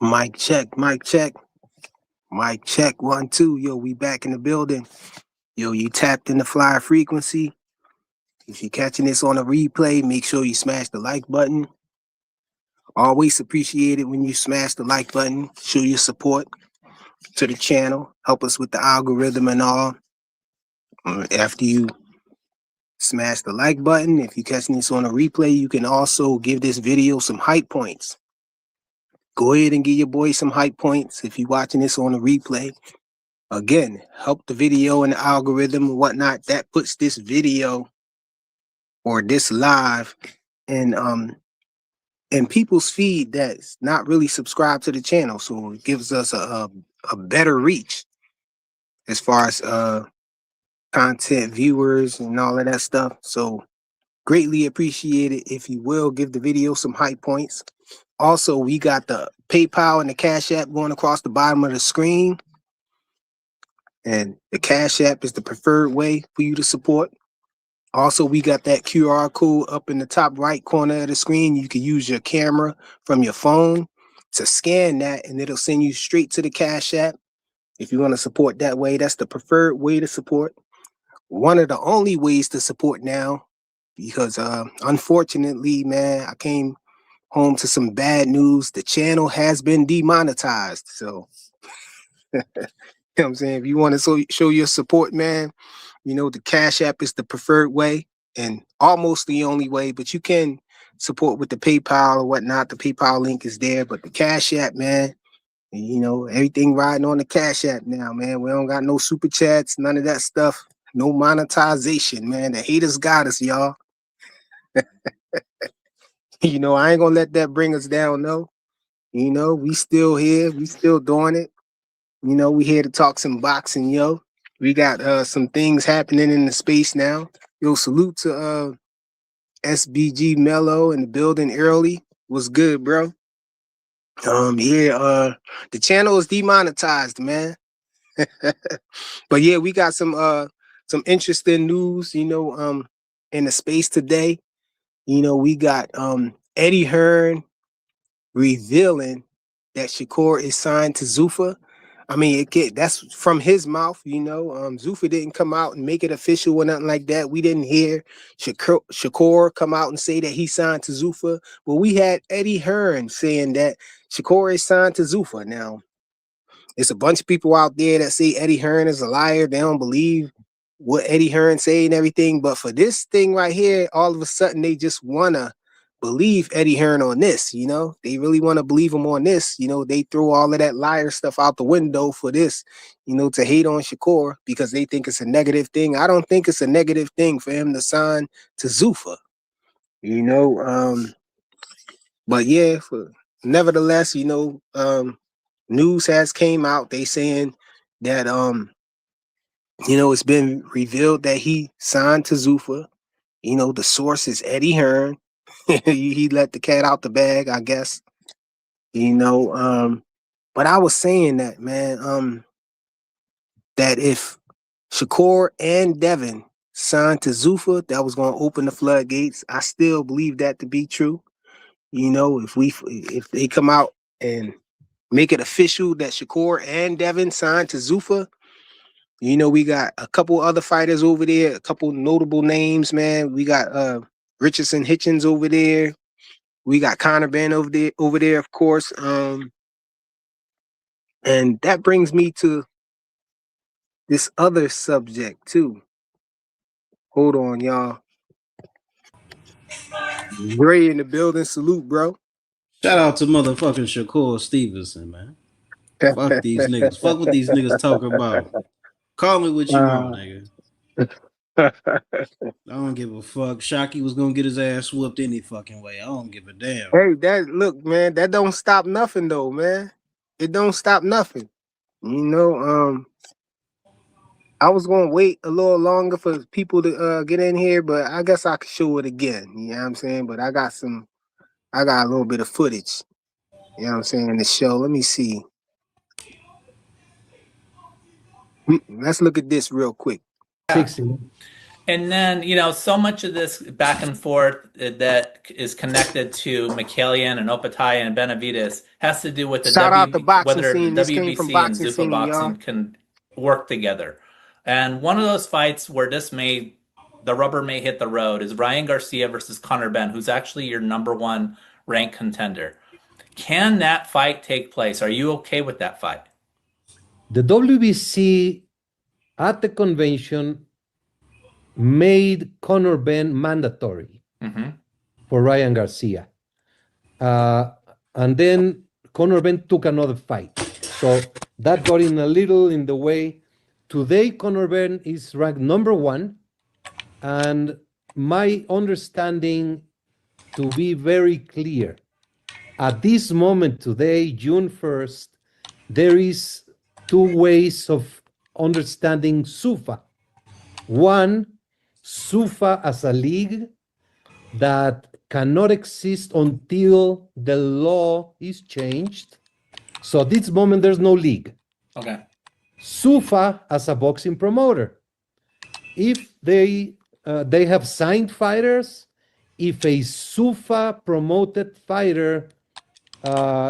Mic check, mic check, mic check. 1, 2. Yo, we back in the building. Yo, you tapped in the flyer frequency. If you're catching this on a replay, make sure you smash the like button. Always appreciate it when you smash the like button. Show your support to the channel. Help us with the algorithm and all. After you smash the like button, if you're catching this on a replay, you can also give this video some hype points. Go ahead and give your boy some hype points if you're watching this on a replay. Again, help the video and the algorithm and whatnot. That puts this video or this live in people's feed that's not really subscribed to the channel. So it gives us a better reach as far as content viewers and all of that stuff. So greatly appreciate it if you will give the video some hype points. Also, we got the PayPal and the Cash App going across the bottom of the screen. And the Cash App is the preferred way for you to support. Also, we got that QR code up in the top right corner of the screen. You can use your camera from your phone to scan that, and it'll send you straight to the Cash App. If you want to support that way, that's the preferred way to support. One of the only ways to support now, because unfortunately, man, I came home to some bad news. The channel has been demonetized. So, you know what I'm saying? If you want to show your support, man, you know, the Cash App is the preferred way and almost the only way, but you can support with the PayPal or whatnot. The PayPal link is there, but the Cash App, man, you know, everything riding on the Cash App now, man. We don't got no super chats, none of that stuff. No monetization, man. The haters got us, y'all. You know, I ain't gonna let that bring us down, no. You know, we still here. We still doing it. You know, we here to talk some boxing, yo. We got some things happening in the space now. Yo, salute to SBG Mello in the building early. What's good, bro? The channel is demonetized, man. But yeah, we got some interesting news, you know, in the space today. You know, we got Eddie Hearn revealing that Shakur is signed to Zuffa. I mean, that's from his mouth, you know. Zuffa didn't come out and make it official or nothing like that. We didn't hear Shakur come out and say that he signed to Zuffa. But we had Eddie Hearn saying that Shakur is signed to Zuffa. Now, it's a bunch of people out there that say Eddie Hearn is a liar. They don't believe what Eddie Hearn say and everything. But for this thing right here, all of a sudden they just want to believe Eddie Hearn on this, you know. They really want to believe him on this. You know, they throw all of that liar stuff out the window for this, you know, to hate on Shakur because they think it's a negative thing. I don't think it's a negative thing for him to sign to Zuffa, you know. But yeah, nevertheless, you know, news has came out. They saying that you know, it's been revealed that he signed to Zuffa. You know, the source is Eddie Hearn. He let the cat out the bag, I guess. You know, but I was saying that, man, that if Shakur and Devin signed to Zuffa, that was going to open the floodgates. I still believe that to be true. You know, if they come out and make it official that Shakur and Devin signed to Zuffa, you know, we got a couple other fighters over there, a couple notable names, man. We got Richardson Hitchens over there. We got Conor Ben over there, of course. And that brings me to this other subject too. Hold on, y'all. Gray in the building. Salute, bro. Shout out to motherfucking Shakur Stevenson, man. Fuck these niggas. Fuck what these niggas talking about. Call me what you want, nigga. I don't give a fuck. Shockey was gonna get his ass whooped any fucking way. I don't give a damn. Hey, look, man, that don't stop nothing though, man. It don't stop nothing. You know, I was gonna wait a little longer for people to get in here, but I guess I could show it again. You know what I'm saying? But I got a little bit of footage. You know what I'm saying? To show. Let me see. Let's look at this real quick. And then, so much of this back and forth that is connected to Mikhailian and Opataya and Benavides has to do with Shout out the boxing whether scene. This came from WBC and boxing Zuffa scene, y'all. boxing can work together. And one of those fights where the rubber may hit the road is Ryan Garcia versus Conor Benn, who's actually your number one ranked contender. Can that fight take place? Are you okay with that fight? The WBC at the convention made Conor Benn mandatory for Ryan Garcia. And then Conor Benn took another fight. So that got in a little in the way. Today, Conor Benn is ranked number one. And my understanding, to be very clear, at this moment today, June 1st, there is two ways of understanding Zuffa. One, Zuffa as a league that cannot exist until the law is changed. So at this moment, there's no league. Okay. Zuffa as a boxing promoter. If they have signed fighters, if a Zuffa promoted fighter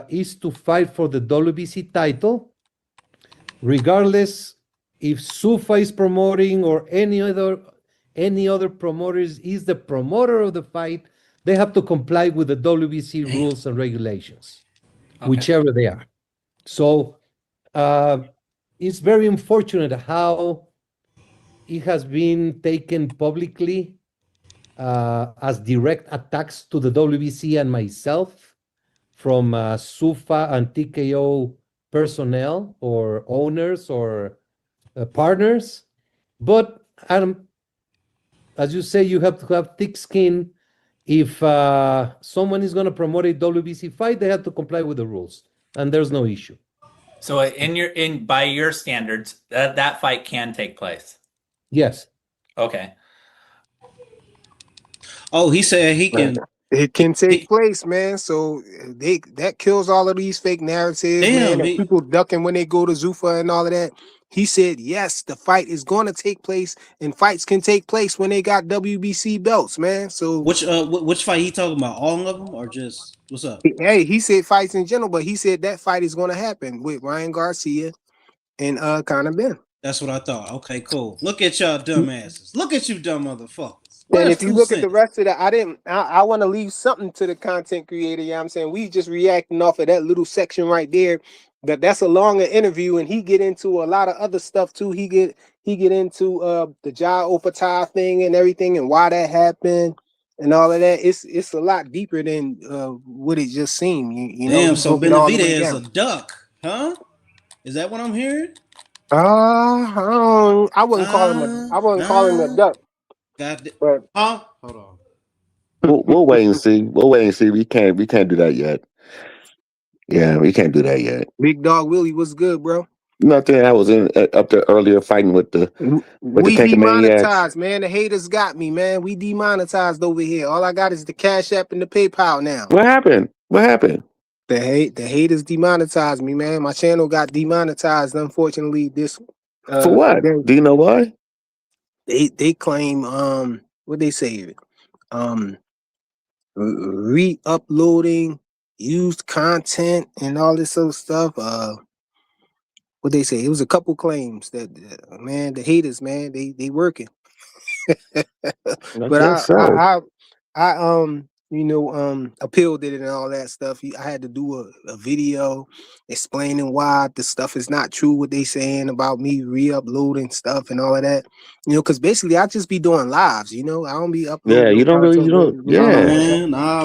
is to fight for the WBC title, regardless if Zuffa is promoting or any other promoters is the promoter of the fight, they have to comply with the WBC rules and regulations, whichever they are. So it's very unfortunate how it has been taken publicly as direct attacks to the WBC and myself from Zuffa and TKO personnel or owners or partners. But as you say, you have to have thick skin. If someone is going to promote a WBC fight, they have to comply with the rules, and there's no issue. So by your standards, that fight can take place. Yes. Okay. Oh, he said he can. It can take place, man. So that kills all of these fake narratives, man. And people ducking when they go to Zuffa and all of that. He said, yes, the fight is going to take place, and fights can take place when they got WBC belts, man. So which fight he talking about? All of them or just what's up? Hey, he said fights in general, but he said that fight is going to happen with Ryan Garcia and Conor Benn. That's what I thought. Okay, cool. Look at y'all dumbasses. Look at you dumb motherfuckers. And if you look at the rest of the, I want to leave something to the content creator. You know what I'm saying? We just reacting off of that little section right there. That's a longer interview, and he get into a lot of other stuff too. He get into the Ja Opataya thing and everything and why that happened and all of that. It's a lot deeper than what it just seemed. You know. Damn, so Benavides is a duck, huh? Is that what I'm hearing? I wouldn't call him a duck. But hold on. We'll wait and see. We can't do that yet. Yeah, we can't do that yet. Big Dog Willie, what's good, bro? Nothing. I was up there earlier fighting with the demonetized, man. The haters got me, man. We demonetized over here. All I got is the Cash App and the PayPal now. What happened? The haters demonetized me, man. My channel got demonetized, unfortunately. This for what? Do you know why? They claim what they say re-uploading used content and all this other stuff. What they say, it was a couple claims that man, the haters, man, they working. But I appealed it and all that stuff. I had to do a video explaining why the stuff is not true, what they saying about me re-uploading stuff and all of that. Because basically I just be doing lives, I don't be uploading. Yeah, you don't. Yeah,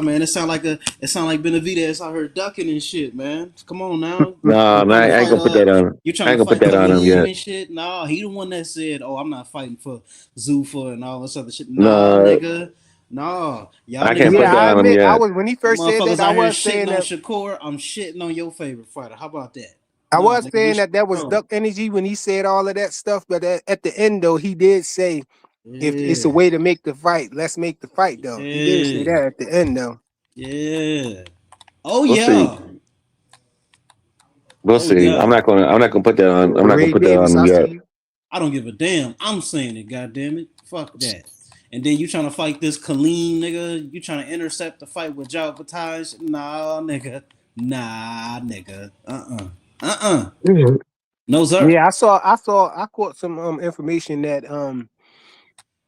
man. It sound like Benavides out here ducking and shit, man. Come on now. Nah, man, I ain't gonna put that on. You trying to put that on him yet? And shit? Nah, he the one that said, "Oh, I'm not fighting for Zuffa and all this other shit." Nah, nigga. No, y'all. I can't put that on him yet. When he first said that, I was saying that Shakur, I'm shitting on your favorite fighter. How about that? I was saying that was duck energy when he said all of that stuff, but at the end though, he did say, "If it's a way to make the fight, let's make the fight." Though he did say that at the end though. Yeah. Oh We'll see. I'm not gonna put that on. I'm not gonna put that on him yet. I don't give a damn. I'm saying it. God damn it. Fuck that. And then you trying to fight this Kaleem nigga. You trying to intercept the fight with Jao Bataj. Nah, nigga. Nah, nigga. Mhm. No, sir. Yeah, I caught some information that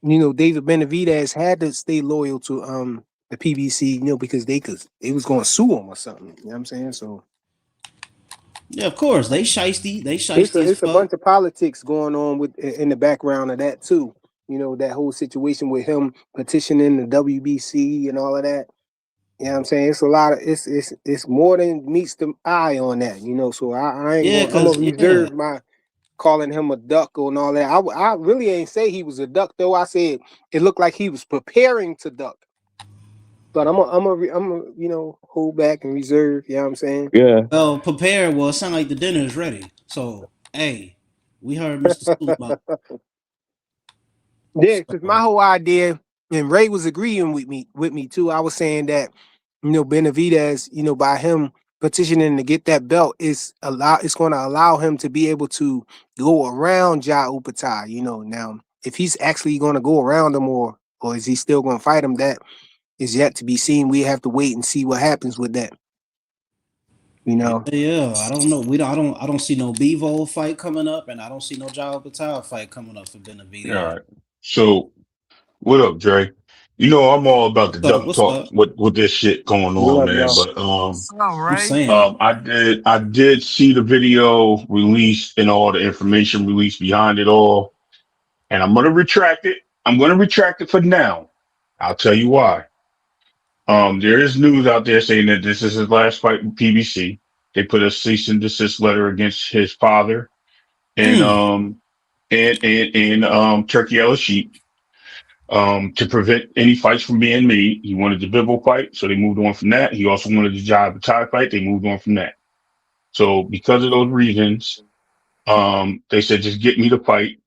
David Benavidez had to stay loyal to the PBC, because they was going to sue him or something. You know what I'm saying? So Yeah, of course. They shiesty. They it's shiesty as a fuck. bunch of politics going on in the background of that too. That whole situation with him petitioning the WBC and all of that. You know what I'm saying? It's a lot of it's more than meets the eye on that. So I ain't Yeah, going. I'm gonna cause reserve my calling him a duck and all that. I really ain't say he was a duck though. I said it looked like he was preparing to duck. But I'm a hold back and reserve. You know what I'm saying? Yeah. well, prepare. Well, it sound like the dinner is ready. So, hey, we heard Mr. Suma. Yeah, because my whole idea, and Ray was agreeing with me too. I was saying that, Benavidez, by him petitioning to get that belt, it's going to allow him to be able to go around Ja Upatai. Now if he's actually going to go around him, or is he still going to fight him, that is yet to be seen. We have to wait and see what happens with that. Yeah, I don't know. I don't see no Bevo fight coming up, and I don't see no Jao Patel fight coming up for Benavidez. All right. So, what up, Dre? I'm all about the duck What's talk up? with this shit going What on, up, man. y'all? But I'm saying. I did see the video released and all the information released behind it all, and I'm gonna retract it. I'm gonna retract it for now. I'll tell you why. There is news out there saying that this is his last fight with PBC. They put a cease and desist letter against his father and Turkey El Sheep to prevent any fights from being made. He wanted the Bivol fight, so they moved on from that. He also wanted the Jai Batai fight. They moved on from that. So because of those reasons, they said, just get me the fight.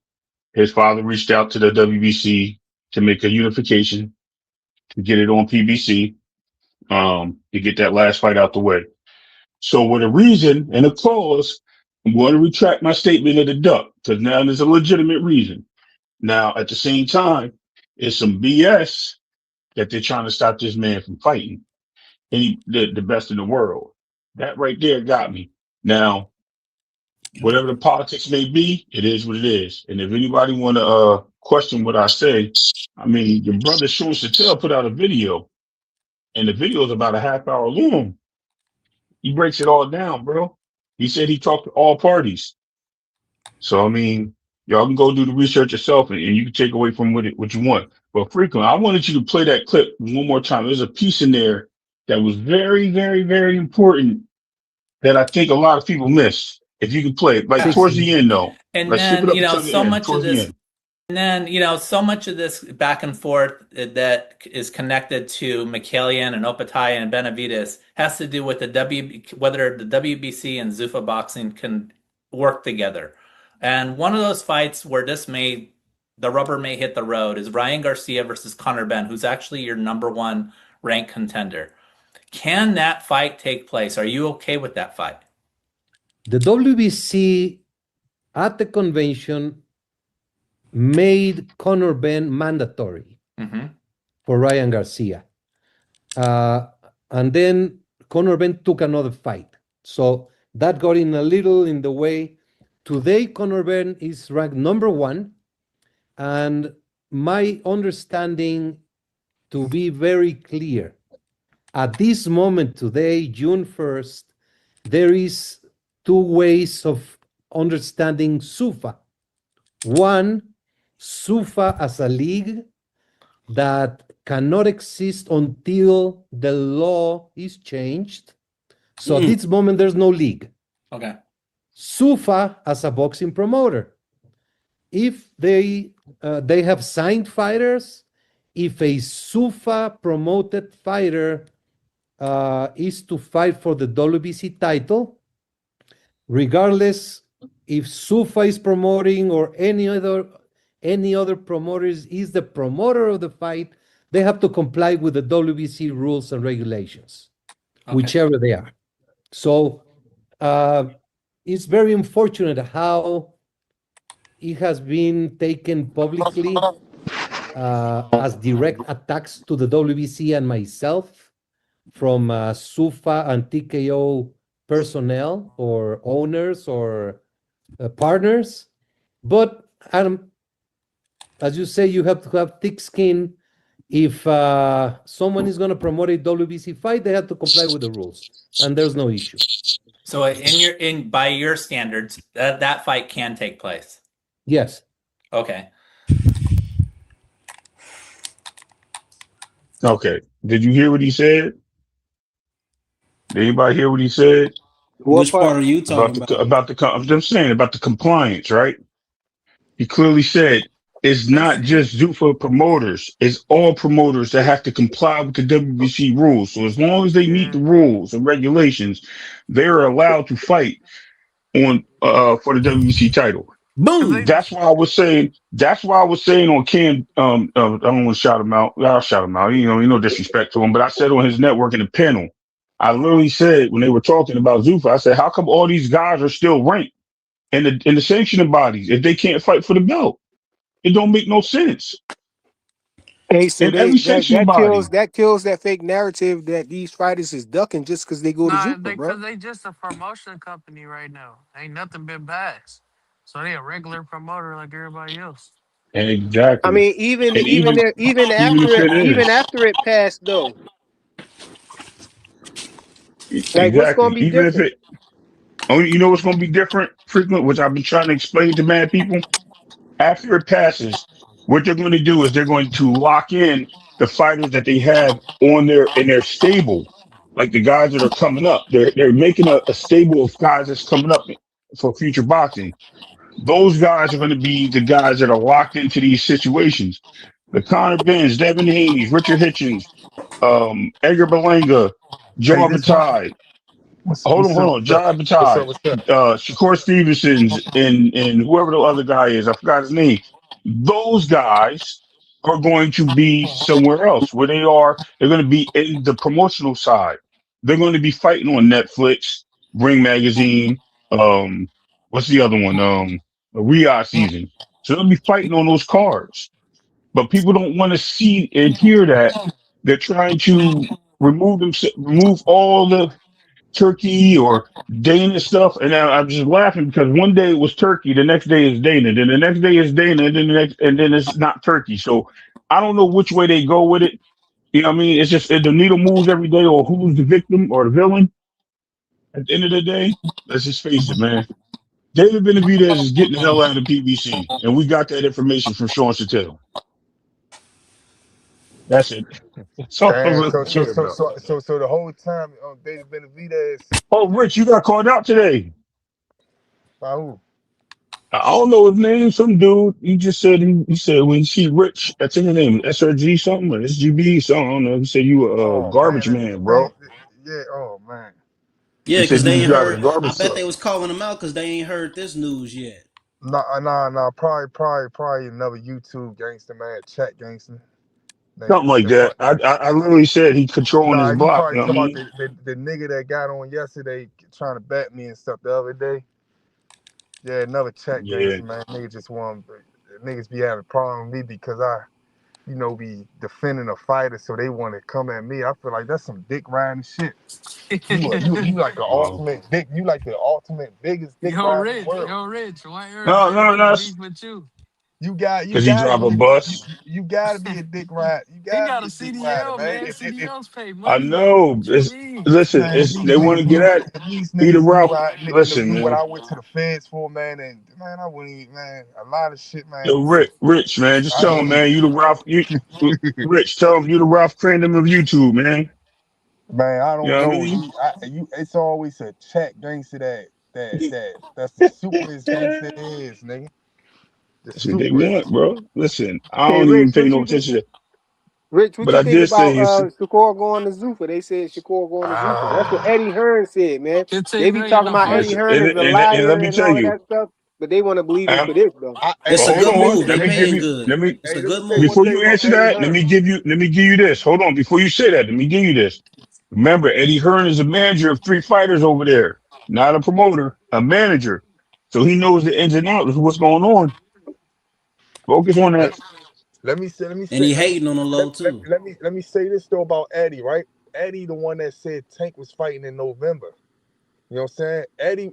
His father reached out to the WBC to make a unification to get it on PBC, to get that last fight out the way. So with a reason and a cause, I'm going to retract my statement of the duck, because now there's a legitimate reason. Now, at the same time, it's some BS that they're trying to stop this man from fighting the best in the world. That right there got me. Now, whatever the politics may be, it is what it is. And if anybody want to question what I say, I mean, your brother Sean Chattel put out a video, and the video is about a half hour long. He breaks it all down, bro. He said he talked to all parties. So I mean, y'all can go do the research yourself, and you can take away from what you want. But frequently, I wanted you to play that clip one more time. There's a piece in there that was very, very, very important that I think a lot of people miss. If you can play it, like towards the end, though, And like skip then, it up until the end, towards the end. so much of this back and forth that is connected to Mikhailian and Opataya and Benavidez has to do with whether the WBC and Zuffa boxing can work together. And one of those fights where the rubber may hit the road is Ryan Garcia versus Conor Benn, who's actually your number one ranked contender. Can that fight take place? Are you okay with that fight? The WBC at the convention made Conor Benn mandatory for Ryan Garcia. And then Conor Benn took another fight. So that got in a little in the way. Today, Conor Benn is ranked number one. And my understanding, to be very clear, at this moment today, June 1st, there is two ways of understanding Zuffa. One, Zuffa as a league that cannot exist until the law is changed. So at this moment, there's no league. Okay. Zuffa as a boxing promoter. If they have signed fighters, if a Zuffa promoted fighter is to fight for the WBC title, regardless if Zuffa is promoting or any other promoter is the promoter of the fight, they have to comply with the WBC rules and regulations, whichever they are. So it's very unfortunate how it has been taken publicly as direct attacks to the WBC and myself from Zuffa and TKO personnel or owners or partners. But Adam, as you say, you have to have thick skin. If someone is going to promote a WBC fight, they have to comply with the rules, and there's no issue. So by your standards, that fight can take place. Yes. Okay. Okay. Did you hear what he said? Did anybody hear what he said? Which part are you talking about? I'm just saying about the compliance, right? He clearly said it's not just Zuffa promoters; it's all promoters that have to comply with the WBC rules. So as long as they meet the rules and regulations, they are allowed to fight on for the WBC title. Boom. That's why I was saying. That's why I was saying on Cam. I don't want to shout him out. I'll shout him out. No disrespect to him, but I said on his network in the panel, I literally said when they were talking about Zuffa, I said, how come all these guys are still ranked in the sanctioning bodies if they can't fight for the belt? It don't make no sense. Hey, so In every sanctioning body, that kills that fake narrative that these fighters is ducking just because they go to Zuffa, bro. because they just a promotion company right now. Ain't nothing been passed. So they a regular promoter like everybody else. I exactly. mean, And even if it even is after it passed though, like what's gonna exactly, be even if different? it, only you know what's going to be different, frequent, which I've been trying to explain to mad people. After it passes, what they're going to do is they're going to lock in the fighters that they have on their stable, like the guys that are coming up. They're making a stable of guys that's coming up for future boxing. Those guys are going to be the guys that are locked into these situations. The Connor Benz, Devin Haney's, Richard Hitchens, Edgar Berlanga, Joe Hey, this one. Abatai. What's up? Hold on. What's up? John What's up? Abatai, What's up? Shakur Stevenson's, and whoever the other guy is, I forgot his name. Those guys are going to be somewhere else where they are. They're going to be in the promotional side. They're going to be fighting on Netflix, Ring Magazine. What's the other one? Riyadh season. So they'll be fighting on those cards. But people don't want to see and hear that. They're trying to remove all the Turkey or Dana stuff, and I'm just laughing because one day it was Turkey, the next day is Dana, then the next day is Dana, and then it's not Turkey. So I don't know which way they go with it. You know what I mean? It's just the needle moves every day, or who's the victim or the villain. At the end of the day, let's just face it, man. David Benavidez is getting the hell out of PBC, and we got that information from Sean Chattel. That's it. That's all I Damn. really care about. So the whole time, David Benavidez. Oh, Rich, you got called out today. By who? I don't know his name. Some dude. He just said he said when you see Rich, that's in the name, SRG something or SGB something. I don't know. He said you a Oh garbage man, bro. yeah. Oh man. Yeah, He because said you they was ain't driving a heard. I garbage bet truck, they was calling them out because they ain't heard this news yet. Nah. Probably another YouTube gangster, man. Chat gangster. something like that. I literally said he controlling his Nah, you block. You probably know what I talking about mean? the nigga that got on yesterday trying to bat me and stuff the other day. Yeah, another chat Yeah, gangster, man. Niggas be having a problem with me because I be defending a fighter, so they want to come at me. I feel like that's some dick riding shit. You like the bro. ultimate dick. You like the ultimate biggest dick rider in the world. Yo, Rich, why No, everybody no, want to no. beef with you? You Because he gotta drive a be bus. you gotta be a dick rider. You He gotta got be a a dick rider, CDL, man. man. If CDLs pay I money now. know. What you mean? Listen. man, It's they want to get at these Peter niggas knew Ralph. Listen, knew what man. I went to the feds for, man, and man, I wouldn't even, man, a lot of shit, man. Yo, Rich, man. Just I tell him, wouldn't man. You the Ralph. Rich, tell him you the Ralph Crandom of YouTube, man. Man, I You know don't what I know. mean? It's always a chat gangster that's the superest gangster there is, nigga. The That's what they superest. want, bro. Listen, I Hey, don't Rich, even pay no attention to, what but you I think did about say it's Shakur going to Zuffa? They said Shakur going to Zuffa. That's what Ah, Eddie Hearn said, man. 15 They be million talking a about fight. Eddie listen, Hearn is a and let liar me and tell all of you, that stuff, but they want to believe him um, for this though. It's a hold good on, move. let They me give paying you, good. let me It's a let me good tell you one before move. thing you about answer Eddie that, Hearn. let me give you this. Hold on, before you say that, let me give you this. Remember, Eddie Hearn is a manager of three fighters over there, not a promoter, a manager. So he knows the ins and outs of what's going on. Focus on Hey, that. Let me say. And he hating on the low too. Let me say this though about Eddie. Right, Eddie, the one that said Tank was fighting in November. You know what I'm saying?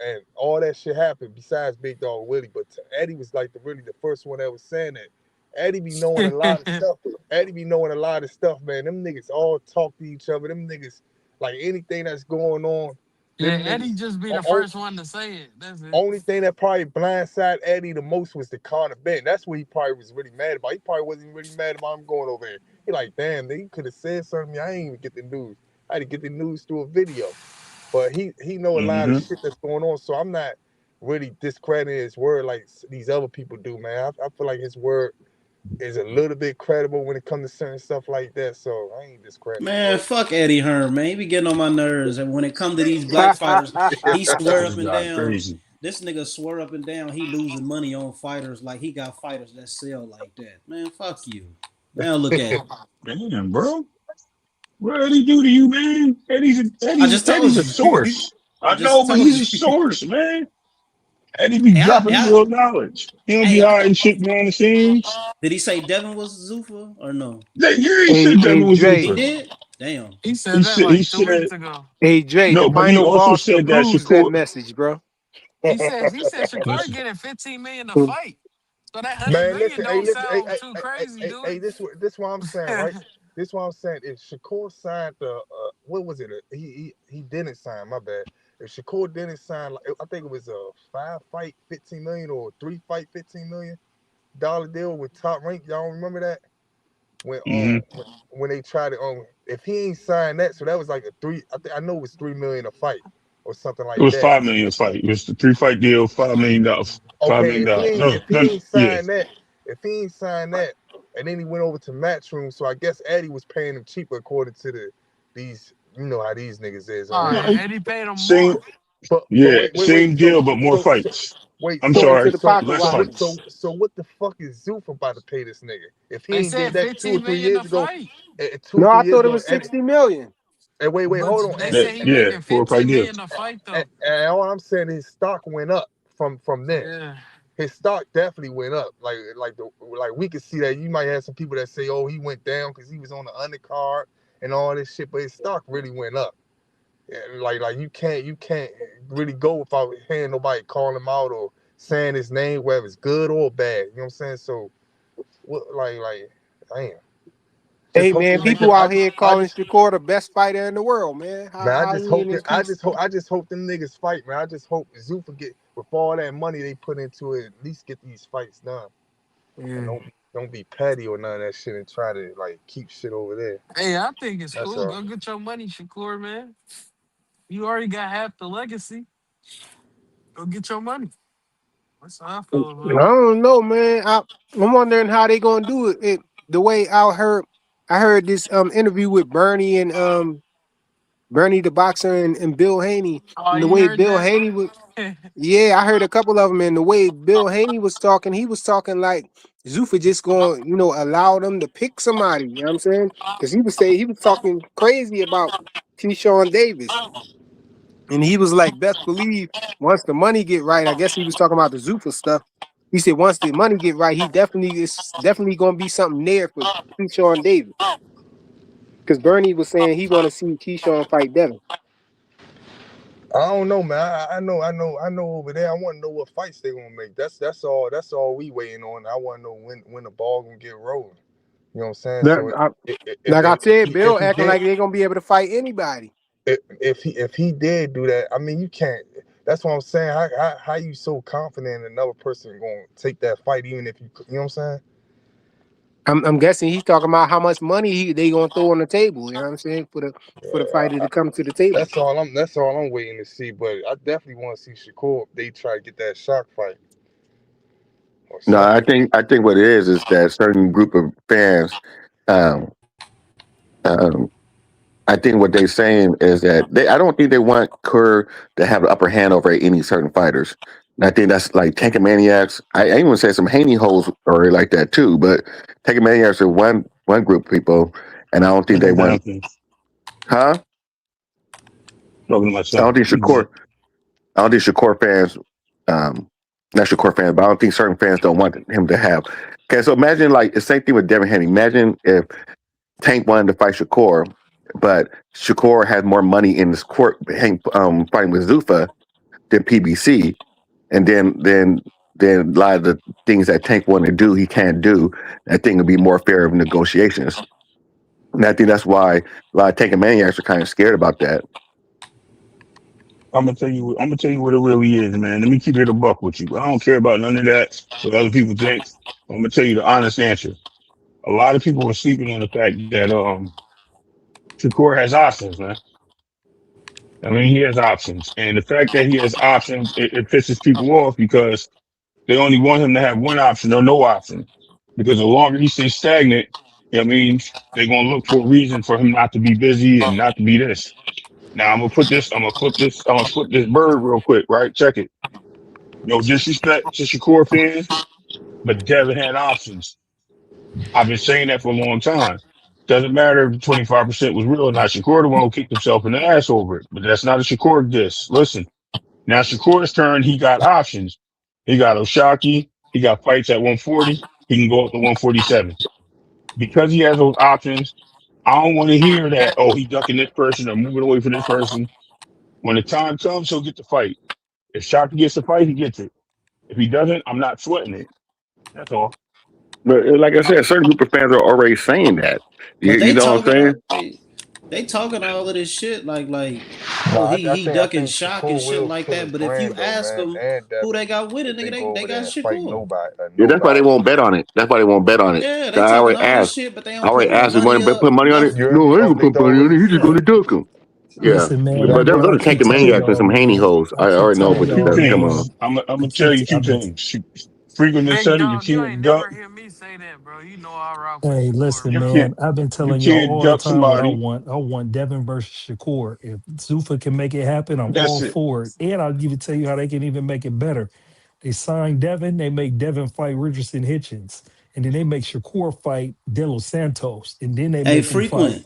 And all that shit happened besides Big Dog Willie, but Eddie was like really the first one that was saying that. Eddie be knowing a lot of stuff. Eddie be knowing a lot of stuff, man. Them niggas all talk to each other. Them niggas, like anything that's going on, Yeah, them Eddie niggas. just be the first one to say it. That's it. Only thing that probably blindsided Eddie the most was the Conor Ben. That's what he probably was really mad about. He probably wasn't really mad about him going over there. He like, damn, they could have said something. I ain't even get the news. I had to get the news through a video. But he know a lot of shit that's going on. So I'm not really discrediting his word like these other people do, man. I feel like his word is a little bit credible when it comes to certain stuff like that. So I ain't discrediting. Man, fuck Eddie Hearn, man. He be getting on my nerves. And when it come to these black fighters, he swear up and down. Crazy. This nigga swear up and down. He losing money on fighters like he got fighters that sell like that. Man, fuck you. Now look at it. Damn, bro. What did he do to you, man? Eddie's told a you. source. I know, but told he's a you. source, man. Eddie be dropping real knowledge. He don't be hiding shit behind the scenes. Did he say Devin was Zuffa or no? Yeah, he said Devin was Dre. He Zuffa. did? Damn. He said that like 2 weeks ago. Hey Dre, the No, but he final also boss said that approves that Shakur. message, bro. He said Shakur getting 15 million to fight. So that 100 Man, million listen, don't listen, sound too crazy, dude. hey, this what I'm saying, right? This what I'm saying. If Shakur signed the what was it? He didn't sign. My bad. If Shakur didn't sign, like, I think it was a 5-fight, 15 million or a 3-fight, $15 million deal with Top Rank. Y'all remember that? When they tried to if he ain't signed that, so that was like a three. I know it was $3 million a fight or something like It was that. $5 million a fight. It was the 3-fight deal, $5 million. $5 Okay, million. No, if he ain't yeah. signed that, and then he went over to Matchroom, so I guess Eddie was paying him cheaper according to these. You know how these niggas is. All right, No, Eddie paid him same. more. But Yeah, wait. same deal, but more fights. I'm According to sorry, the pocket less watch. fights. So what the fuck is Zuffa about to pay this nigga? If he They ain't did said that 2 or 15 3 million years to ago, fight. 2 or No, 3 I years thought it ago, was Eddie. 60 million. And wait, But hold on. they say he Yeah, making 4 or 5 15 deals. million to fight though. And all I'm saying is his stock went up from then. Yeah. His stock definitely went up. Like we could see that. You might have some people that say, "Oh, he went down because he was on the undercard and all this shit," but his stock really went up. Yeah, like you can't really go without hearing nobody call him out or saying his name, whether it's good or bad. You know what I'm saying? So, what damn. Just Hey hope man, the people niggas. out here calling Shakur the best fighter in the world, man. Man, How he in his I piece? just hope them niggas fight, man. I just hope Zuffa get with all that money they put into it, at least get these fights done. And don't be petty or none of that shit and try to like keep shit over there. Hey, I think it's That's cool. all. Go get your money, Shakur, man. You already got half the legacy. Go get your money. That's how I I feel about it. don't know, man. I'm wondering how they gonna do it. The way I heard this interview with Bernie and Bernie the boxer and Bill Haney, Oh, and the you way heard Bill that? Haney was. Yeah, I heard a couple of them, and the way Bill Haney was talking, he was talking like Zuffa just going, allow them to pick somebody. You know what I'm saying? Because he was talking crazy about Keyshawn Davis, and he was like, best believe once the money get right. I guess he was talking about the Zuffa stuff. He said once the money get right, it's definitely gonna be something there for Keyshawn Davis. Because Bernie was saying he want to see Keyshawn fight Devin. I don't know, man. I know over there. I want to know what fights they gonna make. That's all we waiting on. I want to know when the ball gonna get rolling. You know what I'm saying? So Like I said, Bill if he acting did like they're gonna be able to fight anybody. if he did do that, I mean, you can't. That's what I'm saying. How you so confident another person gonna take that fight, even if you know what I'm saying? I'm guessing he's talking about how much money they gonna throw on the table. You know what I'm saying for the fighter to come to the table. That's all I'm waiting to see. But I definitely want to see Shakur if they try to get that shock fight or No, I something. think what it is that certain group of fans, um, um, I think what they're saying is that I don't think they want Kerr to have the upper hand over any certain fighters. And I think that's like Tank Maniacs. I even say some Haney holes are like that too, but Tank Maniacs are one group of people, and I don't think they want, huh? Talking to I don't myself. think Shakur. I don't think Shakur fans Not Shakur fans, but I don't think certain fans don't want him to have. Okay, so imagine like the same thing with Devin Haney. Imagine if Tank wanted to fight Shakur, but Shakur had more money in this court fighting with Zuffa than PBC, and then a lot of the things that Tank wanted to do, he can't do. I think it'd be more fair of negotiations. And I think that's why a lot of Tank and Maniacs are kind of scared about that. I'm gonna tell you what it really is, man. Let me keep it a buck with you. I don't care about none of that. What other people think. I'm gonna tell you the honest answer. A lot of people are sleeping on the fact that Shakur has options, man. I mean, he has options, and the fact that he has options, it pisses people off because they only want him to have one option or no option. Because the longer he stays stagnant, I mean, they're gonna look for a reason for him not to be busy and not to be this. Now I'm gonna flip this bird real quick, right? Check it. No disrespect to Shakur fans, but Devin had options. I've been saying that for a long time. Doesn't matter if 25% was real or not. Shakur the one who kicked himself in the ass over it, but that's not a Shakur diss. Listen, now Shakur's turn. He got options. He got Oshaki. He got fights at 140. He can go up to 147 because he has those options. I don't want to hear that. Oh, he ducking this person or moving away from this person. When the time comes, he'll get the fight. If Shaka gets the fight, he gets it. If he doesn't, I'm not sweating it. That's all. But like I said, a certain group of fans are already saying that. But You know what I'm saying? they talking all of this shit like No, oh I he ducking think shock and Shakur shit will like kill that. his But if you brand though, ask man. them And who Devin, they got with it, if nigga, they go they over got there and fight Shakur. Yeah, that's why they nobody. won't bet on it. That's why they won't bet on it. Yeah, they So I talking already all this asked. shit, but they I don't already put no asked. You money want to up, put money on it? nothing. No, I ain't Oh, gonna they put money throw on it. it. He's just gonna duck him. Yeah, Listen, man, but those but I are keep taking telling maniacs and y'all, some haney man. hoes. I I keep already know telling what Two y'all, that's come man. on. things. I'm I gonna tell keep. you two I've been. things. Frequently Big said it. You dog, you ain't can't duck. never hear me say that, bro. You know I rock with Hey, Shakur, listen, You bro. can't. man. I've been You telling y'all can't all the duck time what I somebody. want. I want Devin versus Shakur. If Zuffa can make it happen, I'm That's all it. for it. And I'll even tell you how they can even make it better. They sign Devin. They make Devin fight Richardson Hitchens, and then they make Shakur fight De Los Santos, and then they Hey, make him fight frequent.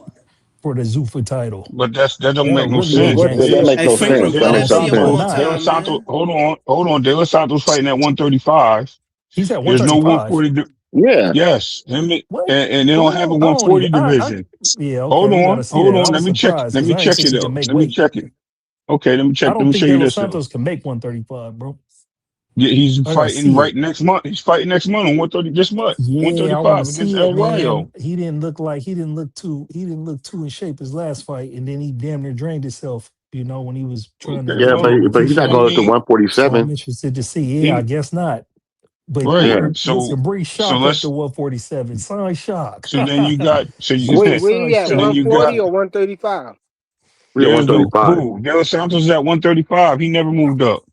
for the Zuffa title. But that don't That'll make no really be sense. What? That gangster. makes Hey, no Hey, frequent. sense. Put That on that makes no shit top of one the sense. more De Los time, nine, Santos, man. hold on. De Los Santos fighting at 135. he's at There's no 135. 140. Yeah. Yes, What? and they don't have a Ooh, I don't even. 140 I division. yeah, okay, Hold we got to on, see hold that. I on. was Let me check. surprised Let because me I ain't check think it he could though. make Let me weight. check it. Okay, let me I check. Let don't me think show De you Los this though. Santos can make 135, bro. Yeah, he's I gotta fighting see right it. next month. He's fighting next month on 130. This month, Yeah, I want to 135 against see it, El man. Rayo. He didn't look too in shape his last fight, and then he damn near drained himself. You know when he was trying to Okay, Yeah, fight well, but he's not I going up Official. to mean, So I'm 147. interested to see. Yeah, I he guess not. But right. Yeah. he can bring So Shock up to let's 147. Sign Shock. so then you got Wait, Zuffa where he sign at? so then Shock. you 140 got or 135? We're at there's no 135. who De Los Santos is at 135. He never moved up.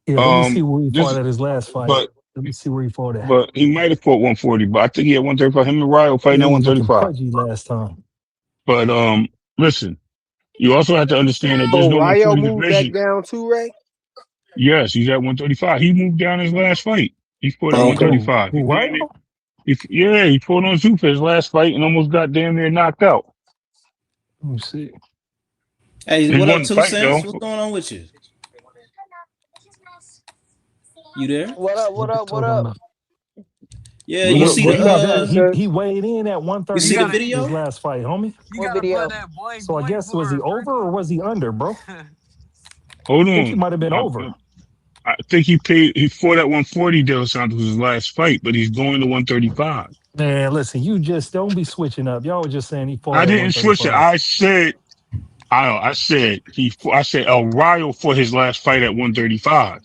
Yeah, let me see where he fought This at his last fight. but Let me see where he fought at. but he might have fought 140, but I think he had 135. Him and Ryo Yeah, fighting at he was looking 135. pudgy last time. But listen, you also have to understand that there's Oh, no Ryo 140 moved back division. down too, Ray? Yes, he's at 135. He moved down his last fight. He fought at Okay. 135. He Who damn near, Ryo? yeah, he fought on Zuffa his last fight and almost got damn near knocked out. Let me see. Hey, He what up, won the Two fight Cents? though. What's going on with you? You there? What up? What What they up? What talking up? about? Yeah, What you up? see What What's up? up, the Two Cents? He weighed in at you You see the gotta 138 his video? last fight, homie. you What gotta play video? that boink So I boink guess was for he her, over or frequent. was he under, bro? Hold I think he on. might have been over. I think he fought at 140. De Los Santos his last fight, but he's going to 135. Man, listen, you just don't be switching up. Y'all were just saying he fought I at didn't switch it. 135. I said El Rayo for his last fight at 135.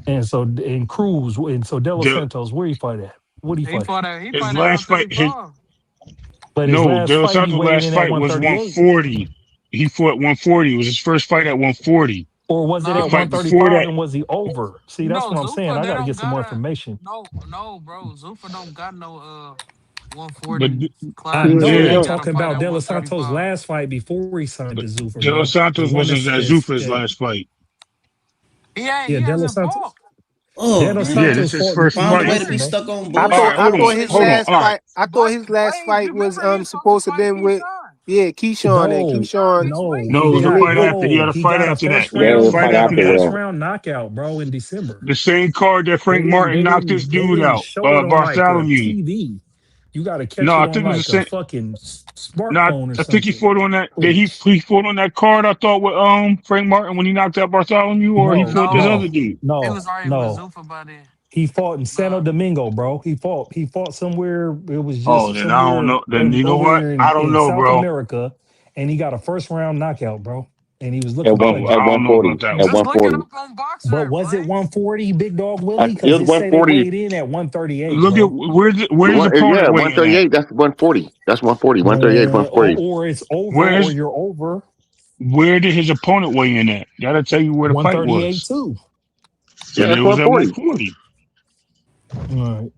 And so in Cruz, and so De Los De, Santos, where he fight at? What he he fight at? fought at he his fight at last fight, his 135. But his no, last De Los fight, he Santos' weighed last in at fight was 138. 140. He fought 140. It was his first fight at 140. Or was it The Nah, at but fight before 135 that, and was he over? See, that's no, what I'm saying. Zuffa, I they got to get don't some more gotta information. no, bro. Zuffa don't got no but 140 I class. know, He but yeah, I'm ain't gotta talking fight about at De Los Santos' 135. last fight before he signed to but Zuffa, De Los bro. The Santos one wasn't at Zuffa's that last fight. yeah, He De Los hasn't Santos. fought. Oh De Los Yeah, man. this Santos is his fought first before Find a fight. way to Zuffa, be man. stuck on I All thought right, bullshit, I hold man. thought on, Say his hold on. less. last All right, fight I thought But his last wait, fight was remember he was supposed to supposed to fight been with Nissan. Yeah, Keyshawn and No, Keyshawn. no, No, it he was a got fight after. He had a he fight got a after that. first He had a round. He fight got a after that. first round knockout, bro, in December. The same card that Frank Martin knocked this They dude didn't out, show it on like a Bartholomew. TV. You got to catch No, it I on think it was the like a same. fucking No, smartphone or I think he something. fought on that. Did he fought on that card? I thought with Frank Martin when he knocked out Bartholomew, or he No, fought this No, other no, dude. he was no, already with no. Zuffa by then. He fought in Santo Nah. Domingo, bro. He fought somewhere. It was Oh, just then I don't somewhere know. Then you know over what? here I don't in know, South bro. America, and he got a first round knockout, bro. And he was At looking one Oh, pudgy. at I don't one know about forty. that At one. Just look it 140. up on But BoxRec, was it man. 140, Big Dog Willie? It Because was it say they 140. weighed in at 138, Look at bro. where's his Yeah, opponent weighing at? 138. That's 140. That's 140. 138, Man, 140. or it's over, or Where's you're over where did his opponent weigh in at? That'll tell you where the fight 138 was. too. So Yeah, then that's it was at 140. 140. All right.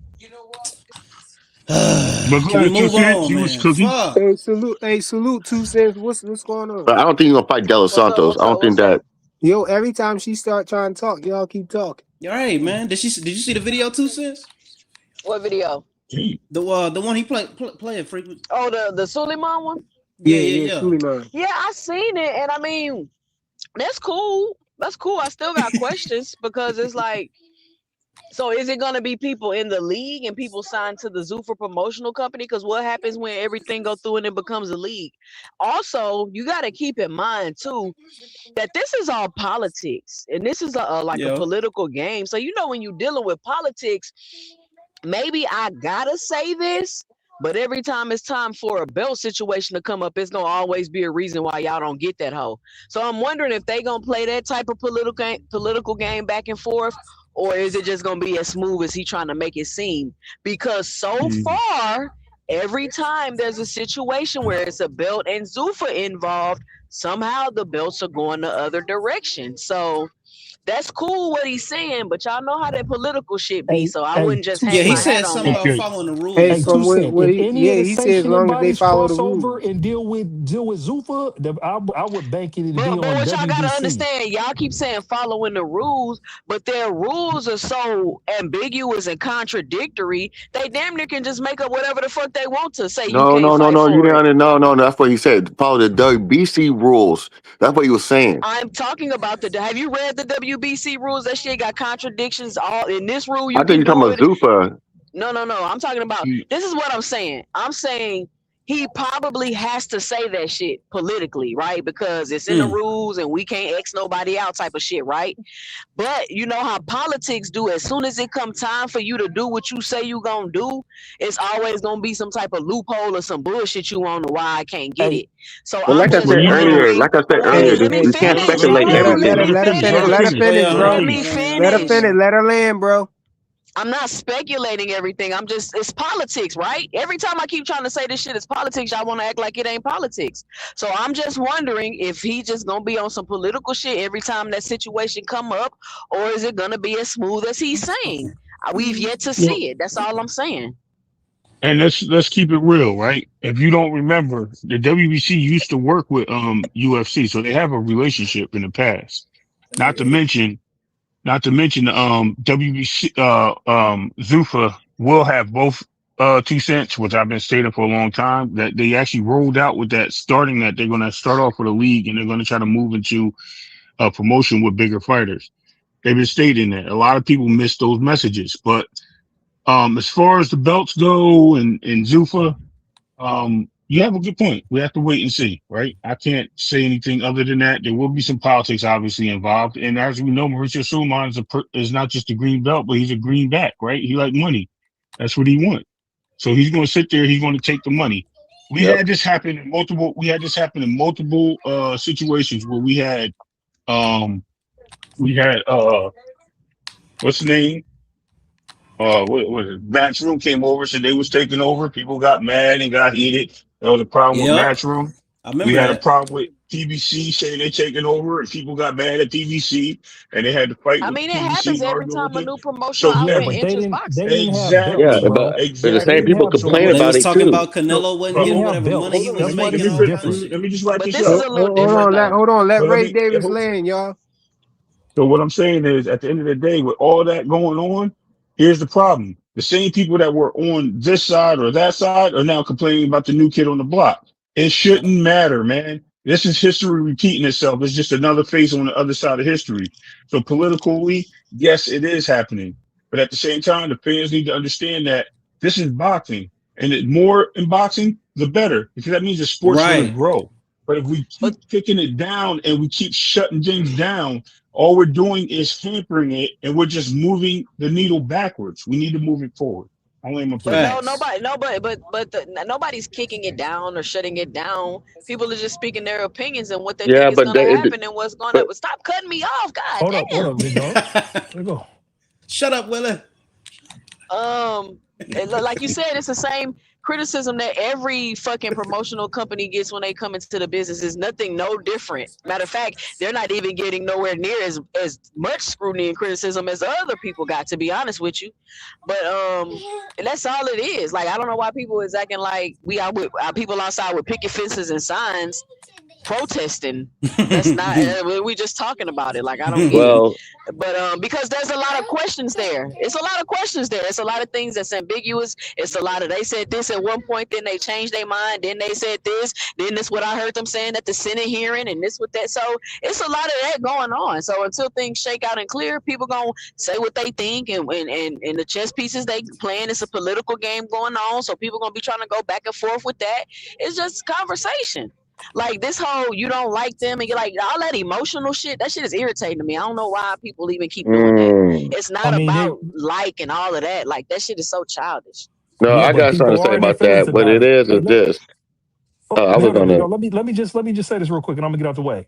But go Can we ahead, two move cents. on, You was man? cooking. Fuck. Hey, salute 2 cents. What's going on? But I don't think you're gonna fight De Los What's up? Santos. What's I up? don't think What's up? that. Yo, every time she start trying to talk, y'all keep talking. All right, man. Did you see the video 2 cents? What video? The one he playing frequent. Oh, the Suleiman one? Yeah, Yeah, yeah, truly man. Yeah, I seen it, and I mean, that's cool. That's cool. I still got questions because it's like, so is it gonna be people in the league and people signed to the Zuffa promotional company? Because what happens when everything go through and it becomes a league? Also, you got to keep in mind too that this is all politics, and this is like a yeah. political game. So you know when you're dealing with politics, maybe I gotta say this, but every time it's time for a belt situation to come up, it's gonna always be a reason why y'all don't get that hoe. So I'm wondering if they gonna play that type of political game back and forth, or is it just gonna be as smooth as he trying to make it seem? Because so far, every time there's a situation where it's a belt and Zuffa involved, somehow the belts are going the other direction. So that's cool what he's saying, but y'all know how that political shit be. Hey, So I hey, wouldn't just two Yeah, hang he my cent. hat said on something that. about Okay. following the Hey, Hey, rules. two from cent. If any of the he said as sanctioning long as they bodies follow the cross rules. over and deal with Zuffa, I would bank it to be But on what y'all gotta WBC. understand, y'all keep saying following the rules, but their rules are so ambiguous and contradictory. They damn near can just make up whatever the fuck they want to say. You No, can't no, no, fight no. You for it. didn't. No, no. That's what he said. Follow the WBC rules. That's what he was saying. I'm talking about have you read the WBC rules? That shit got contradictions. All in this rule, I you think can you're talking do about it. Zuffa. No. I'm talking about, this is what I'm saying. I'm saying he probably has to say that shit politically, right? Because it's in the rules and we can't X nobody out type of shit, right? But you know how politics do. As soon as it come time for you to do what you say you gonna do, it's always gonna be some type of loophole or some bullshit you on to why I can't get Hey, it. So But I'm like I just Well, said you know, earlier, wondering. Hey, Let me we can't finish. speculate Hold let her on. Let finish. everything. me Let her finish. Let her let her finish. finish. finish, Oh Let her yeah, bro. Let me finish. Let her finish. finish. Let her land, bro. I'm not speculating everything. It's politics, right? Every time I keep trying to say this shit is politics, y'all want to act like it ain't politics. So I'm just wondering if he just gonna be on some political shit every time that situation come up, or is it gonna be as smooth as he's saying? We've yet to Well, see it. That's all I'm saying. and let's keep it real, right? If you don't remember, the WBC used to work with UFC, so they have a relationship in the past. Not to mention, WBC Zuffa will have both 2 cents, which I've been stating for a long time, that they actually rolled out with that, starting that they're gonna start off with a league and they're gonna try to move into a promotion with bigger fighters. They've been stating that. A lot of people miss those messages, but as far as the belts go and Zuffa, you have a good point. We have to wait and see, right? I can't say anything other than that. There will be some politics obviously involved, and as we know, Mauricio Sulaiman is not just a green belt, but he's a greenback, right? He like money. That's what he wants. So he's going to sit there. He's going to take the money. We Yep. had this happen in multiple. We had this happen in multiple situations where um what's the name? What was it? Matchroom came over, said they was taking over. People got mad and got heated. There was a problem with Yep. Matchroom. I We remember had a that. problem with TBC saying they taking over, and people got mad at TBC, and they had to fight I with mean, it TBC happens and every argue with time a them. new promotional So yeah, outfit but every enters they boxing. didn't have Yeah, belts, exactly, but bro. the They same exactly. didn't people have So complain When what? they about was it talking too. about So Canelo wasn't they but didn't getting have whatever belts. money he hold was on. That's why Let making this me is off finish. the different. Let me just write But this this is up. a little Hold different on, though. let So let Ray me. Davis land, y'all. So what I'm saying is, at the end of the day, with all that going on, here's the problem: the same people that were on this side or that side are now complaining about the new kid on the block. It shouldn't matter, man. This is history repeating itself. It's just another phase on the other side of history. So politically, yes, it is happening. But at the same time, the fans need to understand that this is boxing. And the more in boxing, the better. Because that means the sport's going to Right. grow. But if we But keep kicking it down and we keep shutting things down, all we're doing is hampering it and we're just moving the needle backwards. We need to move it forward. I'll lay my But plane. no, Facts. nobody's kicking it down or shutting it down. People are just speaking their opinions and what they Yeah, think is but going to happen and what's going to. but But stop cutting me off, god Hold up, damn. big dog. There you go. Shut up, Willie. Like you said, it's the same criticism that every fucking promotional company gets when they come into the business. Is nothing no different. Matter of fact, they're not even getting nowhere near as much scrutiny and criticism as other people got, to be honest with you. But and that's all it is. Like, I don't know why people is acting like we are with people outside with picket fences and signs protesting. That's not we just talking about it. Like, I don't get it. well, But because there's a lot of questions there. It's a lot of questions there. It's a lot of things that's ambiguous. It's a lot of, they said this at one point, then they changed their mind, then they said this, then this what I heard them saying at the Senate hearing, and this with that. So it's a lot of that going on. So until things shake out and clear, people gonna say what they think, and the chess pieces they playing, it's a political game going on. So people gonna be trying to go back and forth with that. It's just conversation. Like, this whole you don't like them and you're like, all that emotional shit, that shit is irritating to me. I don't know why people even keep doing that. It's I not mean, about like and all of that. Like, that shit is so childish. no, yeah, I but got something people to say are in their about feelings that. What about it it. is Hey, this. I was hold on, big gonna. dog. Let me just say this real quick, and I'm gonna get out the way.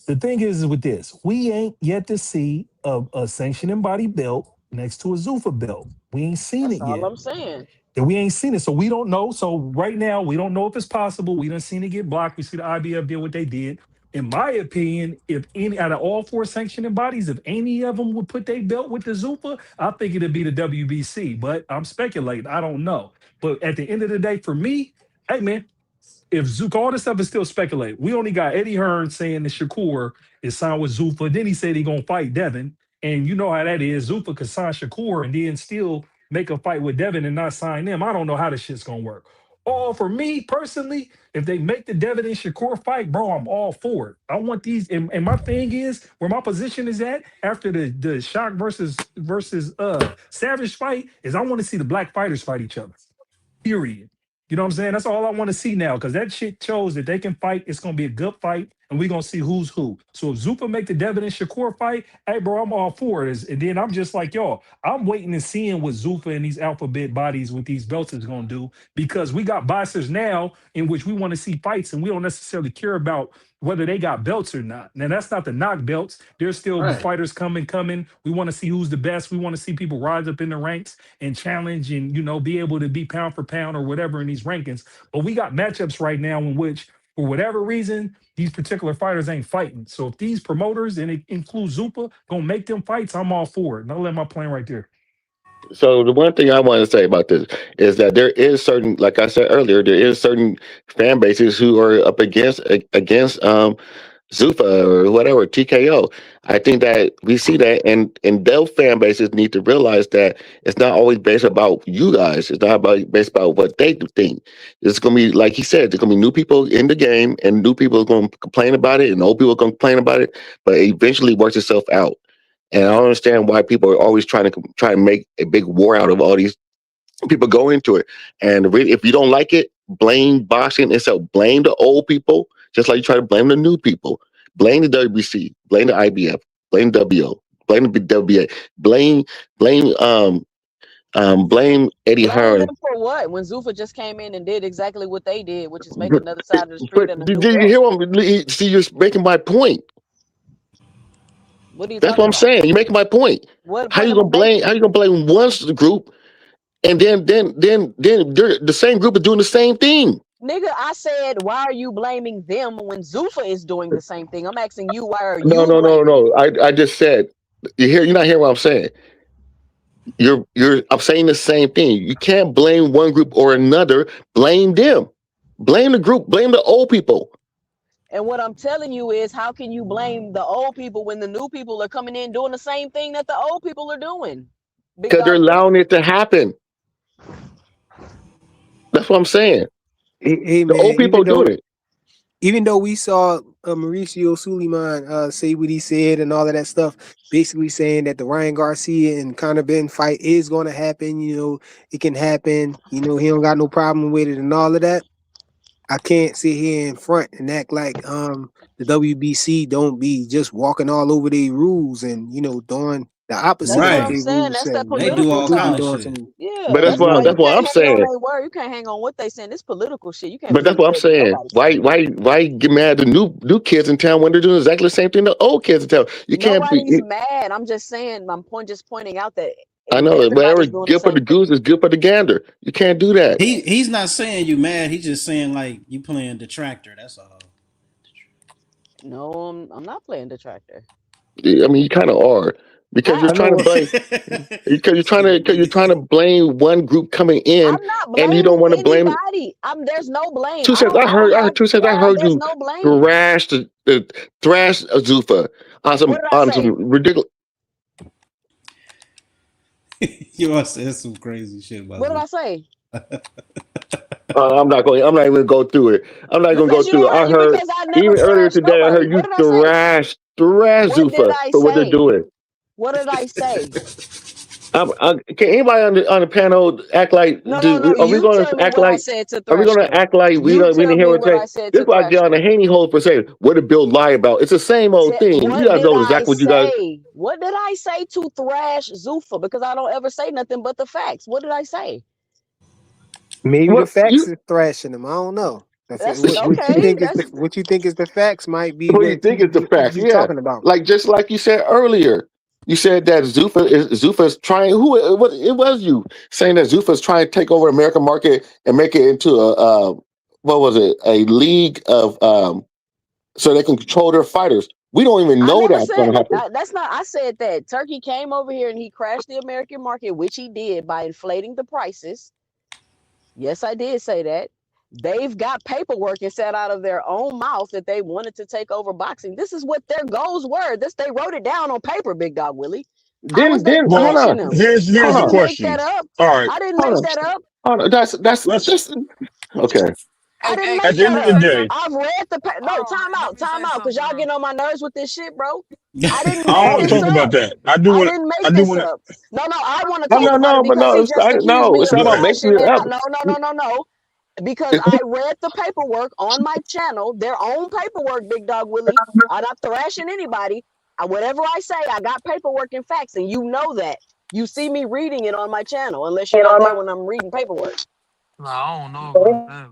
The thing is with this, we ain't yet to see a sanctioning body belt next to a Zuffa belt. We ain't seen That's it all yet. I'm saying. And we ain't seen it, so we don't know. So right now, we don't know if it's possible. We done seen it get blocked. We see the IBF did what they did. In my opinion, if any out of all four sanctioning bodies, if any of them would put their belt with the Zuffa, I think it'd be the WBC. But I'm speculating. I don't know. But at the end of the day, for me, hey man, if Zook, all this stuff is still speculated. We only got Eddie Hearn saying that Shakur is signed with Zuffa. Then he said he gonna fight Devin. And you know how that is. Zuffa could sign Shakur and then still make a fight with Devin and not sign them. I don't know how this shit's gonna work. Or for me personally, if they make the Devin and Shakur fight, bro, I'm all for it. I want these, and my thing is where my position is at after the Shock versus Savage fight is I want to see the black fighters fight each other. Period. You know what I'm saying? That's all I want to see now because that shit shows that they can fight. It's gonna be a good fight, and we're gonna see who's who. So if Zuffa make the Devin and Shakur fight, hey bro, I'm all for it. And then I'm just like, y'all, I'm waiting and seeing what Zuffa and these alphabet bodies with these belts is gonna do because we got boxers now in which we want to see fights, and we don't necessarily care about whether they got belts or not. Now that's not the knock belts. There's still Right. fighters coming. We want to see who's the best. We want to see people rise up in the ranks and challenge and be able to be pound for pound or whatever in these rankings. But we got matchups right now in which, for whatever reason, these particular fighters ain't fighting. So if these promoters, and it includes Zupa, gonna make them fights, I'm all for it. And I'll let my plan right there. So the one thing I want to say about this is that there is certain, like I said earlier, there is certain fan bases who are up against Zuffa or whatever TKO. I think that we see that, and those fan bases need to realize that it's not always based about you guys. It's not about based about what they do think. It's gonna be like he said. There's gonna be new people in the game, and new people are gonna complain about it, and old people are gonna complain about it. But it eventually works itself out. And I don't understand why people are always try to make a big war out of all these people go into it. And really, if you don't like it, blame boxing itself. Blame the old people, just like you try to blame the new people. Blame the WBC, blame the IBF, blame WO, blame the WBA, blame Eddie Blame Hearn. them for what? When Zuffa just came in and did exactly what they did, which is make But, another side of the street but and a did new you belt. hear what? See, you're making my point. What are you That's what talking I'm about? saying. You're making my point. What How point you am I gonna blame? How making? you gonna blame one group, and then the same group is doing the same thing? Nigga, I said, why are you blaming them when Zuffa is doing the same thing? I'm asking you, why are No, you no, no, blaming no. them? I just said you're not hearing what I'm saying. I'm saying the same thing. You can't blame one group or another. Blame them. Blame the group. Blame the old people And what I'm telling you is, how can you blame the old people when the new people are coming in doing the same thing that the old people are doing? Big because they're dog, please. allowing it to happen. That's what I'm saying. Hey The old man, people even are doing though it. even though we saw Mauricio Suleiman say what he said and all of that stuff, basically saying that the Ryan Garcia and Conor Ben fight is going to happen. It can happen. He don't got no problem with it and all of that. I can't sit here in front and act like the WBC don't be just walking all over their rules and doing the opposite That's of what what I'm Right. their saying. rules That's say. that They do political all Completely kind of talk. doing shit. some. Yeah, But that's why that's you what can't I'm hang on saying. their word. You can't hang on what they saying. It's political shit. You can't But that's believe what I'm everything saying. nobody Why saying. why why get mad at the new kids in town when they're doing exactly the same thing the old kids in town? You can't be. Nobody's mad. I'm just saying. Just pointing out that I know whatever's everybody's doing the good for the same thing. goose is good for the gander. You can't do that. He's not saying you mad. He's just saying like you playing detractor. That's all. No, I'm not playing detractor. I mean, you kind of are because you're How? I trying to know. blame. Because you're trying to Stupid. blame one group coming in, I'm not and you don't blaming want to blame anybody. There's no blame. Two cents. I heard 2 cents. I heard There's you no blame. thrash Zuffa on What some did I say? ridiculous. You all said some crazy shit about What did Zuffa. I say? I'm not going. I'm not even going to go through it. I'm not going to go Because you through don't it. I have you heard because I never even earlier thrashed today. I nobody. heard What you did I say? thrash What did Zuffa I for what they're say? doing. What did I say? Can anybody on the panel act like? No. Are we You going tell to me act what I like? said to Are we thrash going to them. act like we You don't? We tell didn't hear me what what say. I said This is to why I get thrash on the them. Haney hole for saying what did Bill lie about? It's the same old thing. You What guys did know I exactly what you guys. say? What did I say to thrash Zuffa? Because I don't ever say nothing but the facts. What did I say? Maybe the What facts you? is thrashing them. I don't know. That's What you okay. think is the facts might be What do you what think is the facts? you Yeah, talking about. like just like you said earlier, you said that Zuffa's trying. It was you saying that Zuffa's trying to take over the American market and make it into a what was it, a league of so they can control their fighters. We don't even I know never that's going said to happen. that's not. I said that Turkey came over here and he crashed the American market, which he did by inflating the prices. Yes, I did say that. They've got paperwork and said out of their own mouth that they wanted to take over boxing. This is what their goals were. They wrote it down on paper, Big Dog Willie. How was that Then Well, hold thrashing on, them? here's I hold the on, didn't make that question. up. All right, I didn't hold make on, that up. hold on. let's. That's okay. I Hey, didn't hey, At make the let end that of me the up. say day, something. I've read no, Hold on, let me time say out, because something y'all real. getting on my nerves with this shit, bro. I didn't I make want to this talk up. about that. I didn't make I do this want to. up. No, I want to No, talk about it but because he just accused no. me It's of not about Yeah. making thrashing it it. up. No. Because I read the paperwork on my channel, their own paperwork, Big Dog Willie. I'm not thrashing anybody. Whatever I say, I got paperwork and facts, and you know that. You see me reading it on my channel, unless you're not there when I'm reading paperwork. No, I don't know about that.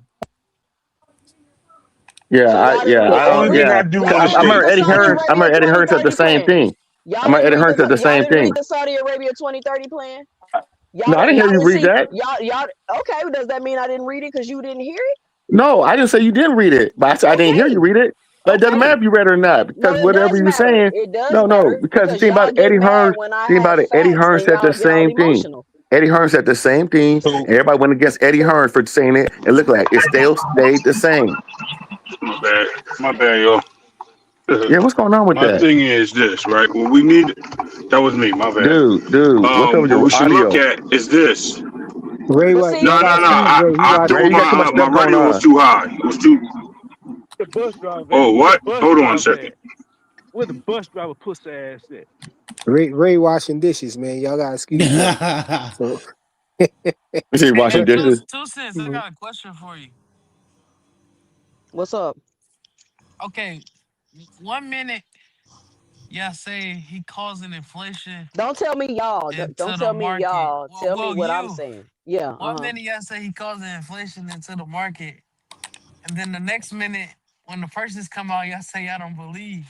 So y'all didn't read. The only thing I do want to Y'all didn't I'm read heard state. the Eddie Saudi Hearn. I'm Arabia heard Eddie Hearn said the 2030 same plan. thing. I'm heard Eddie Hearn said the Y'all same didn't read thing. the Saudi Arabia 2030 plan. No, I didn't hear Y'all you didn't read see that. y'all. Okay, does that mean I didn't read it because you didn't hear it? No, I didn't say you didn't read it, but I said I didn't hear you Okay, read it. But it doesn't matter okay. if you read it or not, No, because it whatever does you're matter. saying, It does no, matter because the because thing about y'all get Eddie mad Hearn, when I thing have about it, Eddie facts Hearn and said the y'all get all same thing. emotional. Eddie Hearn said the same thing, So and everybody went against Eddie Hearn for saying it, and look like it still stayed the same. my bad, y'all. Yeah, what's going on with My that, thing is this, right? What we need. That was me. My bad. dude? What's up with What your we should look audio, at is this. Ray, But what see, y'all No. got it, excuse Ray? He I watching Ray? thought You got too much my stuff going radio was on. too high. It was too. The bus driver at? Oh, Where the what? bus Hold on a driver second. at? Where the bus driver pussy ass at? Ray washing dishes, man. Y'all gotta excuse Ray. So You see, Hey, washing hey, dishes. two cents. I got a question for you. what's up? Okay, 1 minute y'all say he causing inflation Don't tell me y'all. into Don't the tell me market. y'all. Well, Tell me well, what I'm you. saying. Yeah. 1 minute y'all say he causing inflation into the market, and then the next minute when the prices come out, y'all say y'all don't believe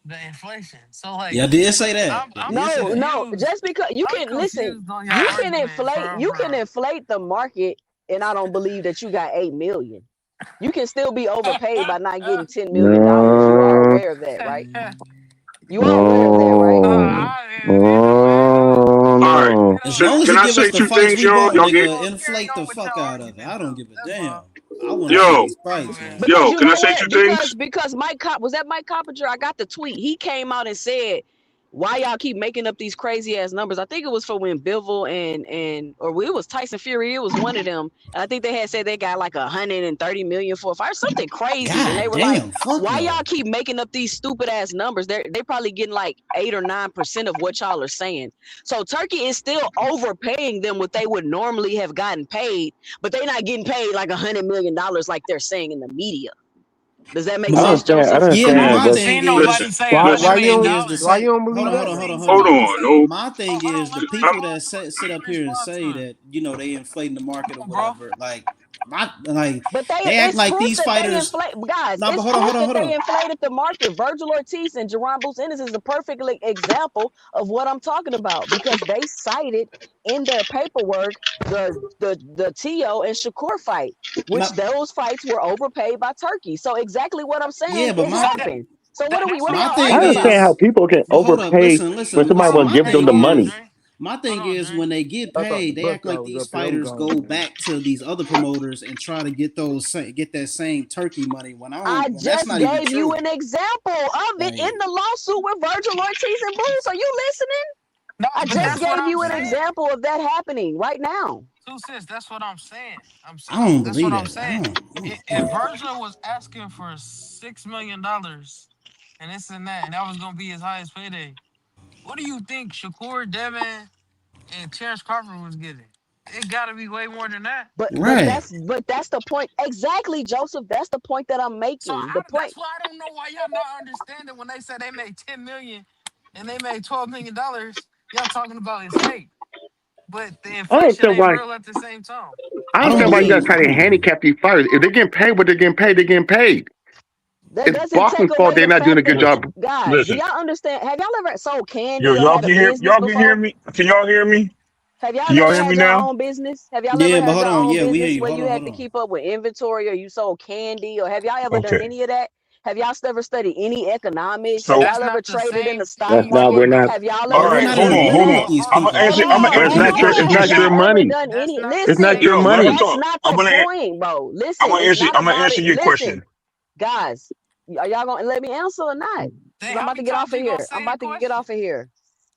the inflation. So like, Y'all did say that. I'm Y'all I'm did say No, that. no. confused. Just because you I'm can listen, confused on y'all argument for you can inflate the market, and I don't believe that you got 8 million. You can still be overpaid by not getting $10 million. You are No, aware of that, right? You are aware of that, right? no, either way, All right. no. As So, long as can it I give us say the two fights things, we y'all? want, Y'all get. nigga, gonna carry inflate the on with fuck your out of it. argument I don't though. give a That's damn. all. I want to see Yo, these fights, man. Because you Can I know say what? two things? Because Mike was that Mike Coppinger? I got the tweet. He came out and said why y'all keep making up these crazy ass numbers. I think it was for when Bivol or it was Tyson Fury. It was one of them. And I think they had said they got like 130 million for a fight, something crazy. And they God were like, damn, fuck why no. y'all keep making up these stupid ass numbers? They probably getting like 8 or 9% of what y'all are saying. So Turkey is still overpaying them what they would normally have gotten paid, but they're not getting paid like $100 million like they're saying in the media. Does that make I don't sense, understand. I Joseph? don't Yeah, but I understand. my haven't But thing seen is, nobody Listen, say Why hold $100 why on, you million don't the why dollars. you don't hold believe on, I hold that? on, haven't hold on, seen hold hold on. somebody on. say. No, My thing Hold is on, the wait, people hold that on. sit Let up me here and respond to say him. that they inflating the market or Hold on, bro. whatever. Like But they act it's like proof these that they fighters. inflate, guys. No, but It's hold on, proof hold on, that hold they on. inflated the market. Virgil Ortiz and Jerron Ennis is a perfect example of what I'm talking about because they cited in their paperwork the Tio and Shakur fight, which My, those fights were overpaid by Turkey. So exactly what I'm saying, yeah, but it my So that, happened. So what are we? that's What what are my I'm y'all I thing arguing saying. understand about? how is, people can but hold up, overpay when listen. somebody Hold want to My on, give Dre. them thing the Hold on, money. is, Dre. my Hold thing on, is Dre. when they get I thought the paid, they bus act guy like was these up there. I'm fighters gone. go back to these other promoters and try to get get that same turkey money I when that's just not even gave you true. an example of it in Like, the lawsuit with Virgil Ortiz and Bruce. Are you listening? No, I but just that's what gave I'm you an saying. example of that happening right now. Two cents. That's what I'm saying. I don't That's what believe I'm that. saying. I don't If Virgil was asking for $6 million and this and that was gonna be his highest payday, what do you think Shakur, Devin, and Terrence Crawford was getting? It got to be way more than that. But right. that's the point exactly, Joseph. That's the point that I'm So making. The point. that's why I don't know why y'all not understanding when they said they made 10 million and they made $12 million. Y'all talking about it's fake, but the I don't inflation understand ain't why. real at the same time. I don't I don't understand why you guys believe. try I to don't believe. handicap these fighters. If they're getting paid what they're getting paid, they're getting paid. That It's doesn't take boxing's fault away they're the not doing a fact good that, listen, job. guys, do listen. y'all understand? Have y'all ever sold Yo, candy or y'all had a can hear business y'all can hear before? me? Can y'all hear me? Have y'all Can y'all ever hear me had your now? own business? Have y'all ever Yeah, but had hold your on. own Yeah, we hear business you. where Hold you on, had hold to on. keep up with inventory or you sold candy or have y'all ever done Okay. any of that? Have y'all ever studied any economics? Have So That's y'all ever not the traded in same the stock That's thing, not. We're market? though. not. Have y'all all But ever we're right, not done in hold any? on, hold agreement with on. these I'm gonna people. Hold answer. I'm gonna on, But answer it's your hold not. It's question, on. not Have your Shakur. y'all ever money. done That's any? not the It's not Listen, your same Yo, let me money. that's talk. not I'm the gonna point, bro. I'm Listen, gonna it's answer. not I'm gonna about answer it. your Listen, question. guys, are y'all gonna let me answer or not? thing. Because I'm How about many to get off times of you gonna here. I'm say a about to get question? off of here.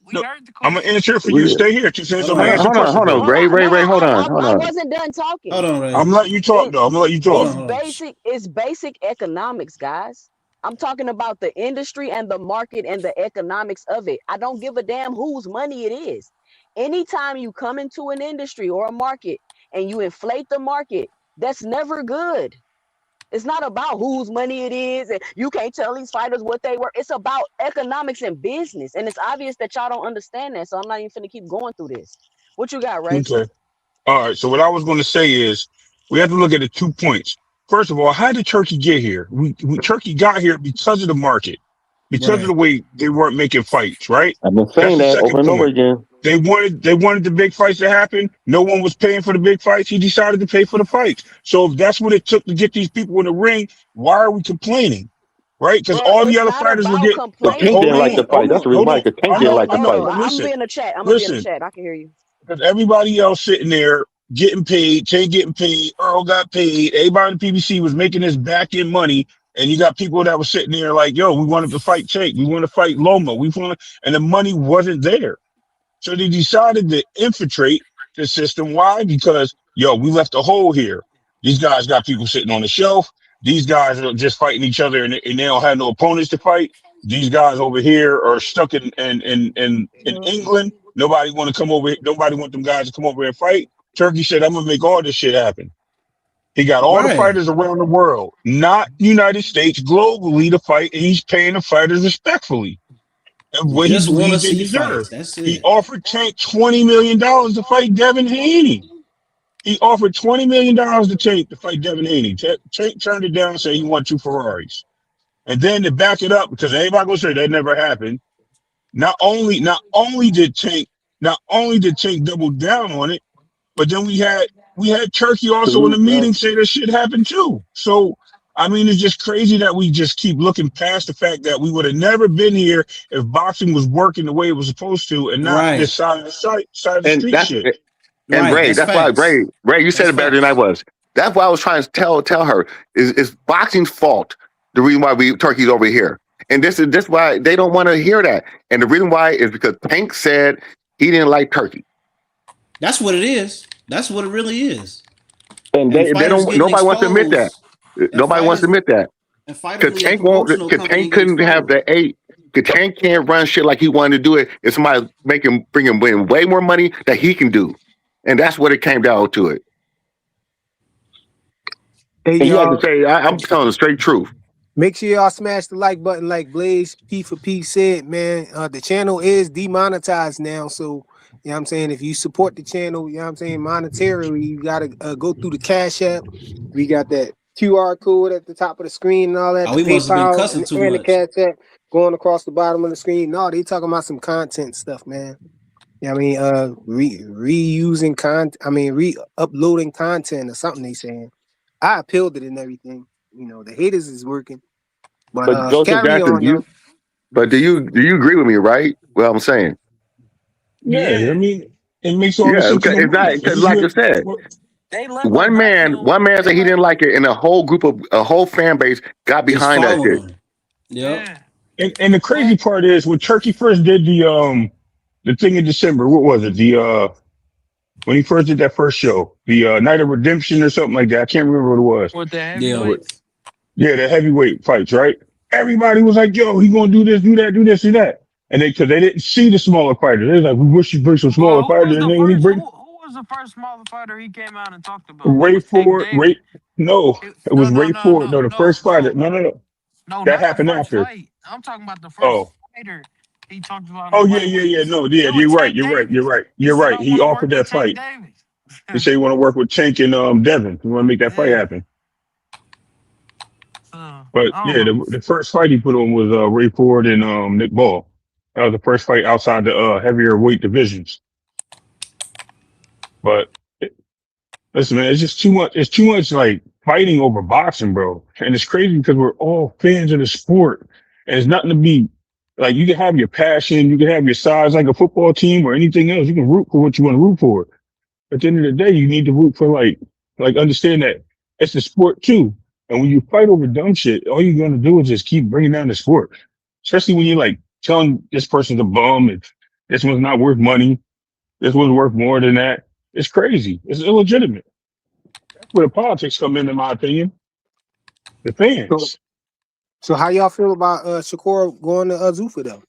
We No, heard the I'm gonna question. answer it for you. We. Stay here, 2 cents. Hold I'm on, gonna answer Ray. your question Hold for on. you. Hold Ray. on. Ray. No, Ray. Hold on. Hold I on. wasn't done talking. Hold on, Ray. I'm letting you talk It, though. I'm gonna let you Hold talk. on, hold on. it's basic economics, guys. I'm talking about the industry and the market and the economics of it. I don't give a damn whose money it is. Anytime you come into an industry or a market and you inflate the market, that's never good. It's not about whose money it is, and you can't tell these fighters what they were. It's about economics and business, and it's obvious that y'all don't understand that. So I'm not even finna keep going through this. What you got, Ray? Okay. All right. So what I was going to say is we have to look at the 2 points. First of all, how did Turkey get here? Turkey got here because of the market, because of Right. the way they weren't making fights, right? I've been That's saying the that over second and over point. again. They wanted the big fights to happen. No one was paying for the big fights. He decided to pay for the fights. So if that's what it took to get these people in the ring, why are we complaining? Right? Because Bro, all the it's other not fighters will about get The Tank complaining. didn't like the fight. That's the reason hold why. on. Because Tank didn't like the I know, fight. but I'm gonna be listen, in the chat. I'm gonna be in the listen. chat. I can hear you. Because everybody else sitting there getting paid, Tank getting paid, Earl got paid, everybody in the PBC was making this back end money. And you got people that were sitting there like, yo, we wanted to fight Tank, we want to fight Loma, and the money wasn't there. So they decided to infiltrate the system. Why? Because, yo, we left a hole here. These guys got people sitting on the shelf. These guys are just fighting each other and they don't have no opponents to fight. These guys over here are stuck in England. Nobody want to come over. Nobody want them guys to come over and fight. Turkey said, I'm going to make all this shit happen. He got all the Right. fighters around the world, not United States, globally to fight. And he's paying the fighters respectfully and what he Just want to believes they see deserve. fights. That's He it. offered Tank $20 million to fight Devin Haney. He offered $20 million to Tank to fight Devin Haney. Tank turned it down and said he wanted 2 Ferraris. And then to back it up, because everybody gonna say that never happened. Not only did Tank double down on it, but then we had Turkey also in the meeting say that shit happened too. So I mean, it's just crazy that we just keep looking past the fact that we would have never been here if boxing was working the way it was supposed to, and not Right. this side of the And street that's shit. and Right. Ray. That's That's why facts. Ray. You said That's it better than I facts. was. That's why I was trying to tell her is boxing's fault. The reason why Turkey's over here. And this why they don't want to hear that. And the reason why is because Tank said he didn't like turkey. That's what it is. That's what it really is. And And they fighters don't. getting Nobody wants to admit that. exposed, and Nobody wants to fighters admit that. and fighters Because need a Tank won't. promotional Because company to Tank get couldn't have exposed. the 8. Because Tank can't run shit like he wanted to do it. If somebody bring him in way more money that he can do, and that's what it came down to it. Hey And you have to y'all, say, I'm telling the straight truth. make sure y'all smash the like button, like Blaze P for P said, man. The channel is demonetized now, so you know what I'm saying. If you support the channel, you know what I'm saying, monetarily, you gotta go through the Cash App. We got that QR code at the top of the screen and all that. Oh, The we must have been PayPal cussing too and the much. Cash App going across the bottom of the screen. No, they talking about some content stuff, man. Yeah, I mean, reusing content. I mean, re-uploading content or something. They saying. I appealed it and everything. You know, the haters is working. But But Joseph carry Jackson, on, yo. do you agree with me, right? Well, I'm saying, Yeah, I Yeah. mean, it makes all the yeah, sense in because the it's world. not This because, is like I said, what They let one man, Lomacchio. said They he let. didn't like it, and a whole fan base got Is behind that following shit. them. Yep. Yeah. and the crazy But part is when Turkey first did the thing in December. What was it? When he first did that first show, the Night of Redemption or something like that. I can't remember what it was. with the Yeah. But heavyweights. yeah, the heavyweight fights, right? Everybody was like, "Yo, he gonna do this, do that, do this, do that," and because they didn't see the smaller fighters, they was like, "We wish you bring some Well, smaller fighters." And then when he bring who was the first smaller fighter he came out and talked about? That Ray was Tank Ford, Davis. no, it No, was no, Ray no, Ford. no, No, the no, first fighter. no, No. no, That not the happened first after. fight. I'm talking about the first Oh, fighter he talked about in oh the yeah. lightweights. No, yeah, It was you're right. Tank You're right. You're Davis. right. He You're said, right. I He want to offered work with that Tank fight. Davis. He said he want to work with Tank and Devin. He want to make that fight Yeah. happen. So, I But don't yeah, know. the first fight he put on was Ray Ford and Nick Ball. That was the first fight outside the heavier weight divisions. But listen, man, it's just too much. It's too much like fighting over boxing, bro. And it's crazy because we're all fans of the sport, and it's nothing to be like. You can have your passion, you can have your size, like a football team or anything else. You can root for what you want to root for. At the end of the day, you need to root for like understand that it's the sport too. And when you fight over dumb shit, all you're gonna do is just keep bringing down the sport. Especially when you're like telling this person's a bum, if this one's not worth money, this one's worth more than that. It's crazy. It's illegitimate. That's where the politics come in my opinion. The So, fans. so how y'all feel about Shakur going to Zuffa though?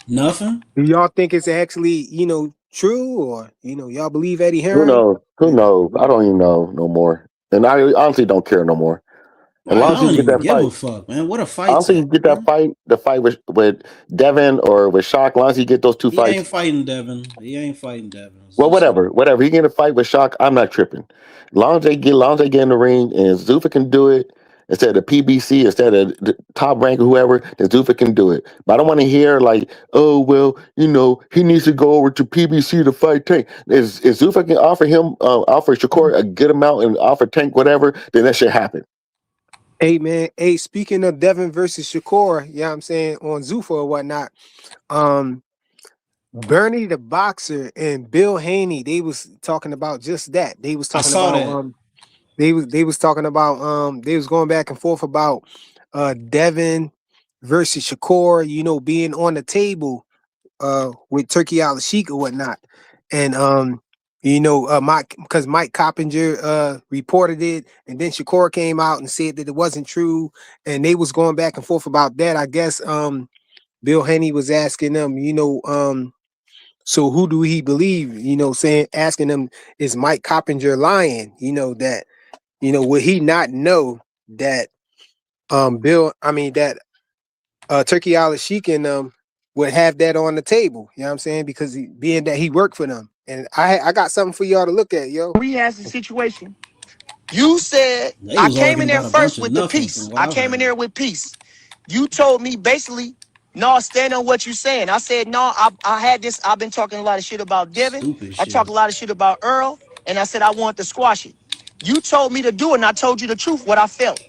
Nothing. Do y'all think it's actually, true, or y'all believe Eddie Who Hearn? knows? Who knows? I don't even know no more, and I honestly don't care no more. As I long as he don't get even that give fight, a fuck, man. What a I don't fight's think he at, get that bro. fight. The fight with Devin or with Shock. As long as he get those two He fights, ain't fighting Devin. He ain't fighting Devin. well, Zuffa. whatever. He get a fight with Shock. I'm not tripping. Long as they get in the ring, and Zuffa can do it instead of PBC, instead of the top rank or whoever, then Zuffa can do it. But I don't want to hear like, oh well, he needs to go over to PBC to fight Tank. If Zuffa can offer Shakur a good amount and offer Tank whatever, then that should happen. Hey man, hey, speaking of Devin versus Shakur, I'm saying on Zuffa or whatnot, um, Bernie the boxer and Bill Haney, they was talking about just that. They was I talking saw about that. they was talking about they was going back and forth about Devin versus Shakur, being on the table with Turkey Al Sheik or whatnot. And Mike Coppinger reported it, and then Shakur came out and said that it wasn't true, and they was going back and forth about that. I guess Bill Haney was asking them, so who do he believe? Asking them, is Mike Coppinger lying? That would he not know that that Turkey Al Sheik and would have that on the table. You know what I'm saying? Because being that he worked for them. And I got something for y'all to look at, yo. We has the situation. You said They I was came in arguing there about a bunch first of with the nothing from peace. what I I came in there heard. with peace. You told me basically, no, stand on what you saying. I said, no, I had this. I've been talking a lot of shit about Devin. Stupid I talk shit. a lot of shit about Earl. And I said I wanted to squash it. You told me to do it, and I told you the truth, what I felt.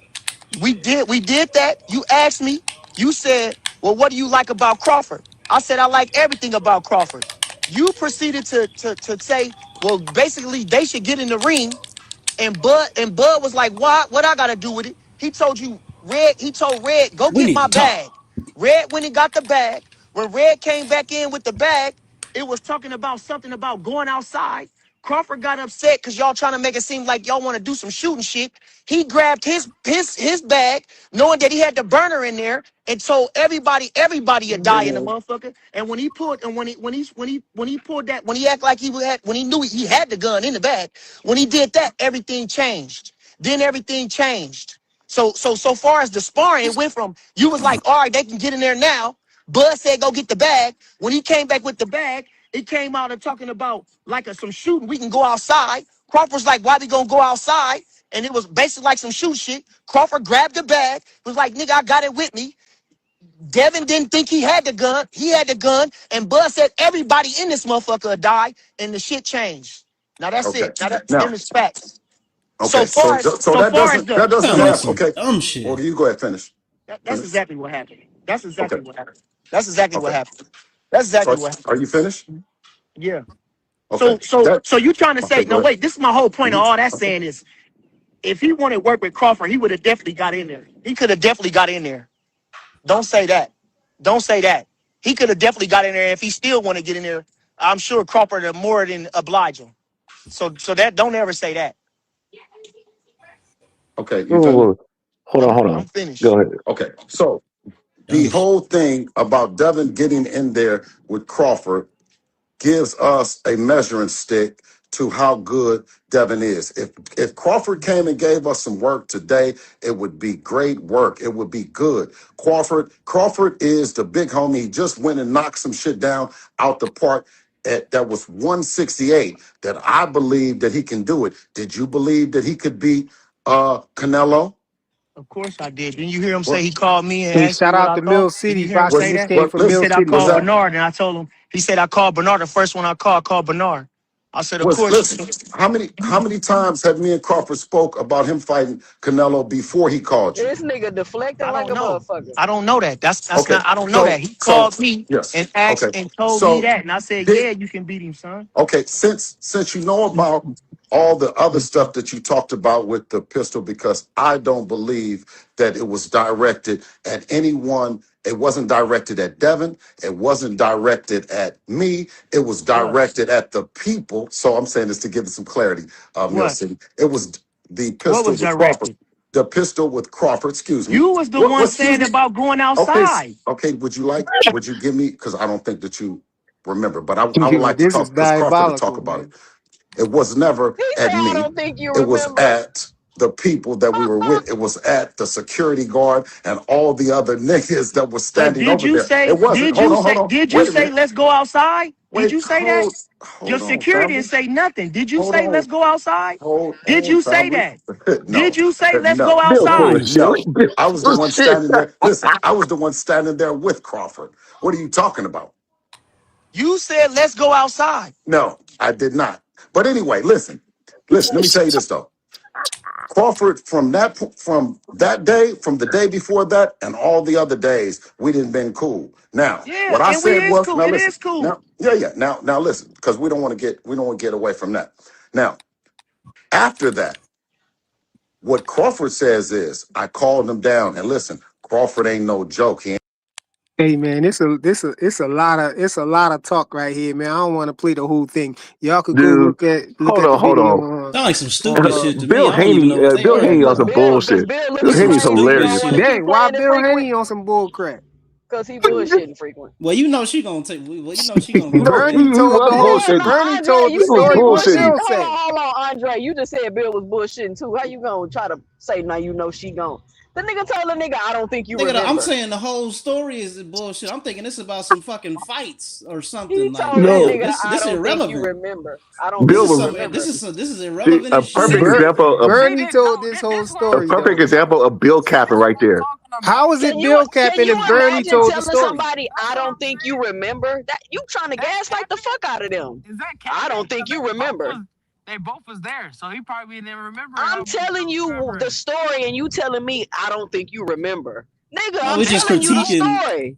We did that. You asked me. You said, well, what do you like about Crawford? I said, I like everything about Crawford. You proceeded to say, well, basically they should get in the ring. And Bud was like, what I gotta do with it? He told you, Red, he told Red, go We get need my to talk. bag. Red when he got the bag. When Red came back in with the bag, it was talking about something about going outside. Crawford got upset because y'all trying to make it seem like y'all want to do some shooting shit. He grabbed his bag, knowing that he had the burner in there, and told everybody would die in the motherfucker. And when he pulled, and when he pulled that, when he acted like when he knew he had the gun in the bag, when he did that, everything changed. Then everything changed. So far as the sparring, it went from you was like, all right, they can get in there now. Bud said, go get the bag. When he came back with the bag, it came out of talking about like some shooting. We can go outside. Crawford's like, why we gonna go outside? And it was basically like some shoot shit. Crawford grabbed the bag, was like, nigga, I got it with me. Devin didn't think he had the gun. He had the gun. And Bud said everybody in this motherfucker would die. And the shit changed. Now that's it. Now that's them is facts. Okay, so that doesn't Sound like have some okay. dumb shit. Well, you go ahead finish. That's exactly what happened. That's exactly Okay. what happened. That's exactly what Okay. happened. That's exactly So, what happened. are you finished? Yeah. Okay. So you trying to Okay, say, go no, ahead. wait, this is my whole point of all that Okay. saying is if he wanted to work with Crawford, he would have definitely got in there. He could have definitely got in there. Don't say that. Don't say that. He could have definitely got in there. If he still want to get in there, I'm sure Crawford would more than oblige him. So that don't ever say that. Okay, you finished? Whoa. Hold on, hold I'm on. finished. Go ahead. Okay, so the Dumb shit. whole thing about Devin getting in there with Crawford gives us a measuring stick to how good Devin is. If Crawford came and gave us some work today, it would be great work. It would be good. Crawford is the big homie. He just went and knocked some shit down out the park. That was 168 that I believe that he can do it. Did you believe that he could beat Canelo? Of course I did. Didn't you hear him say What he called me and Hey, asked me shout what out I to thought? Mill Did City. you hear him Boss say City that? came what from He Mill said I City, was called that? man. Bernard, and I told him. He said I called Bernard. The first one I called Bernard. I said, of Was course. listen, how many times have me and Crawford spoke about him fighting Canelo before he called you? This nigga deflecting I like don't a know. motherfucker. I don't know that. That's Okay, not. I don't know so that. He so called me yes, and asked okay. and told me So that, and I said, did yeah, you can beat him, son. okay, since you know about all the other stuff that you talked about with the pistol, because I don't believe that it was directed at anyone. It wasn't directed at Devin. It wasn't directed at me. It was What? directed at the people. So I'm saying this to give it some clarity, Mill What? City. It was the What pistol was with Crawford. directed? The pistol with Crawford, excuse me. You was the What one excuse saying me? about going Okay, outside. okay, would you give me, because I don't think that you remember, but I would like to This is talk, because Crawford to talk diabolical, about it. man. It was never He say at I me. don't think you It was remember. at the people that we were with. It was at the security guard and all the other niggas that were But standing over there. It wasn't. Hold on. did you Wait a say minute. let's go outside? Did Wait, you say that? Your hold on, security family. didn't say nothing. Did you Hold say on. let's go outside? Hold Did on, you say family. that? No, Did you say let's go no, Bill full outside? of shit. no. Bill I was the full of one shit. standing there. Listen, I was the one standing there with Crawford. What are you talking about? You said let's go outside. No, I did not. But anyway, listen. Listen, let me tell you this though. Crawford, from that day, from the day before that, and all the other days, we didn't been cool. Now, Yeah, what I and we said is was, cool. now It listen, is cool. now, yeah. Now listen, because we don't want to get away from that. Now, after that, what Crawford says is, I called him down, and listen, Crawford ain't no joke. He Hey man, it's a lot of talk right here, man. I don't want to play the whole thing. Y'all could go Dude, look hold at the on, hold video on. Sound like some stupid shit to me. Bill I don't even Haney, know what they Bill Yeah, Haney arguing on cause some about. bullshit. Bill Bill This looking some Haney's like he stupid don't hilarious. want to shit. keep Dang, why playing it Bill frequent. Haney on some bull crap? Cause he bullshitting frequent. Well, you know she gonna take. Well, you know she gonna You go know, with he Bernie that. told the was whole Hell no, bullshitting. Bernie Andre, told the you He was said story. What bullshitting. Bill hold say? on, Andre. You just said Bill was bullshitting too. How you gonna try to say now you know she gone? The nigga told the nigga, I don't think you Nigga, I'm remember. saying the whole story is bullshit. I'm thinking it's about some fucking fights or He something. Like, told that No, damn, nigga, this I this don't think you irrelevant. remember. I don't This Bill think is you was some. remember. This is see, irrelevant a as See, shit. perfect Ber- example of see, Bernie this, told no, this this, whole this what a I'm, story perfect though. example of Bill see, capping this what right I'm there. talking about. How is it Can you Bill can capping you if imagine Bernie told the telling story? somebody I That's what don't I'm think you saying. remember? That you trying to That gaslight the capping? fuck out of them. Is that I capping? don't Because think you remember. they both was there. So he probably didn't remember I'm how much telling was you the remembering. story and you telling me I don't think you remember. Nigga, I I'm was just telling you the critiquing. story.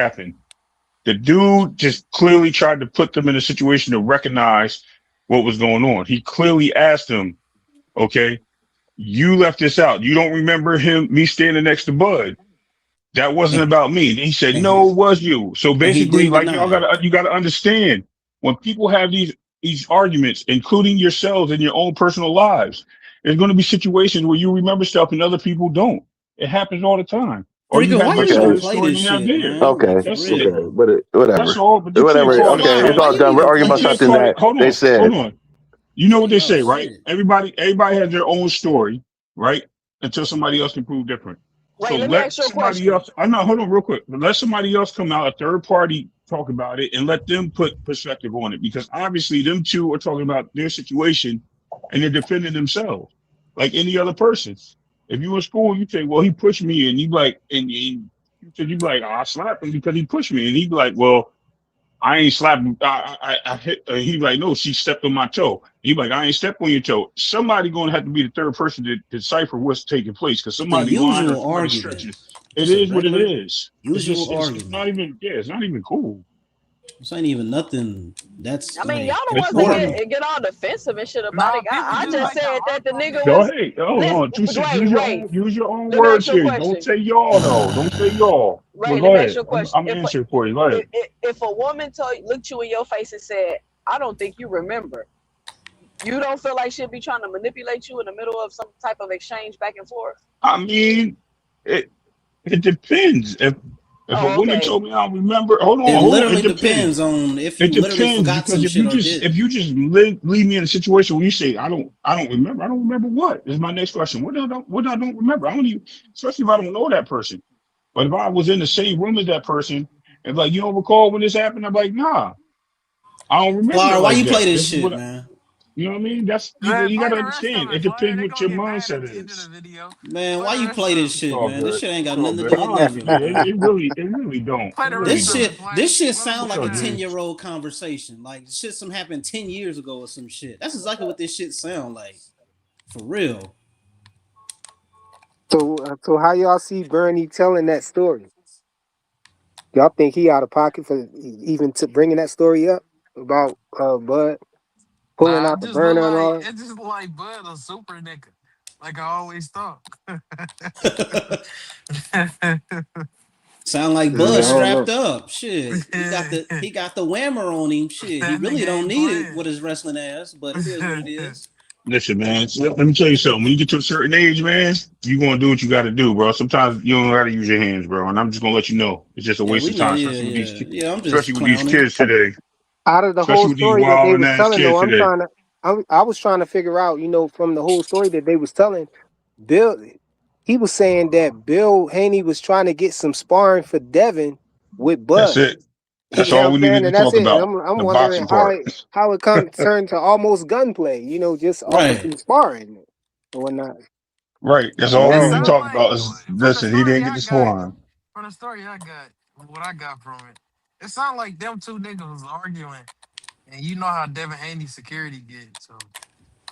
happened. The dude just clearly tried to put them in a situation to recognize what was going on. He clearly asked them, okay, you left this out. You don't remember me standing next to Bud. That wasn't about me. And he said, And no, he, it was you. So and he basically, didn't like deny it. you gotta understand when people have these arguments, including yourselves in your own personal lives, there's going to be situations where you remember stuff and other people don't. It happens all the time. Or you Freaking, have why my you side even of the Okay, play story this and you have shit, theirs. man? Like okay, for That's it. okay, real. but That's whatever, all. But you can't whatever. call it. Okay, Suave, it's why all you done. We're even arguing You play about this can't something call shit? it. that they Hold said. on. You know what they Oh say, right? shit. Everybody has their own story, right? Until somebody else can prove different. Wait, So let me let ask you a somebody question. else. I'm not. Hold on, real quick. But let somebody else come out, a third party, talk about it, and let them put perspective on it. Because obviously, them two are talking about their situation, and they're defending themselves, like any other person. If you in school, you say, "Well, he pushed me," and you like, and you said, "You like, oh, I slapped him because he pushed me," and he be like, "Well, I ain't slapped. I hit." He like, "No, she stepped on my toe." He like, "I ain't stepped on your toe." Somebody gonna have to be the third person to decipher what's taking place because It's the somebody lying or usual somebody argument. stretching. It Just a is what it regular is. It's just usual it's not argument. even it's not even cool. This ain't even nothing that's I mean, y'all like the It's ones that not. important. get all defensive and shit about Nah, it. people I do just like to said that harp the on nigga it. Go was. ahead. Hold Listen, on. Ray, Ray, Use your own let me words ask you a here. Don't question. say y'all though. Don't say y'all. But Ray, let go me ask ahead. you a question. I'm answering for you. Go ahead. If a woman looked you in your face and said, "I don't think you remember," you don't feel like she'd be trying to manipulate you in the middle of some type of exchange back and forth? I mean, it it depends. If a Oh, woman okay. told me I don't remember, It hold on. It literally depends. depends on if It you literally depends forgot because some shit or if didn't. you just leave me in a situation where you say I don't remember. I don't remember what is my next question. What I don't remember. I don't even, especially if I don't know that person. But if I was in the same room as that person and like, you don't recall when this happened, I'm like, nah, I don't remember it Flyer, why like you play that. this This is shit, what man? you know what I mean. That's Man, you got play to the rest of understand. it, It Flyer. depends They what gonna your get mad at mindset the end of the is. video. Man, Play why the you rest play this of it. It's shit, all man? This good. shit ain't It's got all nothing to good. do with Honestly, nothing, man. it really don't. Play It the really rest This of don't. it, shit, Flyer. this shit Let them sound It's get like a all good. mad. 10-year-old conversation. Like shit some happened 10 years ago or some shit. That's exactly what this shit sound like. For real. So how y'all see Bernie telling that story? Y'all think he out of pocket for even to bringing that story up about Bud pulling Nah, out the burner and all? it just look like Bud a super nigga. Like I always thought. Sound like Yeah, I Bud don't strapped know. up. Shit. that He got the whammer on him. Shit. He really nigga don't ain't need it playing. with his wrestling ass, but it is what it is. Listen, man. Let me tell you something. When you get to a certain age, man, you gonna do what you got to do, bro. Sometimes you don't got to use your hands, bro. And I'm just gonna let you know it's just a Yeah, waste we of know. time, Yeah, yeah. Yeah, I'm just especially with these clowning. kids today, Out of the whole especially with these story that they wild was ass telling, though, kids today. I was trying to figure out, from the whole story that they was telling, Bill, he was saying that Bill Haney was trying to get some sparring for Devin with That's Bud. it. You That's know all what we I'm needed saying? to And that's talk it. And about. I'm The wondering boxing part. how it come turned to almost gunplay, just off of Right. some sparring or whatnot. Right. That's I all we It don't need to know. sound talk like about. Is from the listen, he story didn't get I the got, swan. from the story I got, what I got from it, it sounded like them two niggas was arguing, and you know how Devin Haney security get, so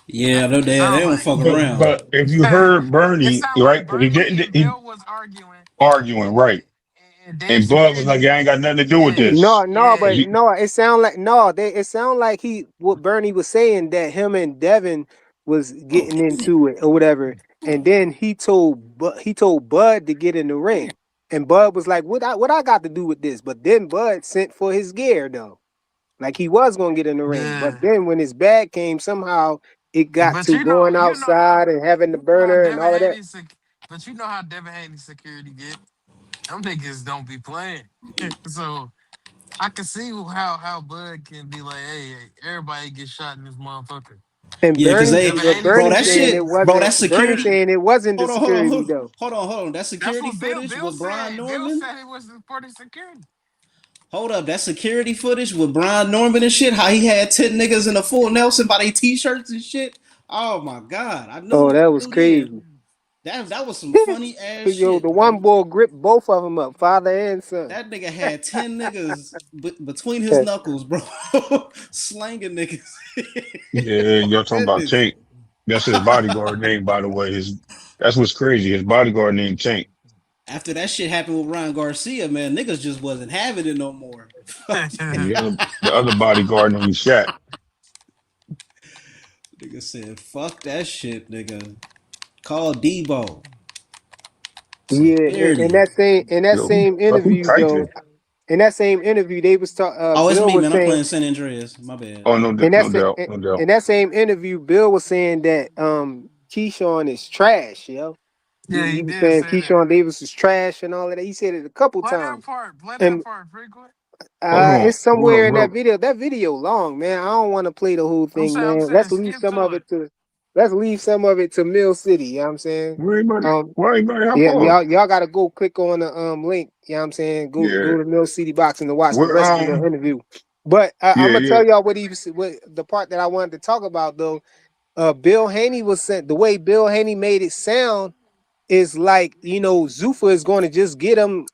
Yeah, that's what it they sound don't like. fuck around. But if you heard It Bernie, sound right? like Because he Bernie didn't and he Bill was arguing, arguing, and right? their And Bud was like, security, I ain't got nothing to do with yeah, this. No, yeah, but no, it sound like it sound like what Bernie was saying that him and Devin was getting into it or whatever, and then he told Bud to get in the ring, and Bud was like, what I got to do with this? But then Bud sent for his gear though, like he was gonna get in the ring, but yeah. then when his bag came, somehow it got But to going you know how outside and having the you know how burner and Devin all of that. Haney but you know how Devin Haney security get. Them niggas don't be playing. So I can see how Bud can be like, hey, everybody get shot in this motherfucker. And Yeah, cause Devin Haney bro, that security, shit, bro, that Bernie security. saying it wasn't the Hold on, security though. hold on. That that's security what footage Bill with Brian said. Bill Norman. said it was for the security. Hold up, that security footage with Brian Norman and shit. How he had 10 niggas in a full Nelson by their t-shirts and shit. Oh my god, I Oh, knew that was then crazy. that was some funny ass Yo, the shit, one bro. boy gripped both of them up, father and son. That nigga had 10 niggas between his knuckles, bro, slanging niggas. Yeah, you're talking about Goodness. Tank. That's his bodyguard name, by the way. That's what's crazy. His bodyguard named Tank. After that shit happened with Ryan Garcia, man, niggas just wasn't having it no more. And the other bodyguard named Shaq. Nigga said, fuck that shit, nigga. Call Debo. Yeah, Severely. in that Yo, same who interview though, typing? in that same interview, they was Oh, it's Bill me, was man. I'm saying playing San Andreas. My bad. Oh, no, in no that doubt, sa- no doubt. in that same interview, Bill was saying that Keyshawn is trash, yo. Yeah, he He was did saying say that. Keyshawn Davis is trash and all of that. He said it a couple Play that times. part. Play that And part frequent. it's Hold somewhere on, in that bro. video. That video long, man. I don't want to play the whole thing, I'm man. saying skip to it. Let's leave some of it to Mill City, you know what I'm saying? Why anybody hop Yeah, on? y'all gotta go click on the link, you know what I'm saying? Yeah. Go to Mill City Boxing to watch the Where, rest of the interview. But I'm yeah, gonna yeah. tell y'all what the part that I wanted to talk about though. Bill Haney was sent the way Bill Haney made it sound is like, Zuffa is going to just get him,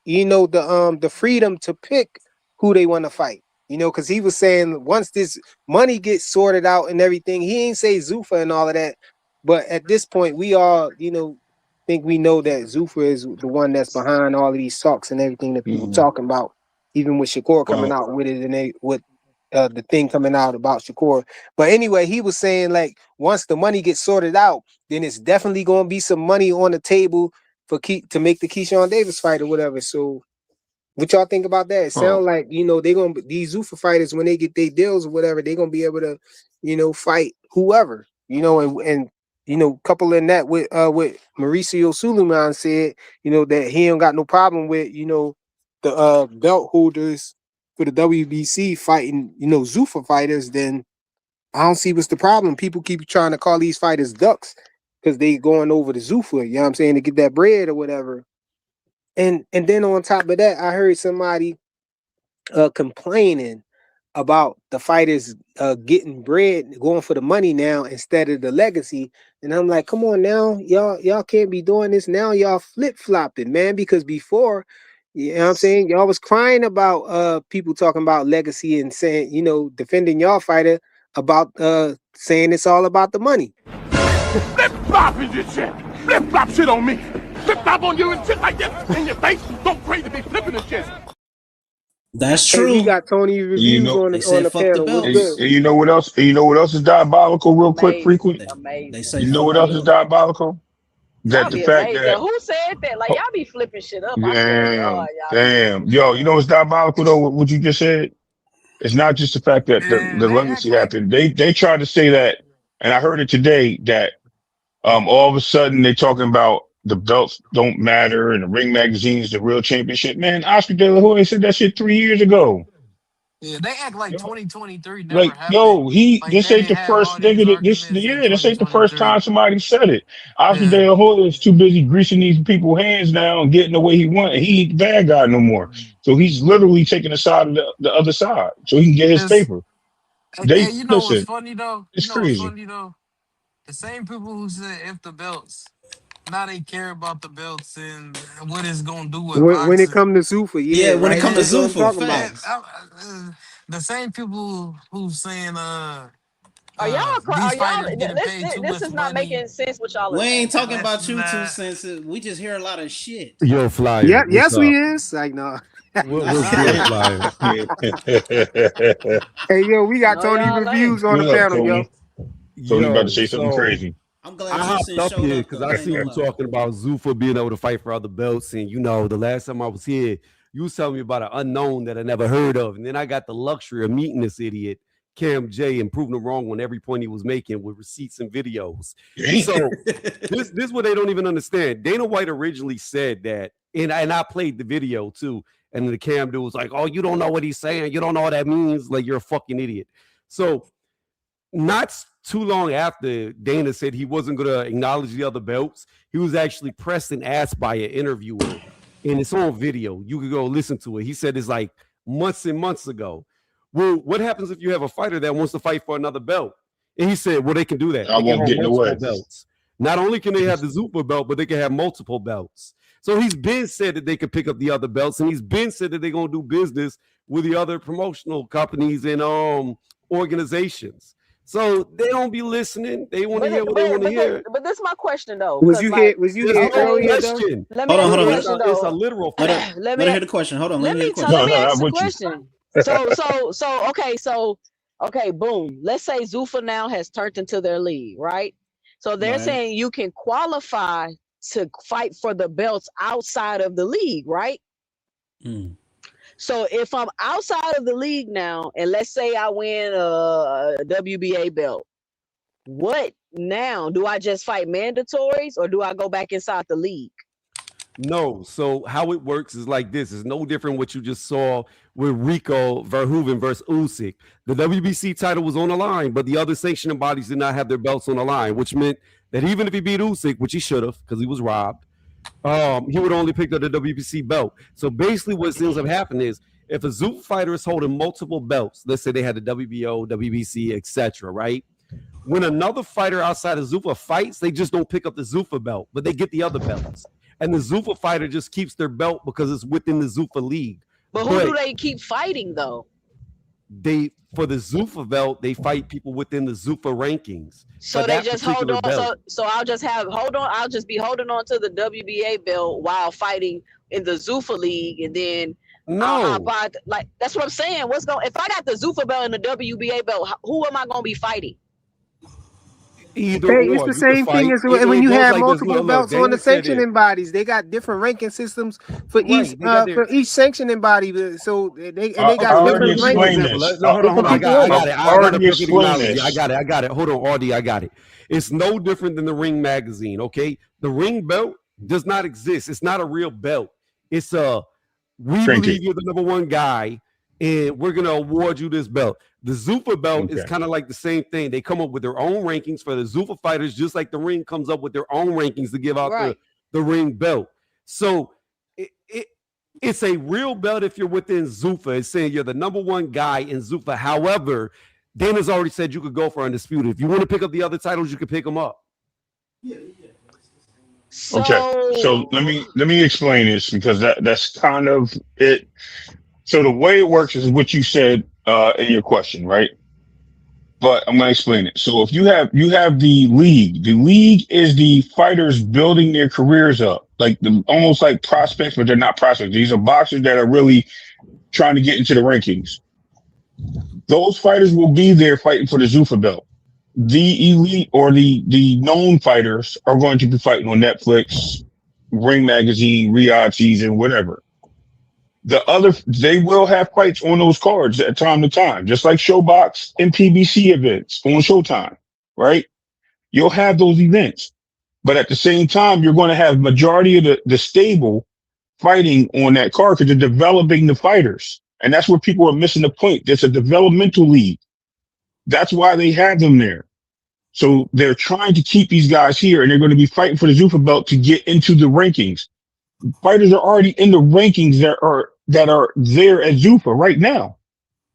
the freedom to pick who they want to fight. Because he was saying once this money gets sorted out and everything, he ain't say Zuffa and all of that. But at this point, we all, think we know that Zuffa is the one that's behind all of these talks and everything that people Mhm. talking about, even with Shakur coming Well, out with it and with the thing coming out about Shakur. But anyway, he was saying like once the money gets sorted out, then it's definitely going to be some money on the table to make the Keyshawn Davis fight or whatever. So what y'all think about that? It sound like, they're gonna these Zuffa fighters when they get their deals or whatever, they're gonna be able to, fight whoever, and couple in that with Mauricio Suleiman said, that he ain't got no problem with, the belt holders for the WBC fighting, Zuffa fighters, then I don't see what's the problem. People keep trying to call these fighters ducks because they going over to Zuffa, you know what I'm saying, to get that bread or whatever. And then on top of that, I heard somebody complaining about the fighters getting bread, going for the money now instead of the legacy. And I'm like, come on now, y'all can't be doing this now. Y'all flip-flopping, man, because before, you know what I'm saying, y'all was crying about people talking about legacy and saying, defending y'all fighter about saying it's all about the money. Flip-flop is this shit. Flip-flop shit on me. Flip-flop on you and shit like this in your face. Don't pray to be flipping the shit. That's Hey, we true. got Tony reviews on They the said fuck the panel. What's and, good? belts. and you know what else? And you know what else is diabolical, real quick, frequent? They, Amazing. they say You know fuck what the else is belt. diabolical? Y'all That the be fact amazed. that, Who said that? Like y'all be flipping shit up. I swear to God, damn, y'all be damn, flipping shit yo, you know up. what's diabolical though? What you just said? It's not just the fact that Yeah, the they act legacy like happened. They tried to say that, and I heard it today that all of a sudden they talking about the belts don't matter and the ring magazine is the real championship. Man, Oscar De La Hoya said that shit 3 years ago. yeah, they act like Yo, 2023 never like, happened. yo, Like this they ain't didn't the have first all these nigga that arguments in this ain't the first 2023. time somebody said it. Oscar Yeah. De La Hoya is too busy greasing these people's hands now and getting the way he want. He ain't the bad guy no more. So he's literally taking the side of the other side so he can get his It's, paper. hey, They you know what's listen, funny though? You it's know what's crazy. funny though? The same people who said if the belts, now they care about the belts and what it's gonna do with When it boxing. comes to Zuffa, yeah, Yeah, when it right. come to Yeah, That's what I'm Zuffa, talking about. facts. the same people who saying Are y'all? these Are y'all? fighters getting paid too This much is not money making sense. What y'all are We ain't saying. and talking this about and you two that. cents. We just hear a lot of shit. Yo, Flyer, Yeah, what's yes, we up? is. Like no. What's good, Flyer? Hey, yo, we got No, Tony y'all ain't. reviews on the What up, panel, yo. Tony? Tony about to Yo, say something so crazy. I'm glad I hopped Houston up showed here up because though. I I ain't seen gonna you lie. talking about Zuffa being able to fight for other belts, and the last time I was here, you was telling me about an unknown that I never heard of, and then I got the luxury of meeting this idiot, Cam J, and proving him wrong on every point he was making with receipts and videos. Damn. So this is what they don't even understand. Dana White originally said that, and I played the video too, and the Cam dude was like, "Oh, you don't know what he's saying. You don't know what that means. Like you're a fucking idiot." So not too long after Dana said he wasn't going to acknowledge the other belts, he was actually pressed and asked by an interviewer, and it's on video. You could go listen to it. He said it's like months and months ago. Well, what happens if you have a fighter that wants to fight for another belt? And he said, well, they can do that. I They can won't have get in the multiple way. belts. Not only can they have the Zuffa belt, but they can have multiple belts. So he's been said that they could pick up the other belts, and he's been said that they're going to do business with the other promotional companies and organizations. So they don't be listening. They want to hear what they want to hear. But this is my question though, Was because you like, here? Was you There's here no okay, earlier though? question. let me Hold on, ask hold a on. question It's a though. literal Let fact. her let her hear the question. Hold on, let me hear the question. Let No, me no, ask I'm the with you. question. Okay, boom. Let's say Zuffa now has turned into their league, right? So they're Right. saying you can qualify to fight for the belts outside of the league, right? Mm. So if I'm outside of the league now, and let's say I win a WBA belt, what now? Do I just fight mandatories or do I go back inside the league? No. So how it works is like this. It's no different what you just saw with Rico Verhoeven versus Usyk. The WBC title was on the line, but the other sanctioning bodies did not have their belts on the line, which meant that even if he beat Usyk, which he should have because he was robbed, he would only pick up the WBC belt. So basically what ends up happening is if a Zuffa fighter is holding multiple belts, let's say they had the WBO, WBC, etc., right? When another fighter outside of Zuffa fights, they just don't pick up the Zuffa belt, but they get the other belts. And the Zuffa fighter just keeps their belt because it's within the Zuffa league. But who do they keep fighting though? For the Zuffa belt, they fight people within the Zuffa rankings. So they just hold on. So I'll just I'll just be holding on to the WBA belt while fighting in the Zuffa league, and then like that's what I'm saying. If I got the Zuffa belt and the WBA belt, who am I gonna be fighting? Either it's the same thing as when you have multiple belts on the sanctioning bodies. They got different ranking systems for each sanctioning body. So they got different rankings. I got it. Hold on, Audie, I got it. It's no different than the Ring magazine. Okay, the Ring belt does not exist. It's not a real belt. It's we believe you're the number one guy, and we're gonna award you this belt. The Zuffa belt is kind of like the same thing. They come up with their own rankings for the Zuffa fighters, just like the Ring comes up with their own rankings to give out the Ring belt. So it's a real belt if you're within Zuffa. It's saying you're the number one guy in Zuffa. However, Dana's already said you could go for undisputed. If you want to pick up the other titles, you can pick them up. Okay, so let me explain this because that's kind of it. So the way it works is what you said in your question, right? But I'm going to explain it. So if you have the league is the fighters building their careers up, like almost like prospects, but they're not prospects. These are boxers that are really trying to get into the rankings. Those fighters will be there fighting for the Zuffa belt. The elite or the known fighters are going to be fighting on Netflix, Ring Magazine, Riyadh Season, whatever. They will have fights on those cards at time to time, just like Showbox and PBC events on Showtime, right? You'll have those events, but at the same time, you're going to have majority of the stable fighting on that card because they're developing the fighters. And that's where people are missing the point. There's a developmental league. That's why they have them there. So they're trying to keep these guys here, and they're going to be fighting for the Zuffa belt to get into the rankings. Fighters are already in the rankings that are there at Zuffa right now.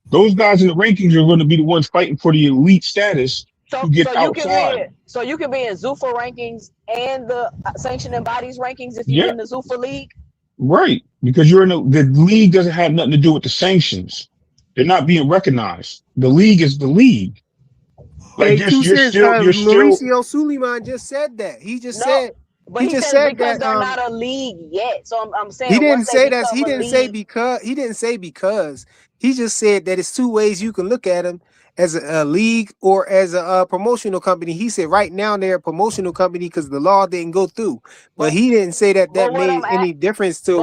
Those guys in the rankings are going to be the ones fighting for the elite status to get outside. So you can be in Zuffa rankings and the sanctioning bodies rankings if you're in the Zuffa league? Right, because you're in the league doesn't have nothing to do with the sanctions. They're not being recognized. The league is the league. Like Mauricio Suleiman just said that. He just said. But he just said because they're not a league yet. So I'm saying he didn't say that. He didn't say because. He just said that it's two ways you can look at them, as a league or as a promotional company. He said right now they're a promotional company because the law didn't go through. But he didn't say that made any difference to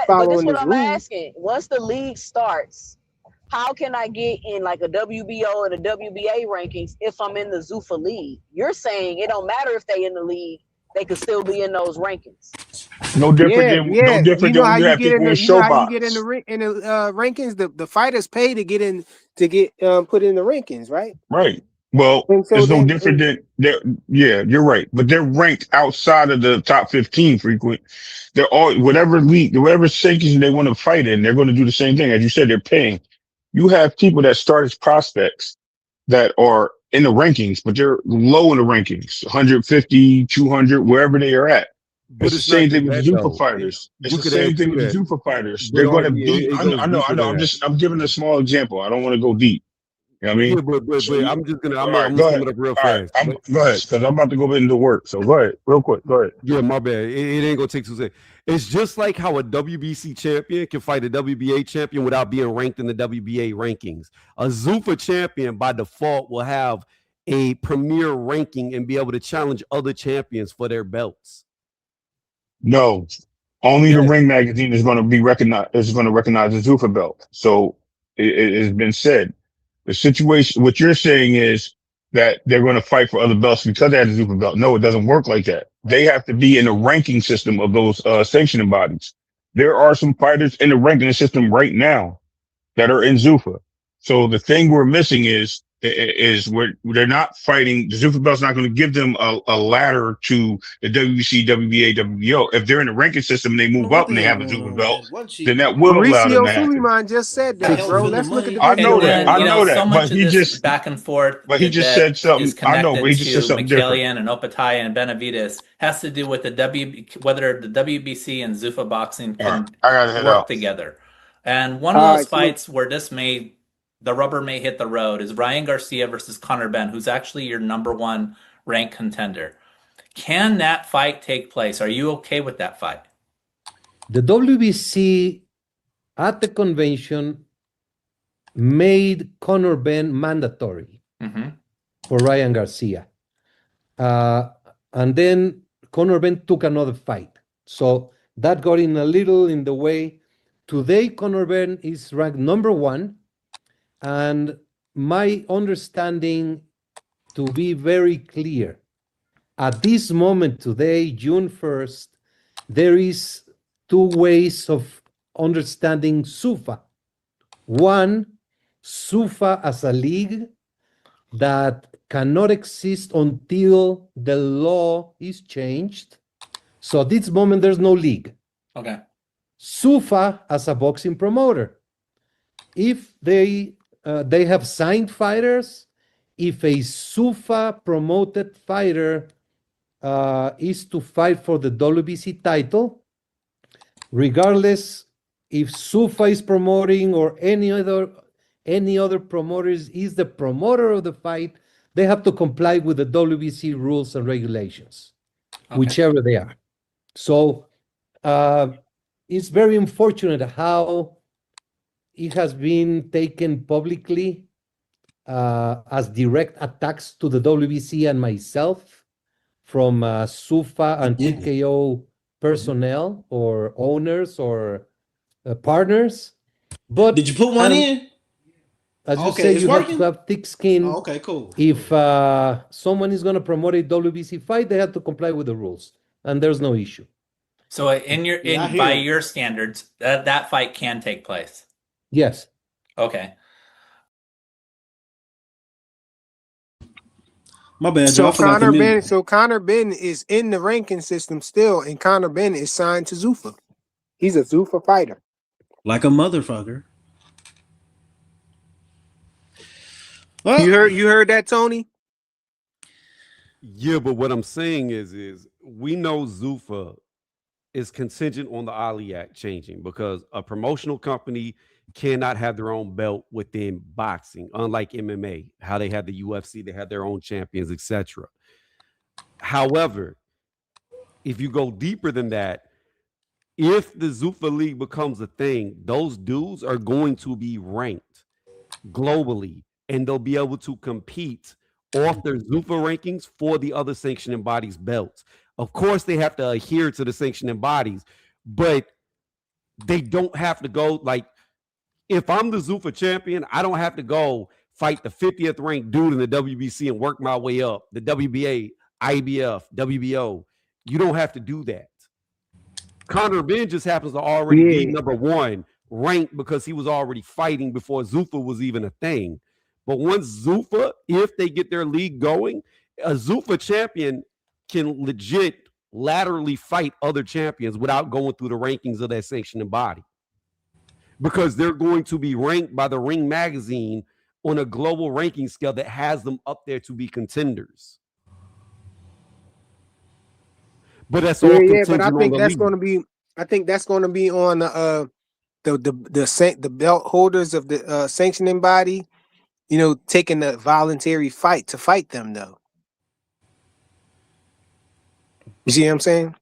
following the rules. Asking, once the league starts, how can I get in like a WBO and a WBA rankings if I'm in the Zuffa league? You're saying it don't matter if they in the league. They could still be in those rankings. No different than when you have people in Showbox. How you get in the rankings? The fighters pay to get put in the rankings, right? Right. Well, it's no different than you're right. But they're ranked outside of the top 15 frequent. They're all whatever league, whatever sanction they want to fight in, they're going to do the same thing. As you said, they're paying. You have people that start as prospects that are in the rankings, but they're low in the rankings, 150, 200, wherever they are at. It's the same thing with the Zuffa fighters. It's the same thing with the Zuffa fighters. They're going to be. I know. I'm giving a small example. I don't want to go deep. You know what I mean? But I'm just gonna. I'm gonna sum it up real fast. Go ahead, because I'm about to go into work. So go ahead, real quick. Go ahead. Yeah, my bad. It ain't gonna take 2 seconds. It's just like how a WBC champion can fight a WBA champion without being ranked in the WBA rankings. A Zuffa champion by default will have a premier ranking and be able to challenge other champions for their belts. No, only the Yes. Ring magazine is going to be recognized. Is going to recognize the Zuffa belt. So it has been said. The situation, what you're saying is that they're going to fight for other belts because they have the Zuffa belt. No, it doesn't work like that. They have to be in the ranking system of those sanctioning bodies. There are some fighters in the ranking system right now that are in Zuffa. So the thing we're missing is they're not fighting. The Zuffa belt's not going to give them a ladder to the WBC, WBA, WBO. If they're in the ranking system and they move What up the and they hell have a going Zuffa on, belt, man? What she then that doing? will allow them Mauricio to happen. Suleiman just said The that, hell bro. feeling Let's look at money the off I of video. know that? that. And I you What? know, know so that. much But of he this just, back and forth but he just that said something. is I know, but connected he just said to something different. Michelian and Opataya and Benavides has to do with whether the WBC and Zuffa boxing All right, can I gotta head work out. together. And one of All those right, salute. fights where the rubber may hit the road is Ryan Garcia versus Conor Benn, who's actually your number one ranked contender. Can that fight take place? Are you okay with that fight? The WBC at the convention made Conor Benn mandatory for Ryan Garcia. And then Conor Benn took another fight. So that got in a little in the way. Today, Conor Benn is ranked number one. And my understanding, to be very clear, at this moment today, June 1st, there is two ways of understanding Zuffa. One, Zuffa as a league that cannot exist until the law is changed. So at this moment, there's no league. Okay. Zuffa as a boxing promoter. If they have signed fighters, if a Zuffa promoted fighter is to fight for the WBC title, regardless if Zuffa is promoting or any other promoters is the promoter of the fight, they have to comply with the WBC rules and regulations, whichever they are. So it's very unfortunate how it has been taken publicly as direct attacks to the WBC and myself from Zuffa and TKO personnel or owners or partners. But Did you put one in? as you Okay, say, it's you working? have to have thick skin. Oh, okay, cool. If someone is going to promote a WBC fight, they have to comply with the rules, and there's no issue. So by your standards, that fight can take place. Yes. Okay. My bad, So Joe. I forgot to mute. Conor Benn is in the ranking system still, and Conor Benn is signed to Zuffa. He's a Zuffa fighter. Like a motherfucker. Well, you heard that, Tony? Yeah, but what I'm saying is we know Zuffa is contingent on the Ali Act changing because a promotional company cannot have their own belt within boxing, unlike MMA, how they have the UFC, they have their own champions, etc. However, if you go deeper than that, if the Zuffa League becomes a thing, those dudes are going to be ranked globally and they'll be able to compete off their Zuffa rankings for the other sanctioning bodies' belts. Of course, they have to adhere to the sanctioning bodies, but they don't have to go like, if I'm the Zuffa champion, I don't have to go fight the 50th ranked dude in the WBC and work my way up, the WBA, IBF, WBO. You don't have to do that. Conor Benn just happens to already be number one ranked because he was already fighting before Zuffa was even a thing. But once Zuffa, if they get their league going, a Zuffa champion can legit laterally fight other champions without going through the rankings of that sanctioning body. Because they're going to be ranked by the Ring magazine on a global ranking scale that has them up there to be contenders. But that's all contingent but I on think the that's league. going to be. I think that's going to be on the belt holders of the sanctioning body. You know, taking the voluntary fight to fight them, though. You see what I'm saying?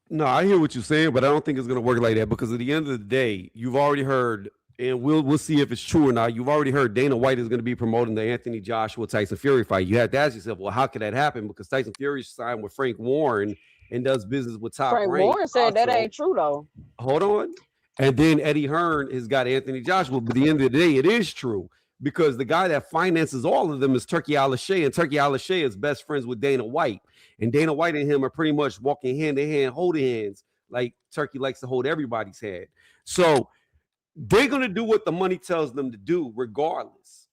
No, I hear what you're saying, but I don't think it's going to work like that because at the end of the day, you've already heard, and we'll see if it's true or not. You've already heard Dana White is going to be promoting the Anthony Joshua Tyson Fury fight. You have to ask yourself, well, how could that happen? Because Tyson Fury signed with Frank Warren and does business with Top Frank Rank. Warren said that Also, ain't true though. hold on. And then Eddie Hearn has got Anthony Joshua. But at the end of the day, it is true because the guy that finances all of them is Turkey Al-Shea, and Turkey Al-Shea is best friends with Dana White. And Dana White and him are pretty much walking hand in hand, holding hands, like Turkey likes to hold everybody's hand. So they're going to do what the money tells them to do, regardless.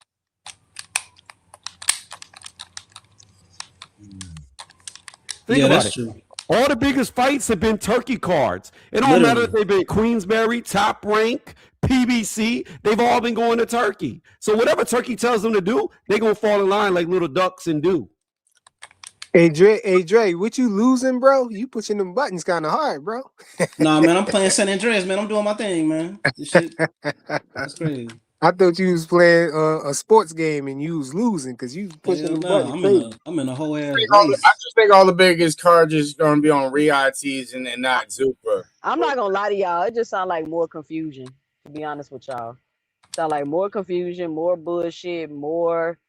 Think about it. True. All the biggest fights have been Turkey cards. It don't matter if they've been Queensberry, Top Rank, PBC. They've all been going to Turkey. So whatever Turkey tells them to do, they're going to fall in line like little ducks and do. Hey Dre, what you losing, bro? You pushing them buttons kind of hard, bro. Nah, man, I'm playing San Andreas, man. I'm doing my thing, man. This shit, that's crazy. I thought you was playing a sports game and you was losing because you pushing them buttons. I'm in a whole ass I race. just think all the biggest cards is going to be on Riyadh season and not Zuffa. I'm not gonna lie to y'all. It just sounds like more confusion. To be honest with y'all, sound like more confusion, more bullshit, more.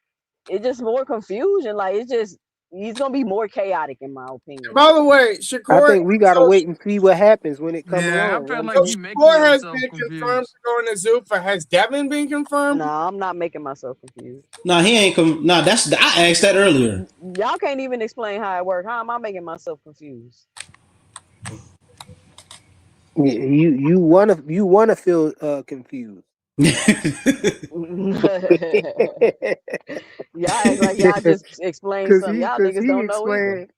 It's just more confusion. Like it's just. He's gonna be more chaotic, in my opinion. By the way, Shakur, I think we gotta wait and see what happens when it comes I along. feel like Shakur has been confirmed to go into Zuffa. Has Devin been confirmed? No, I'm not making myself confused. Nah, he ain't come. Nah, I asked that earlier. Y'all can't even explain how it works. How am I making myself confused? Yeah, you wanna feel confused. Y'all act like y'all just explained something. Y'all niggas don't know either.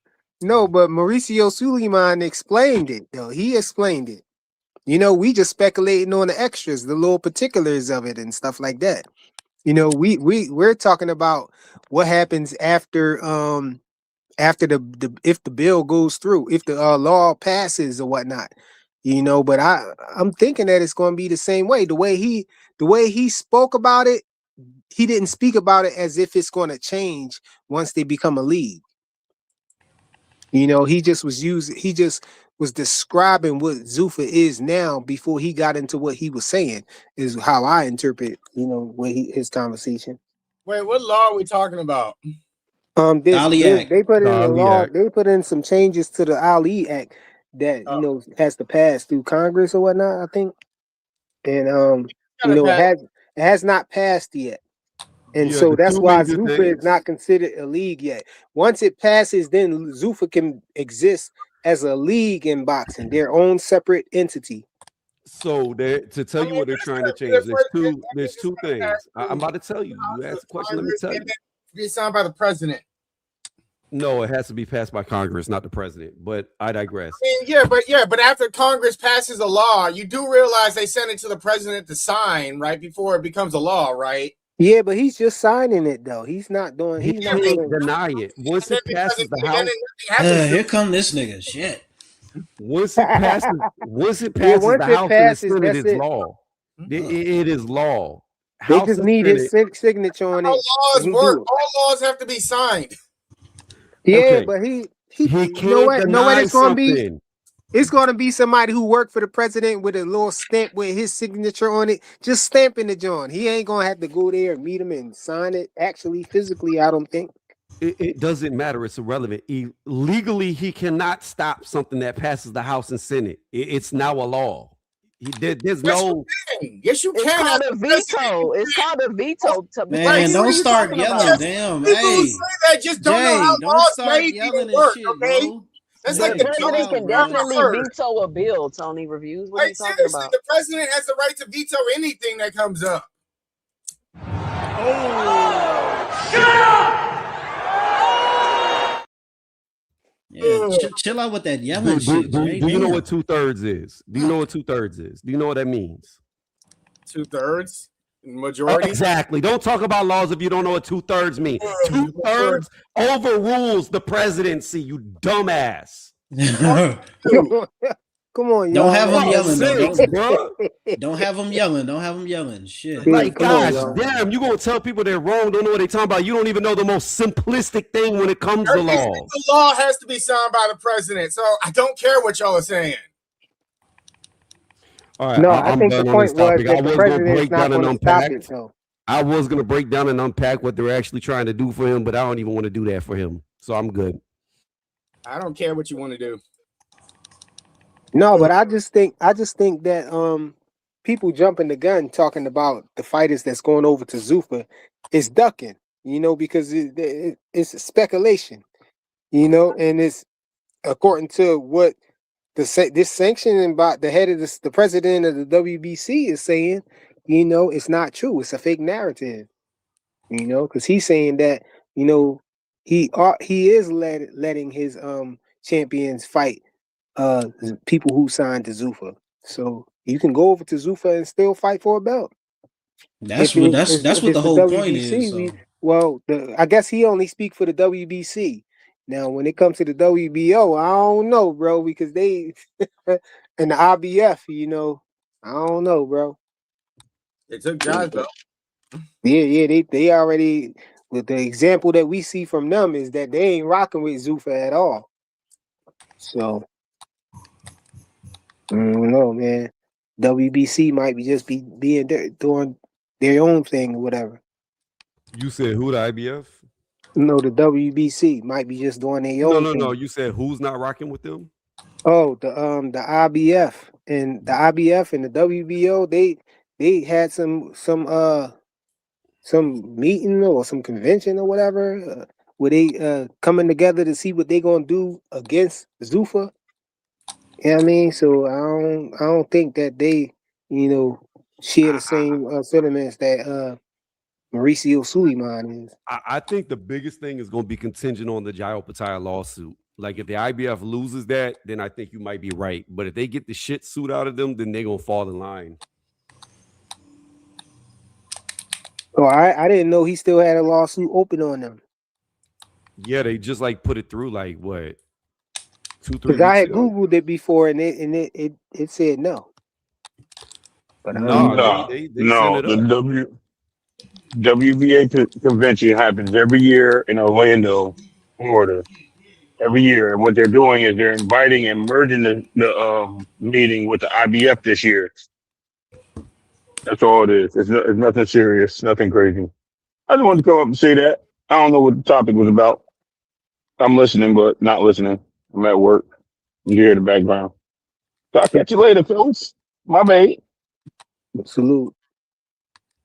No, but Mauricio Suleiman explained it though. He explained it. You know, we just speculating on the extras, the little particulars of it and stuff like that. You know, we're talking about what happens after the if the bill goes through, if the law passes or whatnot. You know, but I'm thinking that it's going to be the same way. The way he spoke about it, he didn't speak about it as if it's going to change once they become a league. You know, he just was describing what Zuffa is now before he got into what he was saying, is how I interpret, you know, his conversation. Wait, what law are we talking about? They put in a law. They put in some changes to the Ali Act that you know has to pass through Congress or whatnot, I think. And you know, it has not passed yet. And so that's why Zuffa is not considered a league yet. Once it passes, then Zuffa can exist as a league in boxing, their own separate entity. So to tell you what they're trying to change, there's two things. I'm about to tell you. You asked a question, let me tell you. Be signed by the president. No, it has to be passed by Congress, not the president. But I digress. I mean, but after Congress passes a law, you do realize they send it to the president to sign right before it becomes a law, right? Yeah, but he's just signing it though. He's not doing. He can't deny it. Once it passes the House, here come this nigga. Shit. Once it passes the House and the Senate, it's law. It is law. They just need his signature on it. All laws work. All laws have to be signed. Yeah, okay. But he know what it's gonna be. It's gonna be somebody who worked for the president with a little stamp with his signature on it, just stamping the joint. He ain't gonna have to go there and meet him and sign it. Actually, physically, I don't think. It doesn't matter. It's irrelevant. Legally, he cannot stop something that passes the House and Senate. It's now a law. There's no. Yes, you can. It's called a veto. It's called a veto. Man, don't start yelling. Damn, hey. That just don't know how laws made even work. Okay. That's like the president can definitely veto a bill. Tony Reviews. What are you talking about? The president has the right to veto anything that comes up. Oh, shut up! Yeah, chill out with that yelling shit. Do you know what 2/3 is? Do you know what 2/3 is? Do you know what that means? 2/3? Majority? Exactly. Don't talk about laws if you don't know what 2/3 mean. 2/3 overrules the presidency, you dumbass. Come on, don't have them yelling. Don't have them yelling. Don't have them yelling. Shit. Like, gosh, damn, you gonna tell people they're wrong, don't know what they're talking about. You don't even know the most simplistic thing when it comes to law. The law has to be signed by the president, so I don't care what y'all are saying. All right, no, I think the point was that the president's not going to stop it, though. I was going to break down and unpack what they're actually trying to do for him, but I don't even want to do that for him, so I'm good. I don't care what you want to do. No, but I just think that people jumping the gun talking about the fighters that's going over to Zuffa is ducking, because it's speculation, and it's according to what this sanctioning by the head of the president of the WBC is saying, it's not true. It's a fake narrative, because he's saying that, he is letting his champions fight people who signed to Zuffa. So you can go over to Zuffa and still fight for a belt. That's what If the it's the whole point is. WBC, I guess he only speak for the WBC. Now, when it comes to the WBO, I don't know, bro, because they and the IBF, I don't know, bro. They took John's belt. Yeah, they already, with the example that we see from them is that they ain't rocking with Zuffa at all. So I don't know, man. WBC might be just being doing their own thing or whatever. You said who, the IBF? No, the WBC might be just doing their No, own no, no. thing. You said who's not rocking with them? Oh, the IBF and the WBO, they had some meeting or some convention or whatever, where they coming together to see what they gonna do against Zuffa. You know what I mean? So I don't think that they, share the same sentiments that Mauricio Suleiman is. I think the biggest thing is going to be contingent on the Jairo Pataya lawsuit. Like if the IBF loses that, then I think you might be right. But if they get the shit suit out of them, then they're going to fall in line. Oh, I didn't know he still had a lawsuit open on them. Yeah, they just like put it through like what, 2-3 Because I weeks had ago. Googled it before and it said no. But I don't No, know. they sent it up. The WBA convention happens every year in Orlando, Florida. Every year, and what they're doing is they're inviting and merging the meeting with the IBF this year. That's all it is. It's nothing serious, nothing crazy. I just wanted to come up and say that. I don't know what the topic was about. I'm listening, but not listening. I'm at work. You hear the background. So I'll catch you later, fellas. My bad. Salute.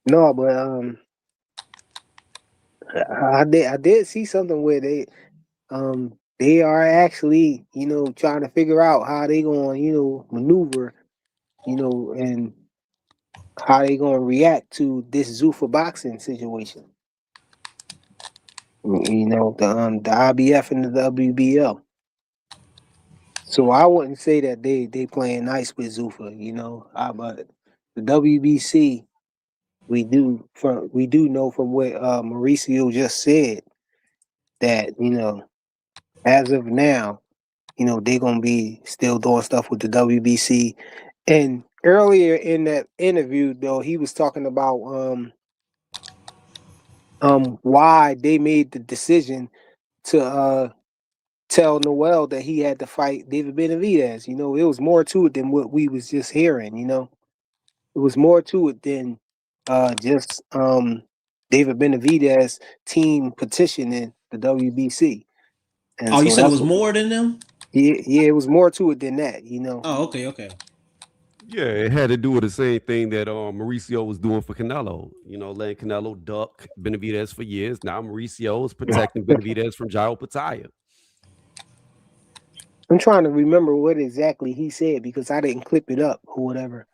No, but I did see something where they are actually, trying to figure out how they going, maneuver, and how they going to react to this Zuffa boxing situation. The IBF and the WBO. So I wouldn't say that they playing nice with Zuffa, but the WBC, we do know from what Mauricio just said that as of now, they're gonna be still doing stuff with the WBC. And earlier in that interview, though, he was talking about why they made the decision to tell Noel that he had to fight David Benavidez. It was more to it than what we was just hearing. It was more to it than just David Benavidez team petitioning the WBC. And You so said it that's was more than them? yeah, it was more to it than that. Oh, okay. Yeah, it had to do with the same thing that Mauricio was doing for Canelo. Letting Canelo duck Benavidez for years. Now Mauricio is protecting Benavidez from Jairo Pataya. I'm trying to remember what exactly he said because I didn't clip it up or whatever.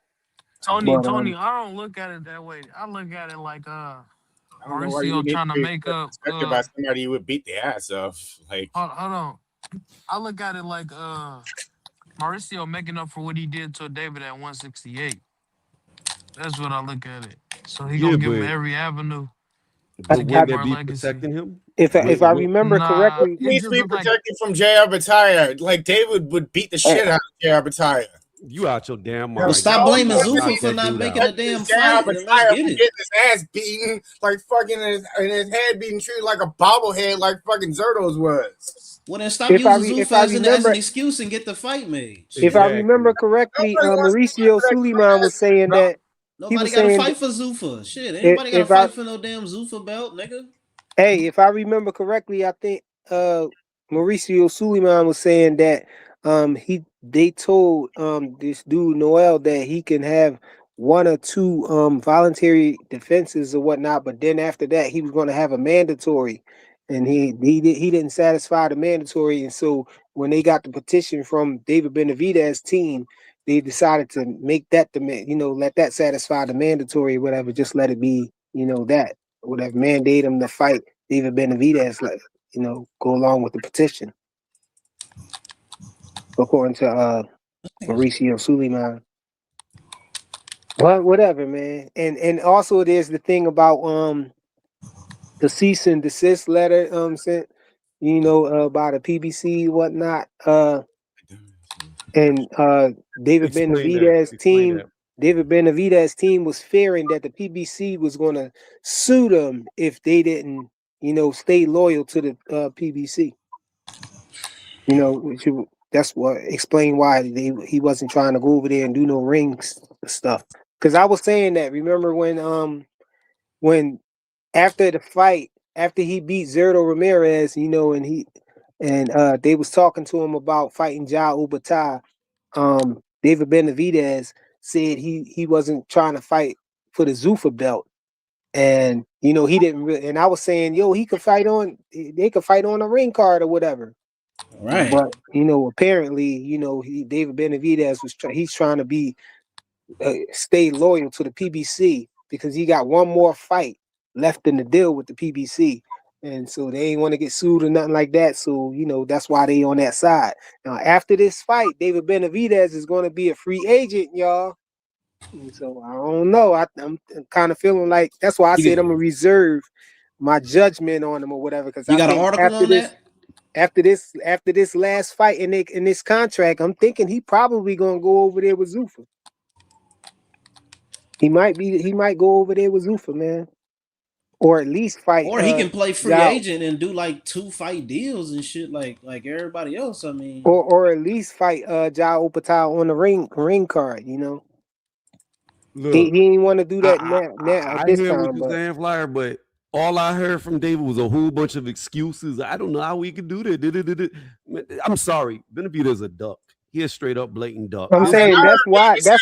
Tony, But I don't look at it that way. I look at it like I don't know why you Mauricio would need trying to to be make up protected by somebody you would beat the ass of. Like, hold on. I look at it like Mauricio making up for what he did to David at 168. That's what I look at it. So he Yeah, gonna give him every avenue to wouldn't keep that our be legacy. protecting him? If I remember Nah, correctly, he it needs to just be look like protected from J.R. Bataya. Like David would beat the shit out of J.R. Bataya. You out your damn Well, mind. stop Y'all blaming gotta knock Zuffa for that not dude making out. a damn J.R. fight, and let's Bataya get for it. getting his ass beaten, like fucking, and his head being treated like a bobblehead, like fucking Zerto's was. Well, then stop if I using re, if Zuffa I as an remember excuse and get the fight made. if I Shit. remember correctly, Nobody wants to fight Mauricio for that Suleiman was saying that he Nobody was got to saying fight for Zuffa. Shit, that anybody got to fight for no damn Zuffa belt, nigga? if I remember correctly, I think Mauricio Suleiman was saying that they told this dude Noel that he can have 1 or 2 voluntary defenses or whatnot, but then after that he was going to have a mandatory, and he didn't satisfy the mandatory, and so when they got the petition from David Benavidez's team, they decided to make that let that satisfy the mandatory, whatever, just let it be, that whatever, mandate him to fight David Benavidez, go along with the petition, according to Mauricio Suleiman. But whatever, man. And also there's the thing about the cease and desist letter sent, by the PBC whatnot. And David Benavidez's team. David Benavidez's team was fearing that the PBC was going to sue them if they didn't, stay loyal to the PBC. That's what explain why he wasn't trying to go over there and do no rings stuff. Because I was saying that, remember when after the fight, after he beat Zerto Ramirez, and they was talking to him about fighting Ja Ubata, David Benavidez said he wasn't trying to fight for the Zuffa belt. And he didn't really, and I was saying, they could fight on a ring card or whatever. Right. But apparently, David Benavidez he's trying to be stay loyal to the PBC because he got one more fight left in the deal with the PBC, and so they ain't want to get sued or nothing like that. So that's why they on that side. Now after this fight, David Benavidez is going to be a free agent, y'all. And so I don't know. I'm kind of feeling like that's why I said I'm gonna reserve my judgment on him or whatever. Because you got an article on that. After this last fight in this contract, I'm thinking he probably gonna go over there with Zuffa. He might go over there with Zuffa, man, or at least fight. Or he can play free agent and do like 2 fight deals and shit like everybody else. I mean, or at least fight Ja Opata on the ring card. Look, he didn't want to do that now I at this hear time. what you're saying, Flyer, but all I heard from David was a whole bunch of excuses. I don't know how we could do that. I'm sorry. Benavidez a duck. He a straight up blatant duck. I'm saying that's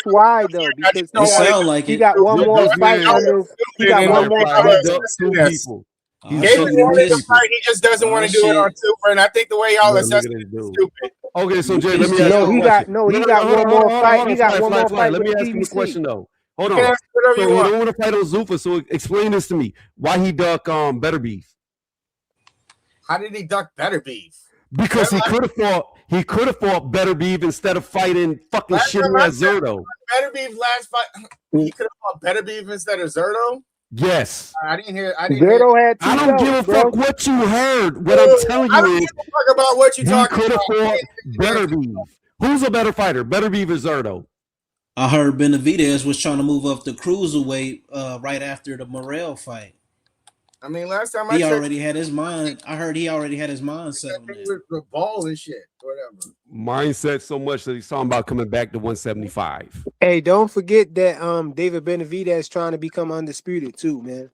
why though, because it sound like he got one more fight under. He got one more fight. Two people. David wanted to fight. He just doesn't want to do it on Super, and I think the way y'all assess it is stupid. Okay, so Jay, let me ask you a question. He got one more fight. He got one more fight. Let me ask you a question though. Hold on. So he don't want to fight on Zuffa. So explain this to me. Why he duck Better Beef? How did he duck Better Beef? Because he could have fought Better Beef instead of fighting fucking shitty ass Zerto. Better Beef last fight. He could have fought Better Beef instead of Zerto. Yes. I didn't hear. Zerto had 2 I don't give a fuck what you heard. What I'm telling you is, give a fuck about what you talking about. He could have fought Better Beef. Who's a better fighter, Better Beef or Zerto? I heard Benavidez was trying to move up the cruiserweight right after the Morrell fight. I mean, last time he already had his mind. I heard he already had his mind set on that. With ball and shit, whatever. Mindset so much that he's talking about coming back to 175. Hey, don't forget that David Benavidez trying to become undisputed too, man.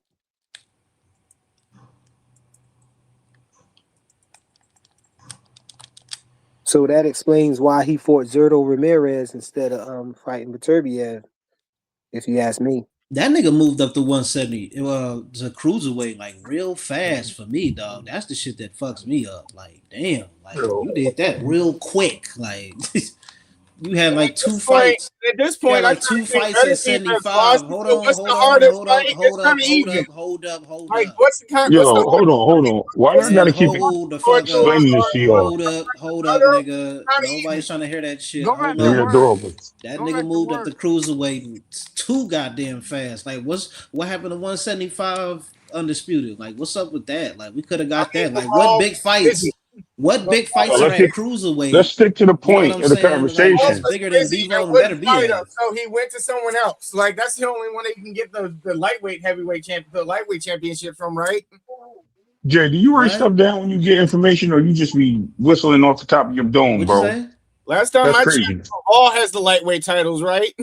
So that explains why he fought Zerto Ramirez instead of fighting Beterbiev, if you ask me. That nigga moved up to 170, to cruiserweight like real fast for me, dog. That's the shit that fucks me up. Like, damn, like you did that real quick. Like, you had like 2 fights. At this point, like 2 fights at 75. Hold up. Like, what's the kind? Yo, hold on. Why do I gotta keep explaining this to y'all? Hold up, nigga. Nobody's trying to hear that shit. Hold up. That nigga moved up the cruiserweight too goddamn fast. Like, what happened to 175 undisputed? Like, what's up with that? Like, we could have got that. Like, what big fights? What big fights are at cruiserweight? Let's stick to the point of the conversation. Like, bigger than Devo and Better Be. So he went to someone else. Like, that's the only one that you can get the lightweight championship from, right? Jay, do you write stuff down when you get information, or you just be whistling off the top of your dome, bro? Last time I checked, all has the lightweight titles, right?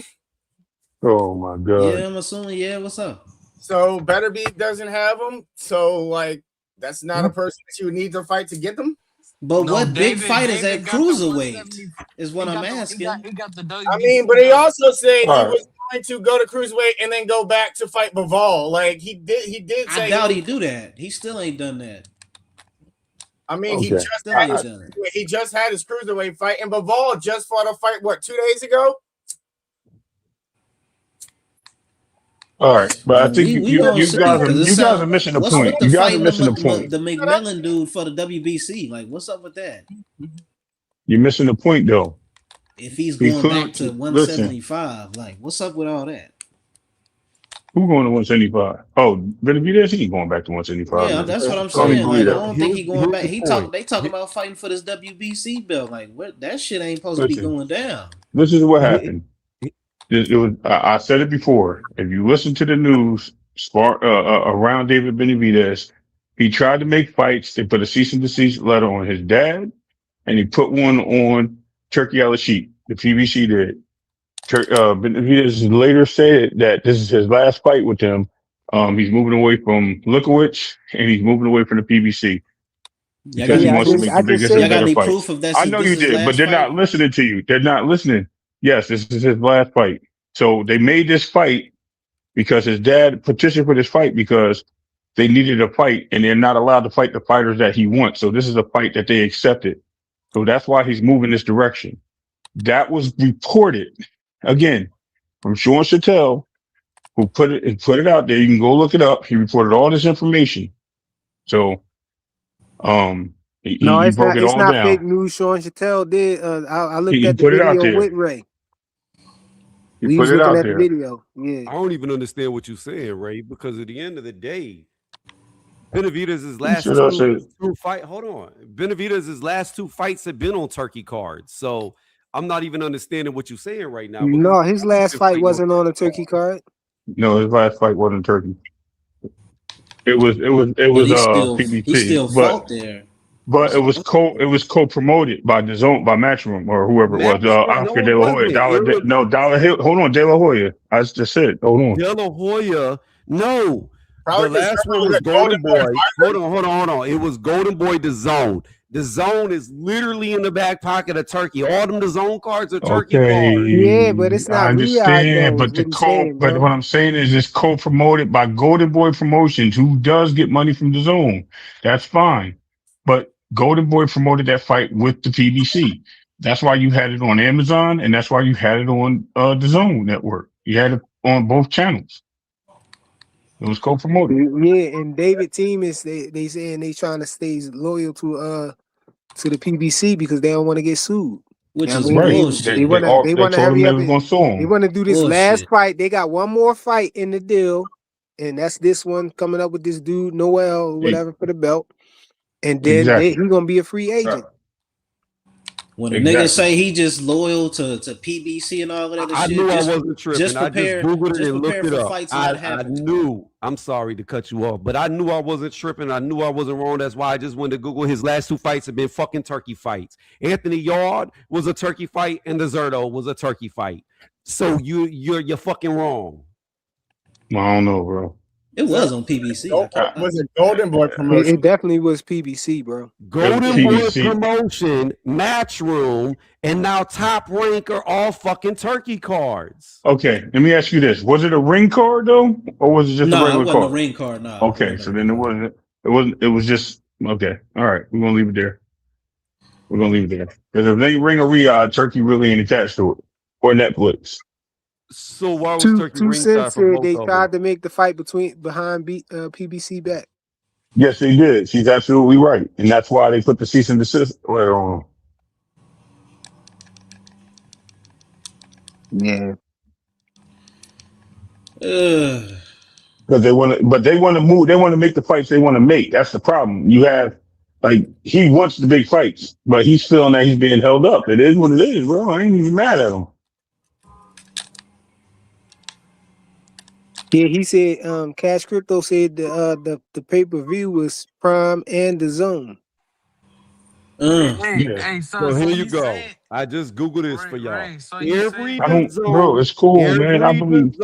Oh my god. Yeah, I'm assuming. Yeah, what's up? So Better Be doesn't have them. So like, that's not a person that you would need to fight to get them. But No, what big fight is David at got the cruiserweight 170. is what I'm asking. He got the I mean, WBC but he belt. also said he All right. was going to go to cruiserweight and then go back to fight Bivol. Like he did I say doubt he do that. He still ain't done that. I mean, Okay. he just had his cruiserweight fight, and Bivol just fought a fight 2 days ago. All right, but I think we gonna you see guys because are missing the what's point. with the You guys are fighting missing the point. the McMillan dude for the WBC? Like, what's up with that? You're missing the point though. If he's going back to 175, listen, like, what's up with all that? Who going to 175? Oh, Benavidez, he ain't going back to 175. Yeah, Man. that's what I'm Don't even saying. Like, believe I that. don't think he going back. The They talking about fighting for this WBC belt. Like, what? That shit ain't supposed to be Listen, going down. this is what happened. It was. I said it before. If you listen to the news around David Benavidez, he tried to make fights. They put a cease and desist letter on his dad, and he put one on Turkey Al-Sheikh. The PBC did. Benavidez later said that this is his last fight with them. He's moving away from Lukowicz, and he's moving away from the PBC because he wants to make the biggest and better fight. I know you did, but they're not listening to you. They're not listening. Yes, this is his last fight. So they made this fight because his dad petitioned for this fight because they needed a fight, and they're not allowed to fight the fighters that he wants. So this is a fight that they accepted. So that's why he's moving this direction. That was reported again from Sean Chattel, who put it out there. You can go look it up. He reported all this information. So, he broke it all down. It's not fake news. Sean Chattel did. I looked at the put it out video there. with Ray. He was put it looking out at there. the video. Yeah. I don't even understand what you're saying, Ray, because at the end of the day, Benavidez's last two fight. Hold on, Benavidez's last two fights have been on turkey cards. So I'm not even understanding what you're saying right now. No, his last fight wasn't on a turkey card. No, his last fight wasn't turkey. It was PBC. He still fought there. But it was co-promoted by DAZN, by Matchroom or whoever it was. Oscar De La Hoya. Hold on, De La Hoya. I just said, hold on. De La Hoya, no. Probably the last one was Golden Boy. Hold on. It was Golden Boy DAZN. DAZN is literally in the back pocket of Turkey. All them DAZN cards are Turkey cards. Yeah, but it's not. I understand, but but what I'm saying is it's co-promoted by Golden Boy Promotions, who does get money from DAZN. That's fine, but Golden Boy promoted that fight with the PBC. That's why you had it on Amazon, and that's why you had it on the DAZN network. You had it on both channels. It was co-promoted. Yeah, and David team is they saying they trying to stay loyal to the PBC because they don't want to get sued. Which is bullshit. They want to hurry up. They want to do this last fight. They got one more fight in the deal, and that's this one coming up with this dude Noel or whatever for the belt. And then he's gonna be a free agent. When a nigga say he just loyal to PBC and all of that I shit, knew I wasn't tripping. Just prepare, I just Googled it and looked it up. Fights I knew. I'm sorry to cut you off, but I knew I wasn't tripping. I knew I wasn't wrong. That's why I just went to Google. His last two fights have been fucking turkey fights. Anthony Yard was a turkey fight, and Deserto was a turkey fight. So you're fucking wrong. I don't know, bro. It was on PBC. Was it Golden Boy Promotion? It definitely was PBC, bro. Golden Boy Promotion, Matchroom, and now Top Rank are all fucking turkey cards. Okay, let me ask you this: was it a ring card though, or was it just a regular card? No, it wasn't a ring card. No. Okay, so then it wasn't. It was just okay. All right, we're gonna leave it there. Because if they ring a Riyadh, Turkey really ain't attached to it, or Netflix. So why was Turkey Two ringside cents for said they both tried to make the fight behind PBC back. Yes, they did. She's absolutely right, and that's why they put the cease and desist letter on them. Yeah. Because they want to move. They want to make the fights they want to make. That's the problem. You have he wants the big fights, but he's feeling that he's being held up. It is what it is, bro. I ain't even mad at him. Yeah, he said Cash Crypto said the pay-per-view was Prime and the Zone. Hey, so here you go. I just Googled this for y'all. Every bro, it's cool, man. I believe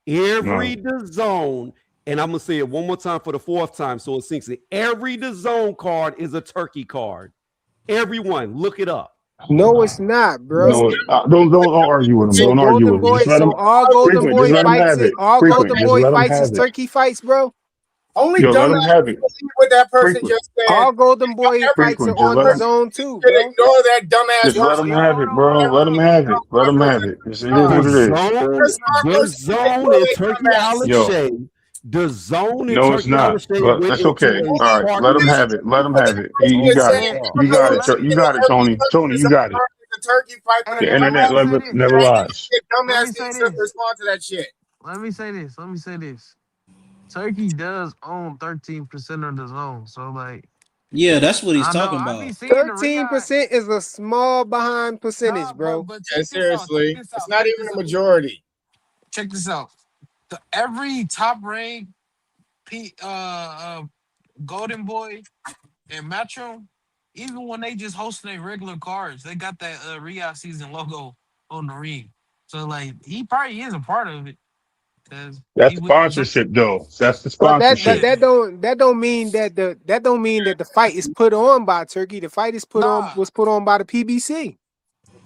every DAZN, and I'm gonna say it one more time for the fourth time so it sinks in. Every DAZN card is a turkey card. Everyone, look it up. No, it's not, bro. No, don't argue with him. So Don't argue with him. Just let him. all Golden Frequent. Just Boy let him fights have is it. all Frequent. Golden Just Boy let him fights is have it. turkey fights, bro. Only Yo, let him dumbass have it. what that person Frequent. just said. All Golden Boy fights are Frequent. Just on let the him. zone too, Should bro. ignore that dumbass Just let person. him have it, bro. Let him have it. Let him have it. It is The what it is. zone and Turkey Alishay. The zone and No, it's Turkey not. Alishay But went that's into okay. a All right, let him have it. Let him have it. You got it. You got it. You got it, Tony. Tony, you got it. The turkey fight for The the internet never lies. dumbass needs to respond to that shit. Let me say this. Turkey does own 13% of the zone. So like, yeah, that's what he's I know talking I about. be seeing the 13% is a small behind percentage, bro. but Yeah, check this out. seriously. It's not even a majority. Check this out. Every top ranked Golden Boy and Metro, even when they just hosting their regular cards, they got that Riyadh season logo on the ring. So like he probably is a part of it. That's sponsorship, though. That's the But sponsorship. that don't mean that the fight is put on by Turkey. The fight was put on by the PBC.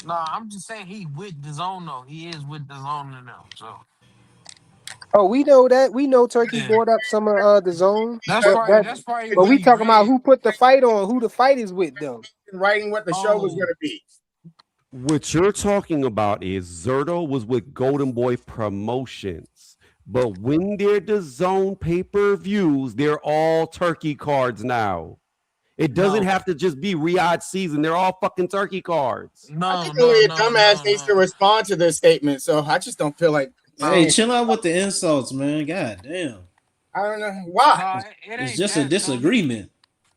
Nah, I'm just saying he with the zone though. He is with the zone now. So Oh, we know that. We know Turkey brought up some of the zone. that's probably But what we he talking about read. who put the fight on, who the fight is with though. Writing what the show was gonna be. What you're talking about is Zerto was with Golden Boy Promotions. But when they're the zone pay-per-views, they're all turkey cards now. It doesn't have to just be Riyadh season. They're all fucking turkey cards. I think only a dumbass needs to respond to this statement. So I just don't feel like. Hey, chill out with the insults, man. God damn. I don't know why. It's just a disagreement.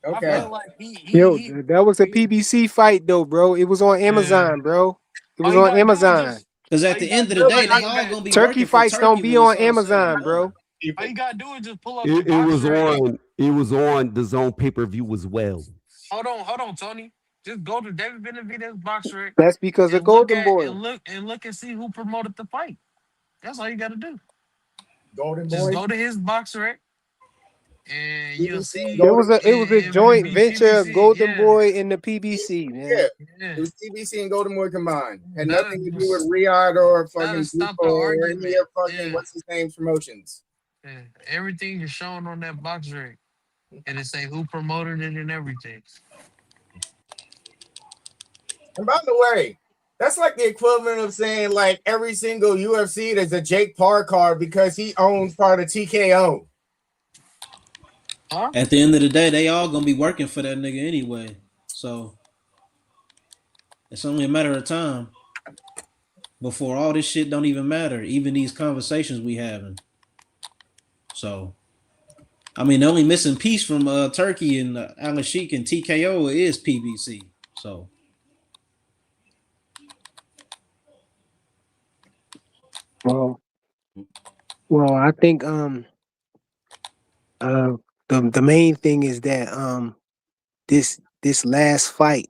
Okay. I feel like Yo, that was a PBC fight though, bro. It was on Amazon, bro. It was on Amazon. Because at the end of the day, they all gonna be Turkey working for fights don't Turkey be when on it's all said and Amazon, done. bro. All you gotta do is just pull up It the box was rec. on. It was on the zone pay-per-view as well. Hold on, Tony. Just go to David Benavidez's box rec. That's because of Golden Boy. And look and see who promoted the fight. That's all you gotta do. Golden Just Boy. go to his box rec, and you'll see. It was a joint venture of PBC, Golden Boy and the PBC, man. Yeah. It was TBC and Golden Boy combined. Had nothing to do with Riyadh or fucking Zuffa or any of fucking what's his name's promotions. Yeah. Everything is shown on that box rec, and it say who promoted it and everything. And by the way, that's like the equivalent of saying like every single UFC there's a Jake Parr card because he owns part of TKO. At the end of the day, they all gonna be working for that nigga anyway. So it's only a matter of time before all this shit don't even matter. Even these conversations we having. So, I mean, the only missing piece from Turkey and Alan Sheik and TKO is PBC. So. Well, I think the main thing is that this last fight,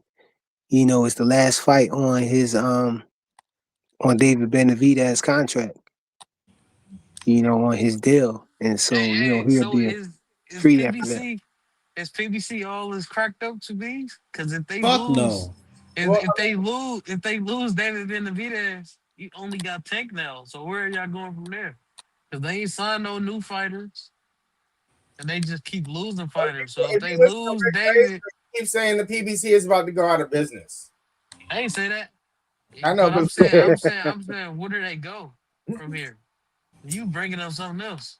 you know, is the last fight on his on David Benavidez's contract, you know, on his deal, and so you know he'll be free after that. Is PBC all as cracked up to be? Because if they Fuck lose, no. if they lose David Benavidez, you only got Tank now. So where are y'all going from there? Because they ain't signed no new fighters, and they just keep losing fighters. So if they lose David, keep saying the PBC is about to go out of business. I ain't say that. I know, But but I'm saying, where do they go from here? You bringing up something else?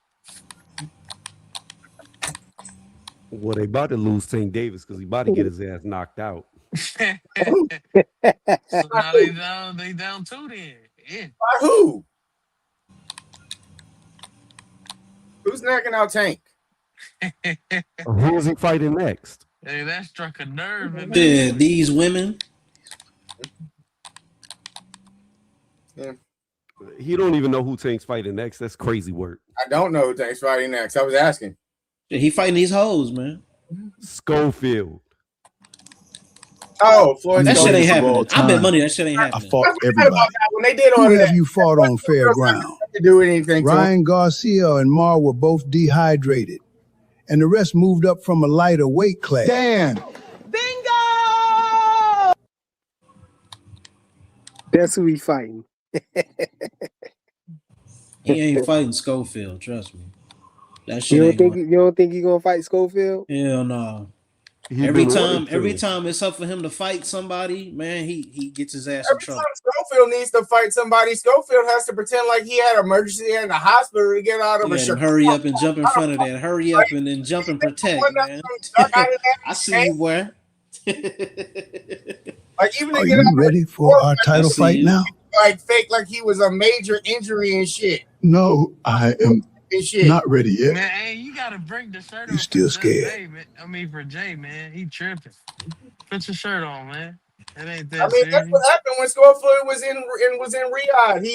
Well, they about to lose Tank Davis because he about to get his ass knocked out. So now they down two then. Yeah. By who? Who's knocking out Tank? Who is he fighting next? Hey, that struck a nerve. Yeah, these women. Yeah. He don't even know who Tank's fighting next. That's crazy work. I don't know who Tank's fighting next. I was asking. Yeah, he fighting these hoes, man. Schofield. Oh, Floyd. That shit ain't happening. I bet money that shit ain't happening. I fought everybody. When they did all Who that, have you fought on fair ground? to do anything. Ryan Garcia and Mar were both dehydrated, and the rest moved up from a lighter weight class. Dan. Bingo! That's who he fighting. He ain't fighting Schofield, trust me. That shit You don't ain't think going. you don't think he gonna fight Schofield? Hell no. He Every been wanting time it's up for him to fight somebody, man, he gets his ass in Every trouble. time Schofield needs to fight somebody, Schofield has to pretend like he had emergency in the hospital to get out of a Yeah, Shakur. to hurry up and jump in front of that. Hurry up and then jump and protect, man. I see you, boy. Like even Are to get you out ready for our title fight now? like fake like he was a major injury and shit. No, I am not ready yet. Man, hey, you gotta bring the shirt You on still for scared? Jay, man. I mean for Jay, man. He tripping. Put your shirt on, man. It ain't I that mean, that's serious. what happened when Schofield was in Riyadh.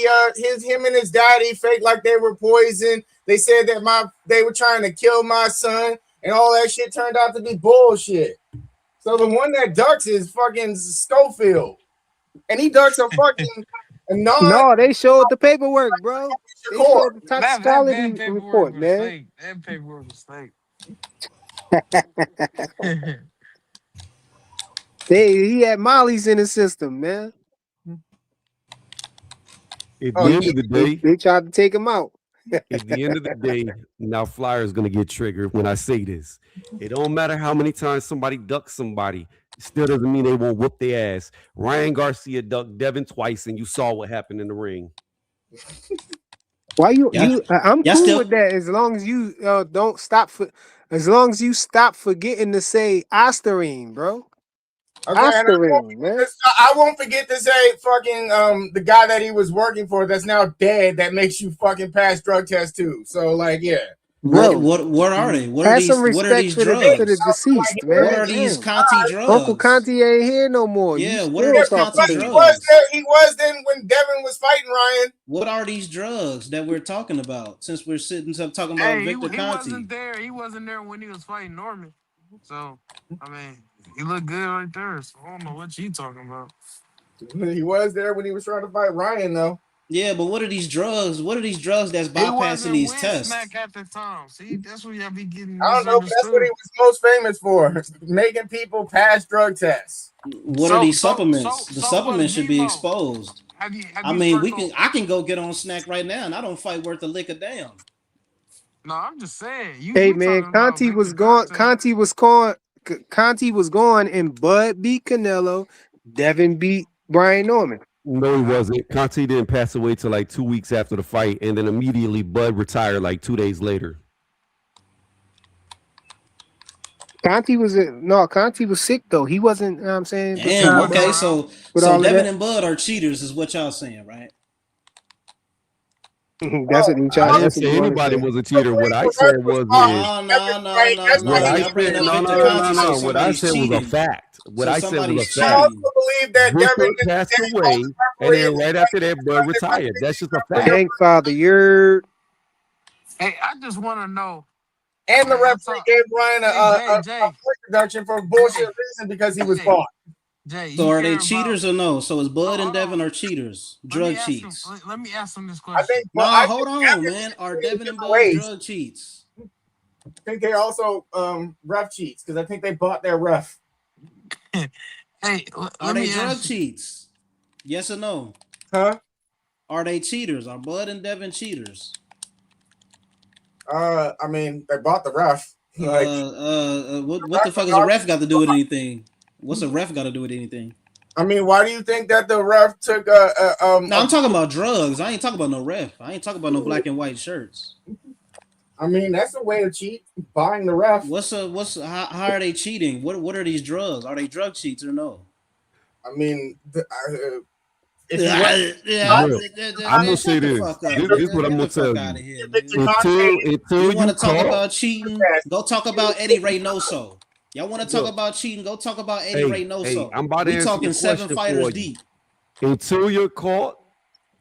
Him and his daddy faked like they were poisoned. They said that they were trying to kill my son, and all that shit turned out to be bullshit. So the one that ducks is fucking Schofield, and he ducks a fucking No, they showed the paperwork, bro. They Shakur. showed the toxicology That paperwork report, was man. fake. That paperwork was fake. He had Molly's in his system, man. At the end of the day, they tried to take him out. at the end of the day, now Flyer is gonna get triggered when I say this. It don't matter how many times somebody ducks somebody, it still doesn't mean they won't whoop their ass. Ryan Garcia ducked Devin twice, and you saw what happened in the ring. Why I'm cool still with that as long as you don't stop as long as you stop forgetting to say Ostarine, bro. Okay, Ostarine, man. I won't forget to say fucking the guy that he was working for that's now dead that makes you fucking pass drug tests too. So like, yeah. Bro, What are they? What are have these? some What are respect these for drugs? the deceased, man. What are these Damn. Conti drugs? Uncle Conti ain't here no more. Yeah, You what are still these talking Conti to him. drugs? He was then when Devin was fighting Ryan. What are these drugs that we're talking about? Since we're sitting up talking about Hey, Victor he Conti. wasn't there. He wasn't there when he was fighting Norman. So I mean, he looked good right there. So I don't know what you talking about. He was there when he was trying to fight Ryan, though. Yeah, but what are these drugs? What are these drugs that's He bypassing wasn't these with tests? Smack at the time. See, that's what y'all be getting I don't know, but that's what he misunderstood. was most famous for, making people pass drug tests. What are these supplements? The supplements should be exposed. I mean, I can go get on Snack right now, and I don't fight worth a lick of damn. No, I'm just saying. Hey man, Conti was gone. Conti was gone, and Bud beat Canelo. Devin beat Brian Norman. No, he wasn't. Conti didn't pass away till like 2 weeks after the fight, and then immediately Bud retired like 2 days later. Conti was sick though. He wasn't. You know what I'm saying. Damn. Okay, so all Devin that. and Bud are cheaters, is what y'all saying, right? That's what he tried. I didn't That's what say you want to anybody say. was a cheater. What I said was No. what I Y'all bringing said. up No. Victor Conti, so What I somebody's said was a cheating. fact. What So I said was a somebody's fact. I also believe that Victor Devin passed away, and then right after that, Bud retired. That's just a fact. Thank Father, you're. Hey, I just want to know. And the referee gave Ryan a Jay. reduction for bullshit reason because he was fought. Jay, So are they cheaters or no? So is Bud and Devin are cheaters, drug cheats? Let me ask him this question. Hold on, man. Are Devin and Bud drug cheats? I think they also ref cheats because I think they bought their ref. Hey, are they drug cheats? Yes or no? Huh? Are they cheaters? Are Bud and Devin cheaters? I mean, they bought the ref. Like, what the fuck is a ref got to do with anything? What's a ref got to do with anything? I mean, why do you think that the ref took No, I'm talking about drugs. I ain't talking about no ref. I ain't talking about no black and white shirts. I mean, that's a way to cheat, buying the ref. How are they cheating? What are these drugs? Are they drug cheats or no? I mean, I'm gonna say this. This is what I'm gonna tell you. Until you want you to talk call, about cheating, go talk about Eddie Reynoso. Y'all want to talk about cheating? Go talk about Eddie Reynoso. Hey, I'm about to answer talking your 7 fighters for you. deep. Until you're caught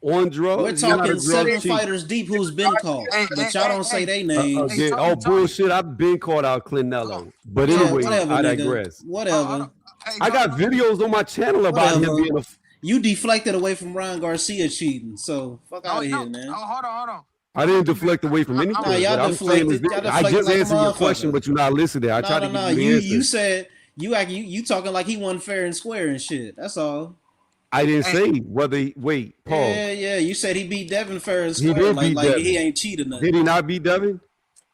on drugs, We're talking 7 fighters deep who's been caught, but y'all don't say their names. Again, bullshit! I've been caught out Clinello. But anyway, whatever, I nigga. digress. Whatever. I got videos on my channel about him being a. You deflected away from Ryan Garcia cheating, so fuck out of here, man. Hold on. I didn't deflect away from anything. Y'all I'm saying is deflected. I just like answered your question, but you're not listening. I tried to give you the answer. You said you talking like he wasn't fair and square and shit. That's all. I didn't say whether. Wait, Paul. Yeah. You said he beat Devin fair and He square. did beat Like Devin. he ain't cheated nothing. Did he not beat Devin?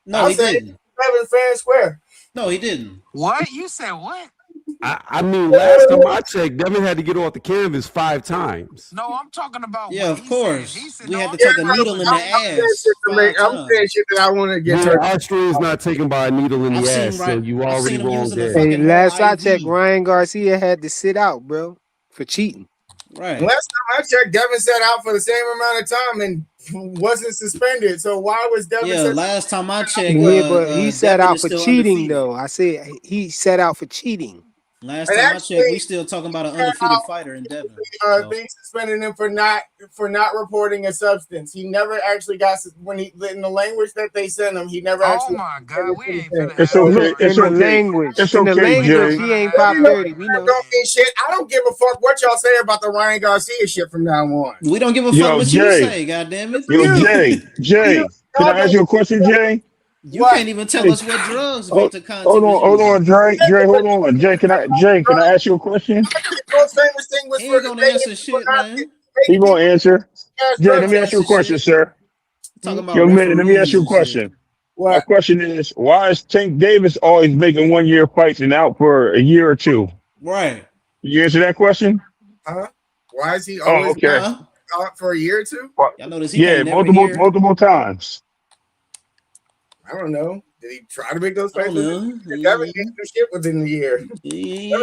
No, he didn't. Devin fair and square. No, he didn't. What? You said what? I mean, last time I checked, Devin had to get off the canvas 5 times. No, I'm talking about Yeah, what of he course. said. He said We no, had to I'm take a talking needle in the ass. I'm saying shit that I want to get Yeah, our stream is not taken by a needle in I've the seen ass, so you I've already seen him wrong using a there. Hey, fucking last whole I checked, IV. Ryan Garcia had to sit out, bro, for cheating. Right. Last time I checked, Devin sat out for the same amount of time and wasn't suspended. So why was Devin? Yeah, last time I checked, Yeah, but he sat Devin out is for still cheating, undefeated. though. I said he sat out for cheating. Last And time I checked, we actually, still talking about an undefeated fighter in Devin. They suspended him for not reporting a substance. He never actually got when he in the language that they sent him. He never actually. Oh my God, we ain't finna It's have okay. this. It's In the okay. language, It's in the okay, We not language, Jay. he finna ain't have pop this. 30. We know. Don't mean shit. I don't give a fuck what y'all say about the Ryan Garcia shit from now on. We don't give a fuck Yo, what you Jay. say, goddammit. Yo, Jay. Can I ask you a question, Jay? You can't even tell us what drugs Victor Conte Hold was on, using. Dre, hold on. Jay, can I ask you a question? The most famous thing was He for ain't gonna answer shit, man. He gonna answer. Jay, He let me gonna ask you a answer question, shit. sir. Talking about Young man, let me ask referees you a and shit. question. My question is, why is Tank Davis always making 1 year fights and out for a year or two? Right. You answer that question? Why is he Oh, always okay. out for a year or two? Y'all notice he Yeah, came every year. multiple times. I don't know. Did he try to make those I fights? don't know. Devin didn't do shit within the year. Yeah.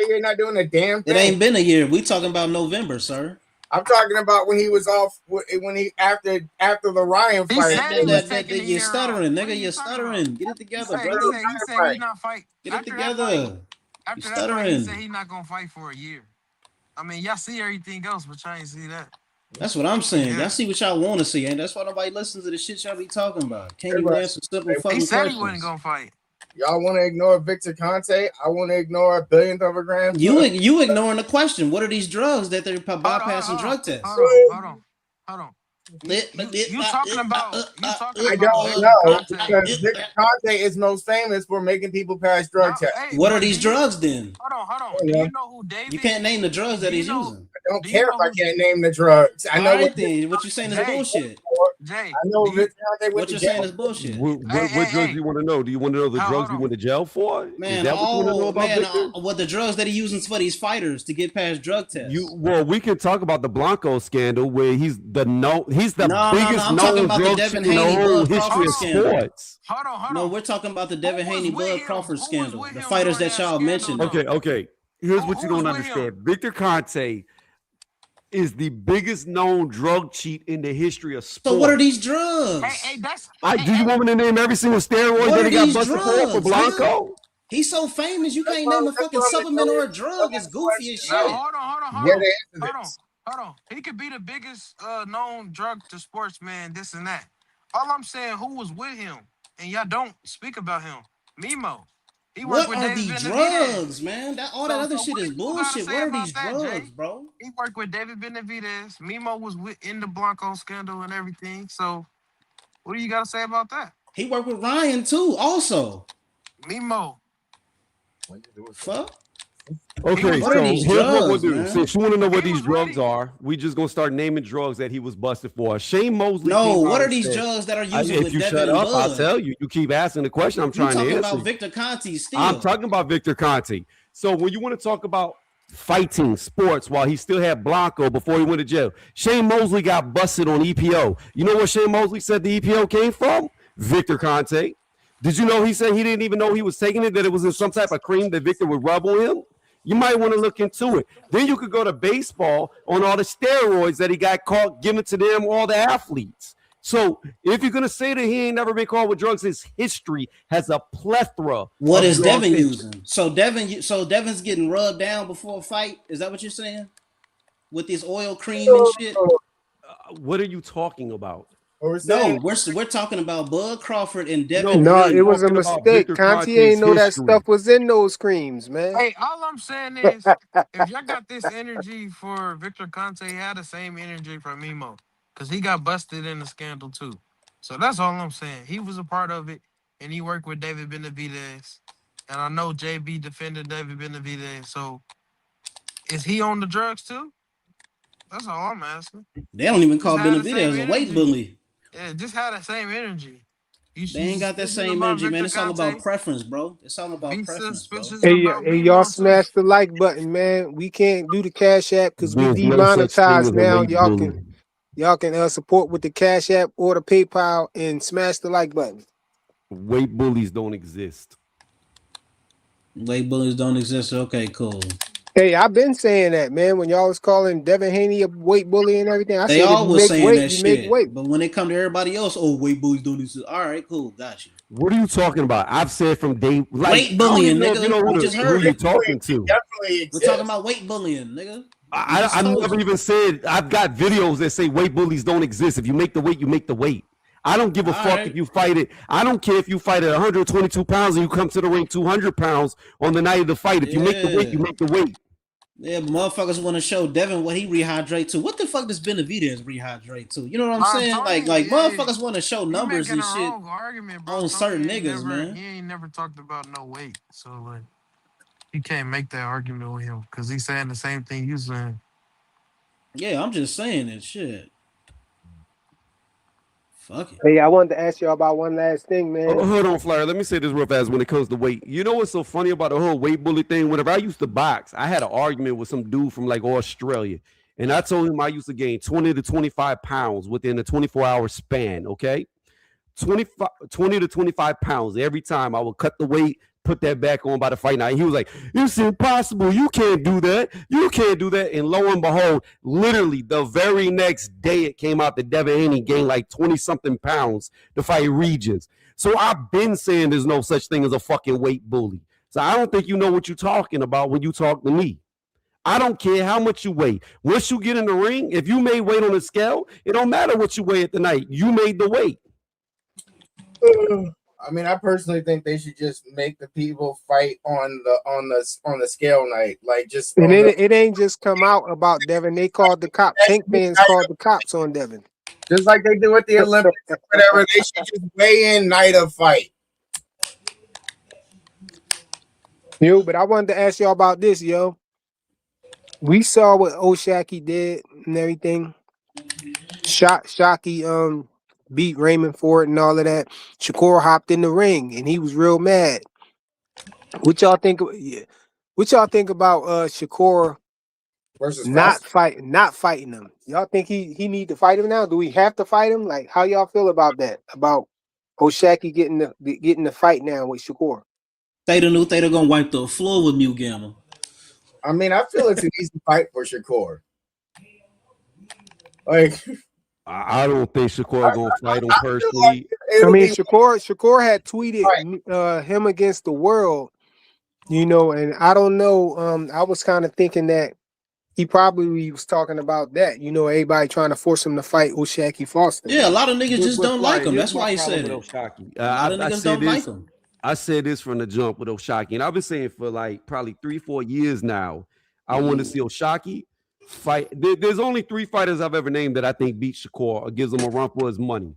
You're not doing a damn thing. It ain't been a year. We talking about November, sir. I'm talking about when he was off. When he after the Ryan He fight. said he was taking a You're year stuttering, off. nigga. You're stuttering. Get it together, He brother. said he not fight. Get it After that fight, together. after You're that fight, he said stuttering. he not gonna fight for a year. I mean, y'all see everything else, but y'all ain't see that. That's what I'm saying. Yeah. Y'all see what y'all want to see, and that's why nobody listens to the shit y'all be talking about. Can't even answer simple fucking He said questions. he wasn't gonna fight. Y'all want to ignore Victor Conte? I want to ignore a billionth of a grand. You ignoring the question. What are these drugs that they're bypassing drug tests? Hold on. You talking about I don't know because Victor Conte is most famous for making people pass drug tests. What are these drugs then? Hold on. Do you know who David? You can't name the drugs that he's using. I don't care if I can't name the drugs. I know what you're saying is bullshit. Jay, I know Victor Conte what you're saying is bullshit. What drugs do you want to know? Do you want to know the drugs he went to jail for? Man, is that what you want to know about Victor? What the drugs that he using for these fighters to get past drug tests? Well, we can talk about the Blanco scandal where he's the biggest I'm talking known about the drug Devin in the Haney whole Bud history Crawford of scandal. sports. Hold on. No, we're talking about the Devin Haney Bud Crawford scandal. The fighters that y'all mentioned. Okay. Here's what you don't understand. Victor Conte is the biggest known drug cheat in the history of sports. So what are these drugs? Do you want me to name every single steroid that he got busted for Blanco? Nigga? He's so famous, you can't name a fucking supplement or a drug. It's goofy as shit. Hold on. He could be the biggest known drug to sportsman, this and that. All I'm saying, who was with him, and y'all don't speak about him. Mimo. He worked with David Benavidez. Drugs, man? All that other shit is bullshit. What are these drugs, bro? He worked with David Benavidez. Mimo was in the Blanco scandal and everything. So, what do you got to say about that? He worked with Ryan too, also. Mimo. Fuck. Okay, what so are these here's drugs, what we'll do. man? Since you want to know what these drugs are, we just gonna start naming drugs that he was busted for. Shane Mosley. No, what are these drugs that are using if with you Devin shut up, Bud? I'll tell you. You keep asking the question. I'm trying to answer. You're talking about Victor Conte still. I'm talking about Victor Conte. So when you want to talk about fighting sports while he still had Blanco before he went to jail, Shane Mosley got busted on EPO. You know where Shane Mosley said the EPO came from? Victor Conte. Did you know he said he didn't even know he was taking it, that it was in some type of cream that Victor would rub on him? You might want to look into it. Then you could go to baseball on all the steroids that he got caught giving to them, all the athletes. So if you're going to say that he ain't never been caught with drugs, his history has a plethora. What is Devin using? So Devin's getting rubbed down before a fight? Is that what you're saying? With this oil cream and shit? What are you talking about? No, we're talking about Bud Crawford and Devin. No, it was a mistake. Conte ain't know that stuff was in those creams, man. Hey, all I'm saying is, if y'all got this energy for Victor Conte, he had the same energy for Mimo, because he got busted in the scandal too. So that's all I'm saying. He was a part of it, and he worked with David Benavidez. And I know JB defended David Benavidez. So Is he on the drugs too? That's all I'm asking. They don't even Just call have the same Benavidez a weight energy. bully. Yeah, just have the same energy. You They ain't got that suspicious same about energy, man. Victor It's all about Conte? preference, bro. It's all about Be preference, bro. suspicious about Hey, Beto y'all too. smash the like button, man. We can't do the Cash App because we There's no such thing demonetized as a now. weight bully. Y'all can support with the Cash App or the PayPal and smash the like button. Weight bullies don't exist. Weight bullies don't exist. Okay, cool. Hey, I've been saying that, man. When y'all was calling Devin Haney a weight bully and everything, I They said if all you was make saying weight, that you make shit. weight. But when it come to everybody else, oh, weight bullies don't exist. All right, cool, got you. What are you talking about? I've said from day Weight I don't bullying, even know if you nigga. know We just who heard you're it. talking to. Definitely We're talking exists. about weight bullying, nigga. I never even said I've got videos that say weight bullies don't exist. If you make the weight, you make the weight. I don't give a fuck if you fight it. I don't care if you fight at 122 pounds and you come to the ring 200 pounds on the night of the fight. If you make the weight, you make the weight. Yeah, but motherfuckers want to show Devin what he rehydrate to. What the fuck does Benavidez rehydrate to? You know what I'm saying? Like motherfuckers want to show You numbers making and a shit wrong argument, bro. on certain Tony niggas, man. he ain't never talked about no weight. So like you can't make that argument with him because he's saying the same thing you saying. Yeah, I'm just saying it. Shit. Fuck it. Hey, I wanted to ask y'all about one last thing, man. Oh, hold on, Flyer. Let me say this real fast when it comes to weight. You know what's so funny about the whole weight bully thing? Whenever I used to box, I had an argument with some dude from like Australia. And I told him I used to gain 20 to 25 pounds within a 24-hour span, okay? 20 to 25 pounds every time I would cut the weight, put that back on by the fight night. He was like, it's impossible. You can't do that. You can't do that. And lo and behold, literally the very next day it came out that Devin Haney gained like 20-something pounds to fight Regis. So I've been saying there's no such thing as a fucking weight bully. So I don't think you know what you're talking about when you talk to me. I don't care how much you weigh. Once you get in the ring, if you made weight on the scale, it don't matter what you weigh at the night. You made the weight. I mean, I personally think they should just make the people fight on the scale night, like just. And it ain't just come out about Devin. They called the cops. Tank fans called the cops on Devin, just like they do at the Olympics, whatever. They should just weigh in night of fight. Yo, but I wanted to ask y'all about this, yo. We saw what O'Shaquie did and everything. Shockey beat Raymond for it and all of that. Shakur hopped in the ring and he was real mad. What y'all think? What y'all think about Shakur versus not fighting him? Y'all think he need to fight him now? Do we have to fight him? Like, how y'all feel about that? About O'Shaquie getting the fight now with Shakur? Theta knew Theta gonna wipe the floor with New Gamma. I mean, I feel it's an easy fight for Shakur. Like, I don't think Shakur gonna fight him personally. I mean, Shakur had tweeted him against the world, you know, and I don't know. I was kind of thinking that he probably was talking about that, you know, everybody trying to force him to fight O'Shaquie Foster. Yeah, a lot of niggas just don't like him. That's why he said it. O'Shaquie. A lot of niggas don't like him. I said this from the jump with O'Shaquie, and I've been saying for like probably 3-4 years now. I want to see O'Shaquie fight. There's only 3 fighters I've ever named that I think beat Shakur or gives him a run for his money.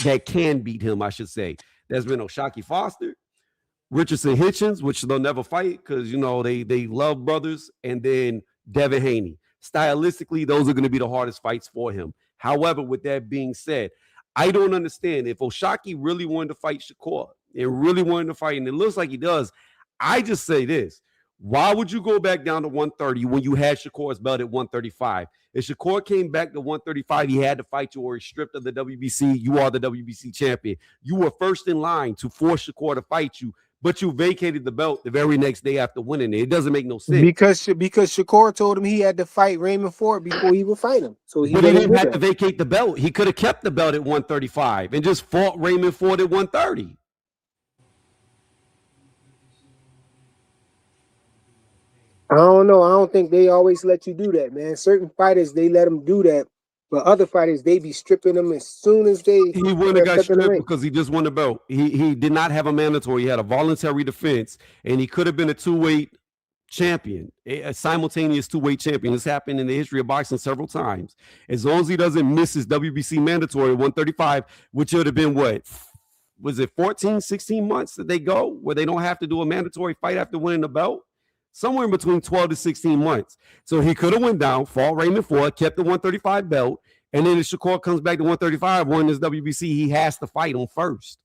That can beat him, I should say. There's been O'Shaquie Foster, Richardson Hitchens, which they'll never fight because, you know, they love brothers, and then Devin Haney. Stylistically, those are going to be the hardest fights for him. However, with that being said, I don't understand if O'Shaquie really wanted to fight Shakur and really wanted to fight, and it looks like he does. I just say this. Why would you go back down to 130 when you had Shakur's belt at 135? If Shakur came back to 135, he had to fight you or he's stripped of the WBC. You are the WBC champion. You were first in line to force Shakur to fight you, but you vacated the belt the very next day after winning it. It doesn't make no sense. Because Shakur told him he had to fight Raymond Ford before he would fight him. So he didn't have to vacate the belt. He could have kept the belt at 135 and just fought Raymond Ford at 130. I don't know. I don't think they always let you do that, man. Certain fighters, they let them do that. But other fighters, they be stripping them as soon as they. He wouldn't have got stripped because he just won the belt. He did not have a mandatory. He had a voluntary defense, and he could have been a 2-weight champion, a simultaneous 2-weight champion. This happened in the history of boxing several times. As long as he doesn't miss his WBC mandatory 135, which would have been what? Was it 14, 16 months that they go where they don't have to do a mandatory fight after winning the belt? somewhere in between 12 to 16 months. So he could have went down, fought Raymond Ford, kept the 135 belt, and then if Shakur comes back to 135, won this WBC, he has to fight him first.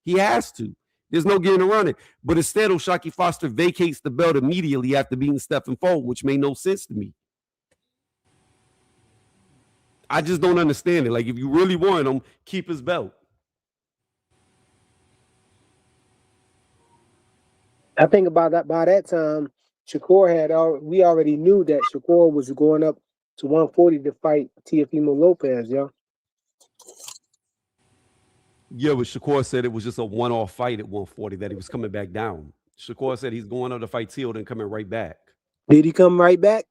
He has to. There's no getting around it. But instead, O'Shaquie Foster vacates the belt immediately after beating Stephen Ford, which made no sense to me. I just don't understand it. Like, if you really want him, keep his belt. I think about that by that time, Shakur we already knew that Shakur was going up to 140 to fight Teofimo Lopez, yo. Yeah, but Shakur said it was just a one-off fight at 140 that he was coming back down. Shakur said he's going up to fight Teo, then coming right back. Did he come right back?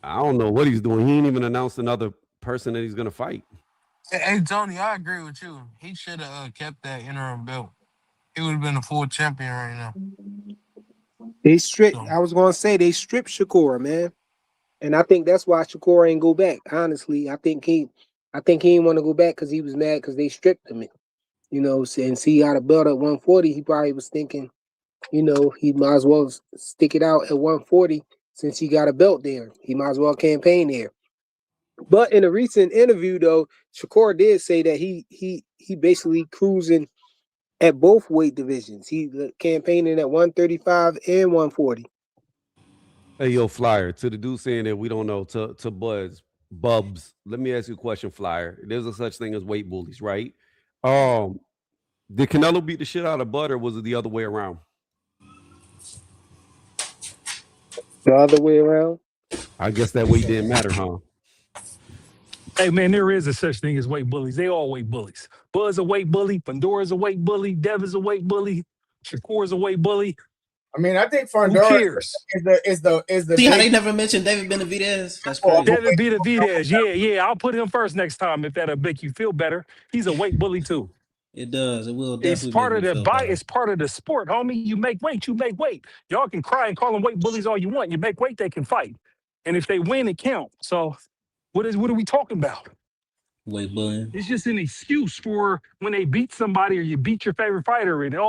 I don't know what he's doing. He ain't even announced another person that he's going to fight. Hey, Tony, I agree with you. He should have kept that interim belt. He would have been a full champion right now. They stripped. I was gonna say they stripped Shakur, man, and I think that's why Shakur ain't go back. Honestly, I think he didn't want to go back because he was mad because they stripped him. You know, since he got a belt at 140, he probably was thinking, you know, he might as well stick it out at 140 since he got a belt there. He might as well campaign there. But in a recent interview, though, Shakur did say that he basically cruising at both weight divisions. He campaigning at 135 and 140. Hey, yo, Flyer, to the dude saying that we don't know, to Bubs, let me ask you a question, Flyer. There's a such thing as weight bullies, right? Did Canelo beat the shit out of Bud, or was it the other way around? The other way around? I guess that weight didn't matter, huh? Hey, man, there is a such thing as weight bullies. They all weight bullies. Bud's a weight bully. Pandora's a weight bully. Dev is a weight bully. Shakur's a weight bully. I mean, I think Who cares? is the See how they never mentioned David Benavidez? That's crazy. David Benavidez. Yeah. I'll put him first next time if that'll make you feel better. He's a weight bully too. It does. It will definitely. It's part of the bite. It's part of the sport, homie. You make weight. You make weight. Y'all can cry and call them weight bullies all you want. You make weight, they can fight, and if they win, it counts. So, what are we talking about? Weight bullying. It's just an excuse for when they beat somebody or you beat your favorite fighter and there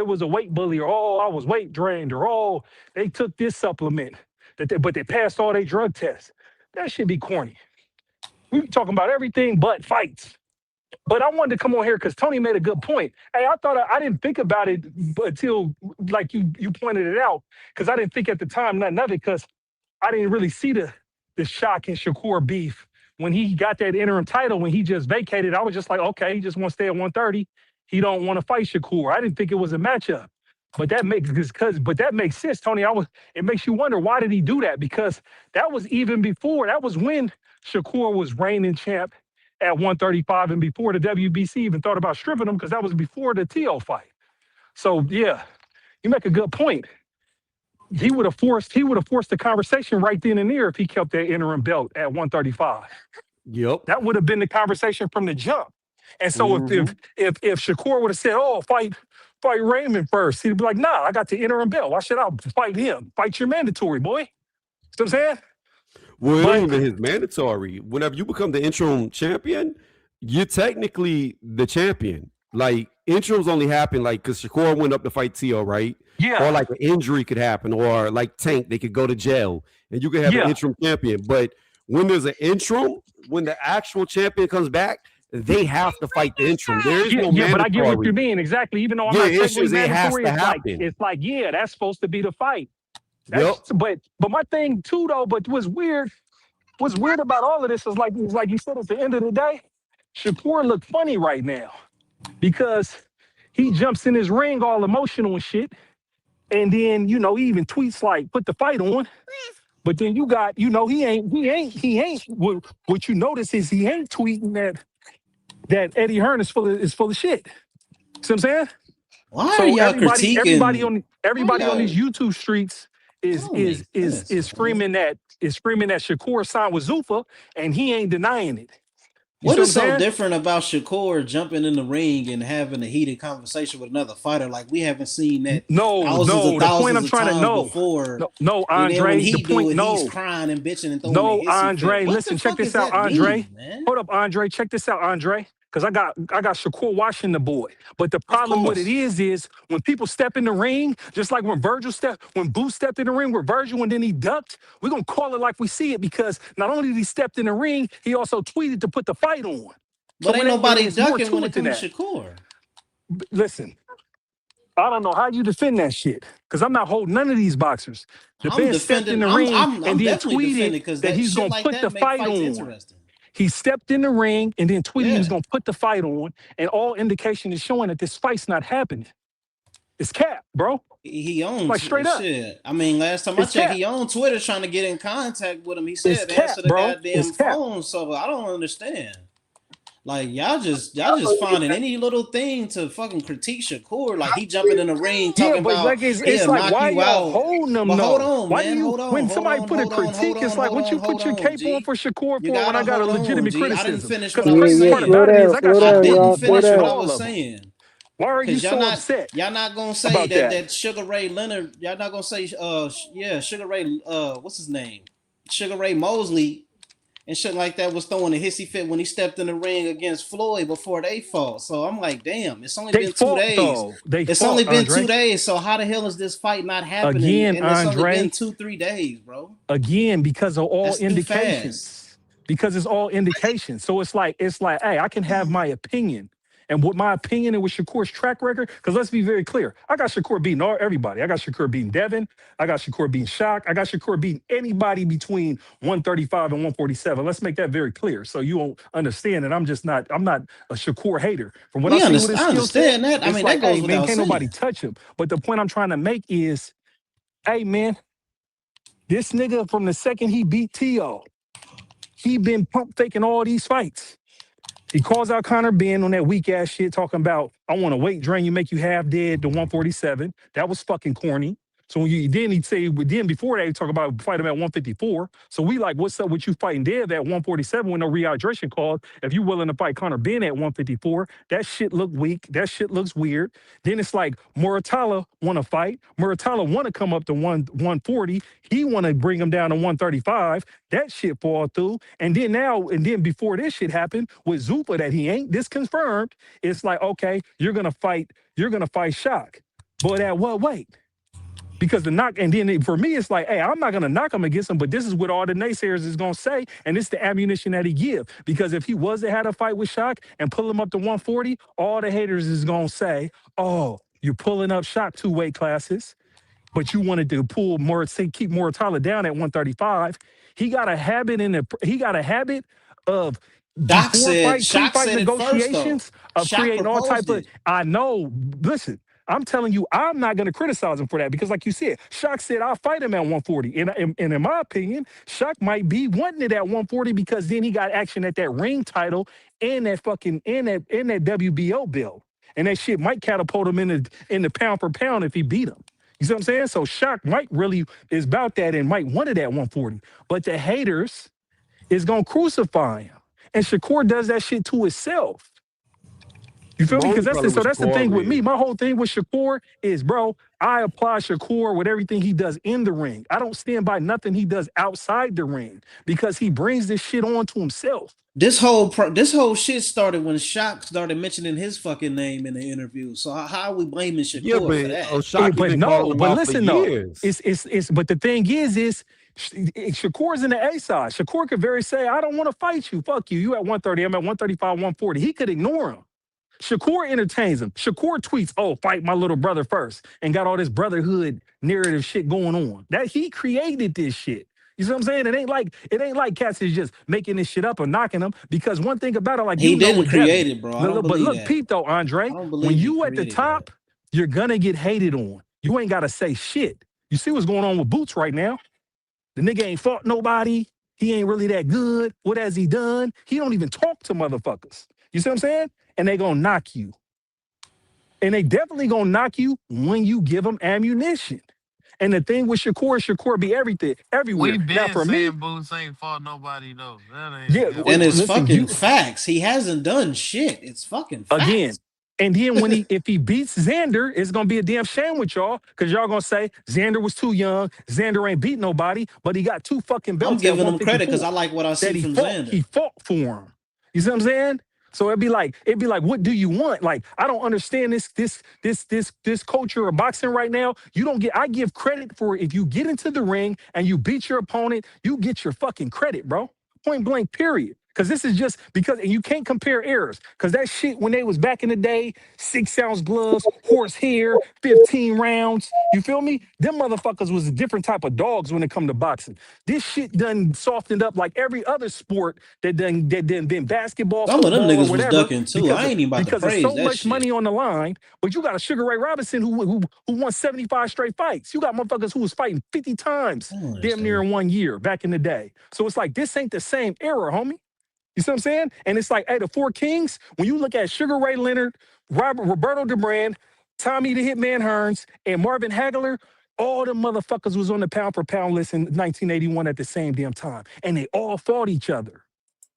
was a weight bully, or I was weight drained, or they took this supplement but they passed all their drug tests. That should be corny. We be talking about everything but fights. But I wanted to come on here because Tony made a good point. Hey, I didn't think about it until like you pointed it out, because I didn't think at the time nothing of it, because I didn't really see the Shaq and Shakur beef. When he got that interim title, when he just vacated, I was just like, okay, he just wants to stay at 130. He don't want to fight Shakur. I didn't think it was a matchup. But that makes sense, Tony. It makes you wonder, why did he do that? Because that was even before. That was when Shakur was reigning champ at 135 and before the WBC even thought about stripping him, because that was before the Teo fight. So yeah, you make a good point. He would have forced the conversation right then and there if he kept that interim belt at 135. Yep. That would have been the conversation from the jump. And so if Shakur would have said, "Oh, fight Raymond first," he'd be like, "Nah, I got the interim belt. Why should I fight him? Fight your mandatory, boy." You know what I'm saying? Well, it ain't even his mandatory. Whenever you become the interim champion, you're technically the champion. Like, interims only happen like because Shakur went up to fight Teo, right? Yeah. Or like an injury could happen, or like Tank, they could go to jail, and you could have an interim champion. But when there's an interim, when the actual champion comes back, they have to fight the interim. There is no mandatory. But I get what you mean exactly. Even though I'm not technically mandatory, it's like that's supposed to be the fight. But my thing too, though, but what's weird about all of this is like you said, at the end of the day, Shakur look funny right now because he jumps in his ring all emotional and shit, and then he even tweets like, "Put the fight on." But then you got he ain't. What you notice is he ain't tweeting that Eddie Hearn is full of shit. See what I'm saying? Why are y'all critiquing? Everybody on these YouTube streets is screaming that Shakur signed with Zuffa, and he ain't denying it. What is so different about Shakur jumping in the ring and having a heated conversation with another fighter? Like, we haven't seen that thousands of times before. No, Andre. He's crying and bitching and throwing Andre. Listen, check this out, Andre. Hold up, Andre. Check this out, Andre. because I got Shakur watching the boy. But the problem with it is when people step in the ring, just like when Boo stepped in the ring with Virgil and then he ducked, we're gonna call it like we see it because not only did he step in the ring, he also tweeted to put the fight on. But ain't nobody ducking when it comes to Shakur. Listen, I don't know how you defend that shit because I'm not holding none of these boxers. The man stepped in the ring and then tweeted that he's gonna put the fight on. He stepped in the ring and then tweeted he was gonna put the fight on, and all indication is showing that this fight's not happening. It's cap, bro. He owns like straight up. Shit. I mean, last time I checked, he on Twitter trying to get in contact with him. He said answer the goddamn phone. So I don't understand. Like y'all just finding any little thing to fucking critique Shakur. Like he jumping in the ring talking about like it's like why y'all holding them? Hold on, why man. Hold on. When somebody put a critique, it's like what you put your cape on for Shakur for when I got a legitimate criticism. Because the crazy part about it is I didn't finish what I was saying. Why are you so upset? Y'all not gonna say that Sugar Ray Leonard. Y'all not gonna say Sugar Ray what's his name? Sugar Ray Mosley. And shit like that was throwing a hissy fit when he stepped in the ring against Floyd before they fought. So I'm like, damn, it's only been 2 days. It's only been 2 days. So how the hell is this fight not happening? Again, and it's only been 2-3 days, bro. Again, because of all indications. Because it's all indications. So it's like, hey, I can have my opinion. And what my opinion and with Shakur's track record, because let's be very clear, I got Shakur beating everybody. I got Shakur beating Devin. I got Shakur beating Shock. I got Shakur beating anybody between 135 and 147. Let's make that very clear, so you won't understand that I'm not a Shakur hater. From what I see with his skill set, that. I mean, that goes without saying. Can't nobody touch him. But the point I'm trying to make is, hey man, this nigga from the second he beat T.O., he been pump faking all these fights. He calls out Conor Ben on that weak ass shit talking about, I want to weight drain you, make you half dead to 147. That was fucking corny. So then he'd say, then before that, he'd talk about fight him at 154. So we like, what's up with you fighting Dev at 147 with no rehydration clause? If you willing to fight Conor Ben at 154, that shit look weak. That shit looks weird. Then it's like Muratalla want to fight. Muratalla want to come up to 140. He want to bring him down to 135. That shit fall through. And then before this shit happened with Zuffa that he ain't disconfirmed, it's like, okay, you're gonna fight Shock. But at what weight? Because the knock, and then for me, it's like, hey, I'm not going to knock him against him, but this is what all the naysayers is going to say, and it's the ammunition that he give. Because if he was to have a fight with Shock and pull him up to 140, all the haters is going to say, oh, you're pulling up Shock 2 weight classes, but you wanted to keep Muratalla down at 135. He got a habit of Doc said, Shock said negotiations of creating all type of. I know. Listen, I'm telling you, I'm not going to criticize him for that because, like you said, Shock said I'll fight him at 140, and in my opinion, Shock might be wanting it at 140 because then he got action at that ring title and that fucking in that WBO bill, and that shit might catapult him in the pound for pound if he beat him. You see what I'm saying? So Shock might really is about that and might want it at 140, but the haters is gonna crucify him. And Shakur does that shit to himself. You feel me? Because that's the thing with me. My whole thing with Shakur is, bro, I apply Shakur with everything he does in the ring. I don't stand by nothing he does outside the ring because he brings this shit on to himself. This whole shit started when Shock started mentioning his fucking name in the interview. So how are we blaming Shakur for that? But listen though, it's but the thing is Shakur's in the A side. Shakur could very say, I don't want to fight you. Fuck you. You at 130. I'm at 135, 140. He could ignore him. Shakur entertains him. Shakur tweets, oh, fight my little brother first, and got all this brotherhood narrative shit going on. That he created this shit. You see what I'm saying? It ain't like cats is just making this shit up or knocking them. Because one thing about it, like he didn't create it, bro. But look, Pete though, Andre, when you at the top, you're gonna get hated on. You ain't gotta say shit. You see what's going on with Boots right now? The nigga ain't fought nobody. He ain't really that good. What has he done? He don't even talk to motherfuckers. You see what I'm saying? And they gonna knock you. And they definitely gonna knock you when you give them ammunition. And the thing with Shakur be everything, everywhere. We been now for saying me, Boots ain't fought nobody though. That ain't and it's fucking facts. He hasn't done shit. It's fucking facts. Again. And then if he beats Xander, it's gonna be a damn shame with y'all, because y'all gonna say Xander was too young, Xander ain't beat nobody, but he got 2 fucking belts. I'm giving him credit because I like what I see from Xander. He fought for him. You see what I'm saying? So it'd be like, what do you want? Like, I don't understand this culture of boxing right now. You don't get. I give credit for if you get into the ring and you beat your opponent, you get your fucking credit, bro. Point blank, period. Because this is just because, and you can't compare errors. Because that shit when they was back in the day, 6-ounce gloves, horse hair, 15 rounds. You feel me? Them motherfuckers was a different type of dogs when it come to boxing. This shit done softened up like every other sport that been basketball, Some of them football, or niggas was whatever, ducking too. because I of, ain't even about to because of praise so that much shit. money on the line. But you got a Sugar Ray Robinson who won 75 straight fights. You got motherfuckers who was fighting 50 times damn near in 1 year back in the day. So it's like this ain't the same era, homie. You see what I'm saying? And it's like, hey, the Four Kings, when you look at Sugar Ray Leonard, Roberto DeBrand, Tommy the Hitman Hearns, and Marvin Hagler, all the motherfuckers was on the pound for pound list in 1981 at the same damn time. And they all fought each other.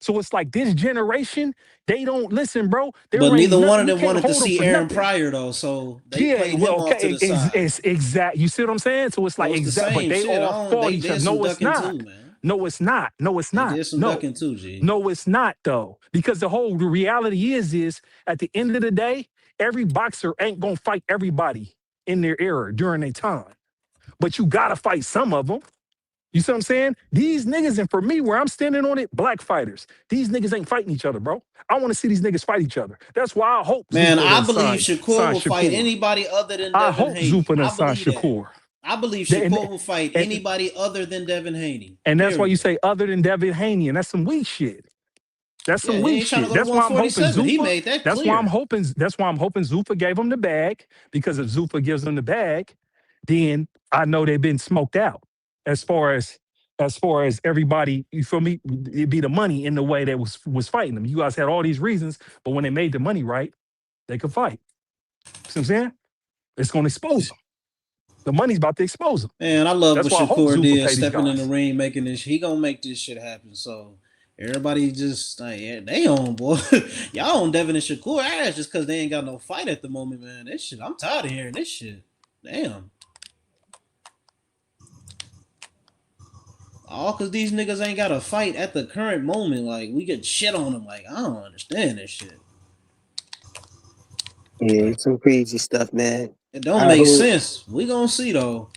So it's like this generation, they don't listen, bro. But There ain't neither one nothing. of You them can't wanted to hold them see for Aaron nothing. Pryor though, so they Yeah, played him well, off to okay, the side. it's exact. You see what I'm saying? So it's So like it's the exact, but same they shit. I all don't. fought They each other. did some No, it's ducking not. too, man. No, it's not. No, it's They not. did some No, ducking too, G. no, it's not though. Because the reality is at the end of the day, every boxer ain't gonna fight everybody in their era during their time. But you gotta fight some of them. You see what I'm saying? These niggas, and for me, where I'm standing on it, black fighters. These niggas ain't fighting each other, bro. I want to see these niggas fight each other. That's why I hope Man, Zuffa I done believe sign Shakur will fight Shakur. anybody other than I Devin hope Haney. Zuffa done I sign believe that. Shakur. I believe And, Shakur will fight and, anybody other than Devin Haney. and that's why you Period. say other than Devin Haney, and that's some weak shit. That's Yeah, some he weak ain't trying to shit. go to That's why I'm hoping 147. He Zuffa. made that That's why I'm clear. hoping. That's why I'm hoping Zuffa gave him the bag. Because if Zuffa gives them the bag, then I know they've been smoked out. As far as everybody, you feel me? It'd be the money in the way that was fighting them. You guys had all these reasons, but when they made the money right, they could fight. See what I'm saying? It's going to expose them. The money's about to expose them. Man, I love That's what why I hope Shakur Zuffa did, pay these stepping in the guys. ring, making this. He gonna make this shit happen. So everybody just like, yeah, they on boy. Y'all on Devin and Shakur ass just because they ain't got no fight at the moment, man. This shit, I'm tired of hearing this shit. Damn. All because these niggas ain't got a fight at the current moment. Like, we get shit on them. Like, I don't understand this shit. Yeah, it's some crazy stuff, man. It don't I make hope. sense. We gonna see though.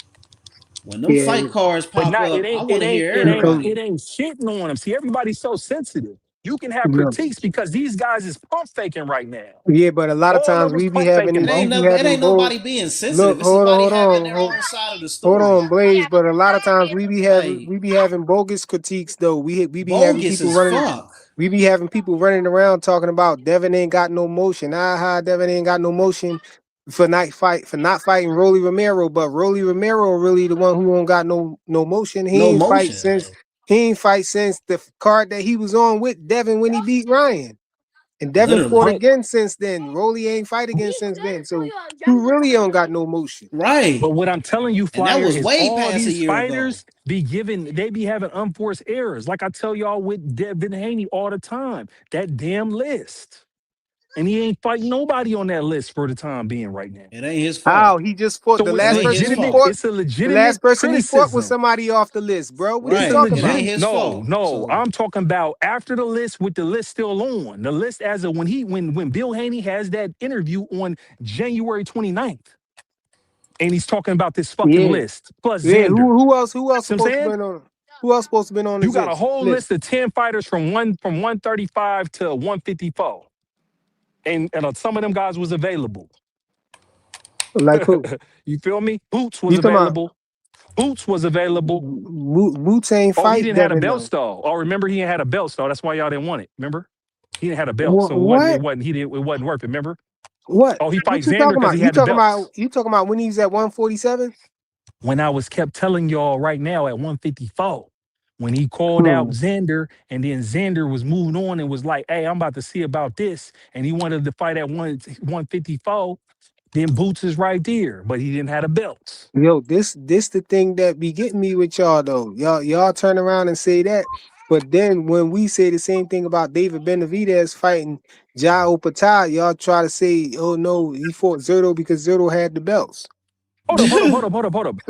When them Yeah, fight cards But pop not it up, I ain't want it to ain't hear it ain't because it everybody. ain't shitting on them. See, everybody's so sensitive. You can have you know, critiques because these guys is pump faking right now. yeah, but a lot of All times of us we be pump having faking, it. We bro. be It having ain't both. nobody being Look, sensitive. It's somebody having their own side of the hold story. on, Blaze. But a lot of times Like, we be having bogus critiques though. We be having bogus people as running. fuck. We be having people running around talking about Devin ain't got no motion. Devin ain't got no motion for not fighting Rolly Romero. But Rolly Romero really the one who don't got no motion. No motion. Like, He ain't fight since the card that he was on with Devin when he beat Ryan. And Devin fought literally. But again since then. Rolly ain't fight again since then. So who really don't got no motion? but Right. what I'm telling you, And that Flyer, was is way all past a these year ago. fighters they be having unforced errors. Like I tell y'all with Devin Haney all the time. That damn list. And he ain't fighting nobody on that list for the time being right now. It ain't his How fault. he just fought So the it's It last ain't person his he legitimate. fault. fought. It's a The legitimate last person he fought was criticism. somebody off the list, bro. What are you It's a Right. talking It about? ain't legitimate. his No, fault. no. So I'm talking about after the list with the list still on. The list as of when Bill Haney has that interview on January 29th, and he's talking about this fucking Yeah, list plus yeah. Xander. Who else See what I'm supposed to be saying? on? Who else supposed to be on You this got a list? whole list of 10 fighters from 135 to 154. And some of them guys was available. Like who? You feel me? Boots was You talking about available. Boots was available. Wu Tang Oh, he fight didn't have a Devin belt though? stall. Oh, remember he didn't had a belt stall. That's why y'all didn't want it. Remember? He didn't have a belt, so What? it wasn't worth it. Remember? What? Oh, he What fights you Xander talking because about? he had the belts. You talking about when he's at 147? When I was kept telling y'all right now at 154, when he called out Hmm. Xander, and then Xander was moving on and was like, "Hey, I'm about to see about this," and he wanted to fight at 154. Then Boots is right there, but he didn't have the belts. Yo, this the thing that be getting me with y'all though. Y'all turn around and say that, but then when we say the same thing about David Benavidez fighting Jai Opata, y'all try to say, oh no, he fought Zerto because Zerto had the belts. Hold up.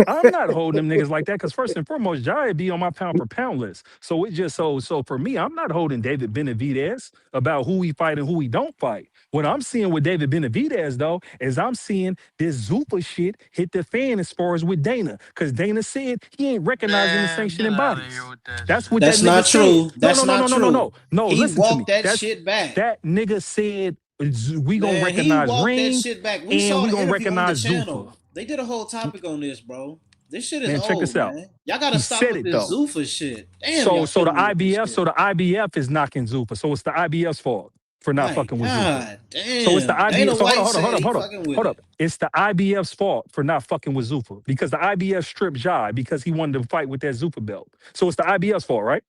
I'm not holding them niggas like that because first and foremost, Jai be on my pound for pound list. So it just so for me, I'm not holding David Benavidez about who he fight and who he don't fight. What I'm seeing with David Benavidez though is I'm seeing this Zuffa shit hit the fan as far as with Dana, because Dana said he ain't recognizing the Man, sanctioning get out of here bodies. with that That's shit. what that That's nigga not said. true. That's not true. No. He Listen to me. walked that shit back. That nigga said we gonna Man, he recognize walked that Ring shit back. We and saw we the gonna interview on the recognize Zuffa. channel. They did a whole topic on this, bro. This shit is Man, check old, this out. man. Y'all gotta He stop said with it this though. Zuffa shit. Damn, So y'all so the killing me with this IBF, shit. so the IBF is knocking Zuffa. So it's the IBF's fault for not My fucking with Zuffa. God, So it's the damn. IBF. Dana So White said he fucking with hold it. up. It's the IBF's fault for not fucking with Zuffa because the IBF stripped Jai because he wanted to fight with that Zuffa belt. So it's the IBF's fault, right?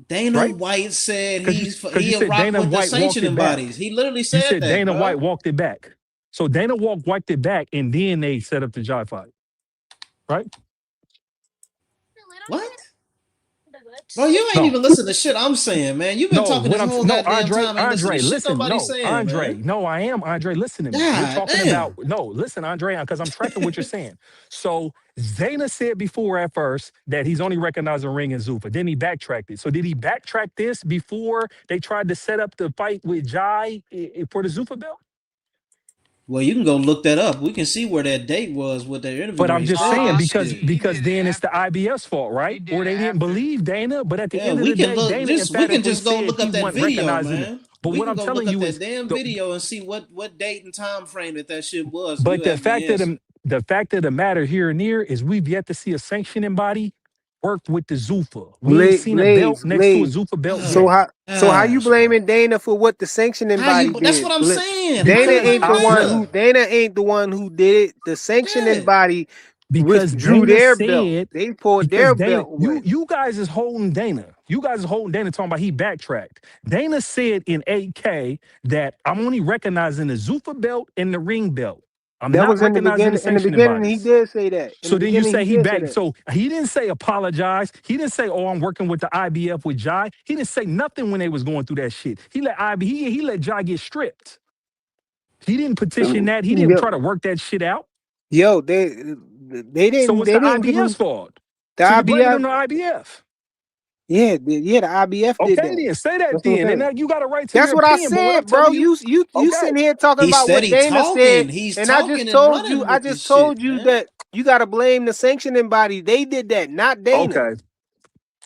Dana Right? White said Because you he'll said rock Dana with the White walked it sanctioning back. bodies. He literally You said said that, Dana White bro. walked it back. So Dana walked it back, and then they set up the Jai fight, right? What? Bro, you ain't No. even listening to shit I'm saying, man. You've been No, talking what this I'm whole no goddamn time. Ain't listening Andre, to shit listen, nobody's no, saying, Andre, man. no, I am Andre. Listen to me. We're God talking about damn. no, listen, Andre, because I'm tracking what you're saying. So Zayna said before at first that he's only recognizing Ring and Zuffa. Then he backtracked it. So did he backtrack this before they tried to set up the fight with Jai for the Zuffa belt? Well, you can go look that up. We can see where that date was with their interview But where I'm he just said saying that because shit. He because did it then it's the after. IBS fault, He right? did Or it they didn't after. believe Dana, but at the Yeah, end of we the can day, look Dana just we can emphatically just go said look he up that wasn't video, recognizing it. man. But We what can I'm go look telling up you that is damn the video and see what date and time frame that shit was, and but you have the answer. the fact of the matter here and here is we've yet to see a sanctioning body work with the Zuffa. We ain't seen a belt next to a Blaze. Zuffa belt Oh So yet. my how you gosh, bro. blaming Dana for what the sanctioning How you body that's what did? I'm saying. How Dana you ain't blaming the one Dana? who did it. The sanctioning Yeah. body Because withdrew Dana their belt. said, They pulled because their Dana, belt away. you guys is holding Dana. You guys is holding Dana talking about he backtracked. Dana said in 8K that I'm only recognizing the Zuffa belt and the ring belt. I'm That not was in the recognizing the beginning. In the sanctioning beginning, he bodies. did say that. In the So then you beginning, say he he did say back. that. So he didn't say apologize. He didn't say, "Oh, I'm working with the IBF with Jai." He didn't say nothing when they was going through that shit. He let he let Jai get stripped. He didn't petition that. He didn't try Yo, to work that shit out. yo, So it's they the didn't give him IBF's fault. the So you're blaming it IBF. on the IBF. Yeah, the IBF did Okay, that. then say that That's what I'm then, and saying. now you got a right to That's your what I opinion. But what I'm said, bro. telling you, You okay, sitting here talking He about what steady Dana said, talking. He's and I just talking and told you, running with this told shit, you man. that you got to blame the sanctioning body. They did that, not Dana. okay,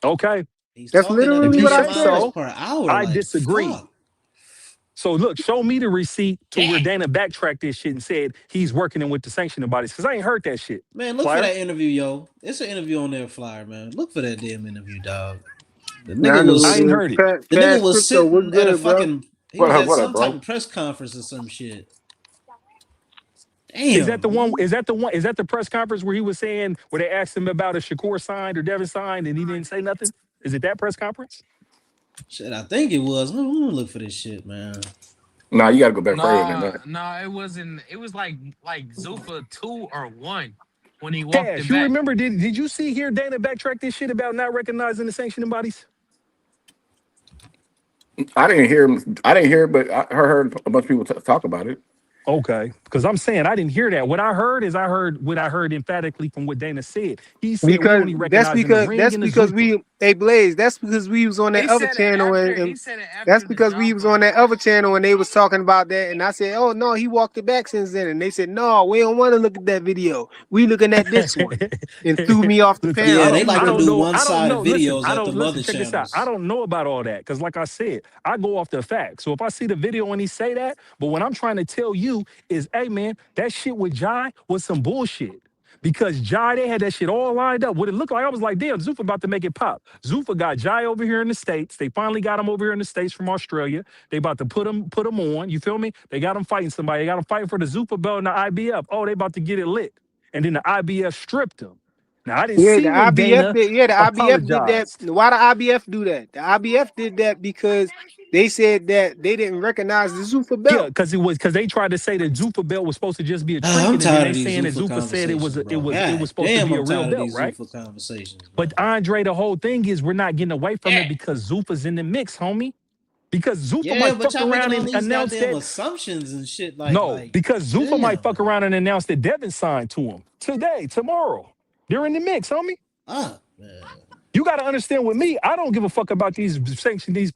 okay. He's That's talking at a If literally you what I million say miles said. so, per hour. I Like, disagree. fuck. So look, show me the receipt to where Dana backtracked this shit and said he's working with the sanctioning bodies because I ain't heard that shit. Man, look for Flyer. that interview, yo. It's an interview on their flyer, man. Look for that damn interview, dog. The Nah, I nigga know who I was ain't it is. heard it. the nigga Cash was crypto. What's sitting at a good, bro? fucking he What was up? at What up, some type bro? of press conference or some shit. Is that Damn, the one? man. Is that the one? Is that the press conference where he was saying where they asked him about a Shakur signed or Devin signed and he didn't say nothing? Is it that press conference? Shit, I think it was. Let me look for this shit, man. Nah, you gotta go back further than Nah, that. nah, it wasn't. It was like Zuffa 2 or 1 when he walked Cash, it you back. remember? Did you see here Dana backtrack this shit about not recognizing the sanctioning bodies? I didn't hear him. I didn't hear, but I heard a bunch of people talk about it. Okay, because I'm saying I didn't hear that. What I heard is I heard what I heard emphatically from what Dana said. He said we Because only recognizing the ring that's and the because Zuffa. we Blaze. That's because we was on that He other said it channel, after. and He said it that's after the because we job was on fight. that other channel and they was talking about that, and I said, oh no, he walked it back since then, and they said no, we don't want to look at that video. We looking at this one, and threw me off the Listen, Yeah, panel. they You like I to don't do remember? know. I don't one-sided know. Listen, videos I at don't the listen. mother Check this out. I channels. don't know about all that because, like I said, I go off the facts. So if I see the video and he say that, but what I'm trying to tell you is, hey man, that shit with Jai was some bullshit. Because Jai, they had that shit all lined up. What it looked like, I was like, damn, Zuffa about to make it pop. Zuffa got Jai over here in the States. They finally got him over here in the States from Australia. They about to put him on. You feel me? They got him fighting somebody. They got him fighting for the Zuffa belt and the IBF. Oh, they about to get it lit. And then the IBF stripped him. Now I didn't Yeah, see when Dana the IBF did that. apologized. Why the IBF do that? The IBF did that because they said that they didn't recognize the Zuffa Yeah, belt. because they tried to say that Zuffa belt was supposed to just be a I'm trinket, and then tired they of these saying that Zuffa Zuffa said conversations, bro. it was God supposed to damn, be a I'm real tired of belt, these right? Zuffa conversations, bro. But Andre, the whole thing is we're not getting away from it because Zuffa's in the mix, homie. Because Zuffa Yeah, might but fuck y'all making around all and these announce goddamn that. assumptions and shit. No, because Zuffa damn. might fuck around and announce that Devin signed to him today, tomorrow. They're in the mix, homie. You got to understand with me, I don't give a fuck about these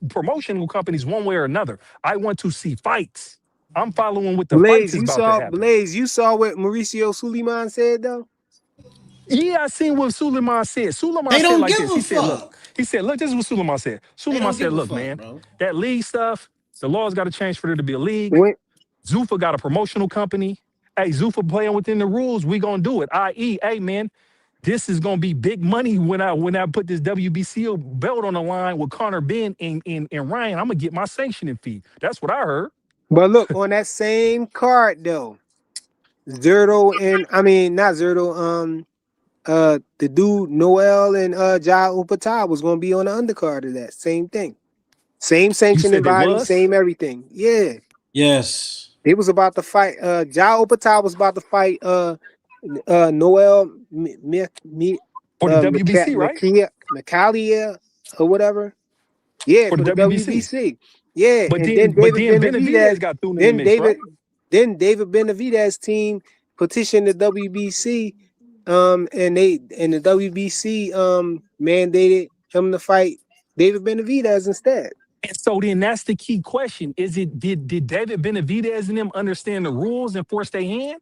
promotional companies one way or another. I want to see fights. I'm following what the fights Blaze, is about to happen. Blaze, you saw what Mauricio Suleiman said though? Yeah, I seen what Suleiman said. Suleiman said like this. He said, look, this is what Suleiman said. Suleiman said, look, man, that league stuff, the laws got to change for there to be a league. Zuffa got a promotional company. Hey, Zuffa playing within the rules, we gonna do it. I.e., hey man, this is gonna be big money when I put this WBC belt on the line with Conor Ben and Ryan. I'm gonna get my sanctioning fee. That's what I heard. But look, on that same card though, Zerto and not Zerto, the dude Noel and Ja Upata was gonna be on the undercard of that. Same thing. Same sanctioning body, same everything. Yeah. Yes. They was about to fight. Ja Upata was about to fight Noel for the WBC, right? Micalia or whatever. Yeah, for the WBC. Yeah, but and then David Benavidez got thrown in the mix, right? Then David Benavidez team petitioned the WBC, and the WBC mandated him to fight David Benavidez instead. And so then that's the key question. Is it did David Benavidez and them understand the rules and force their hand?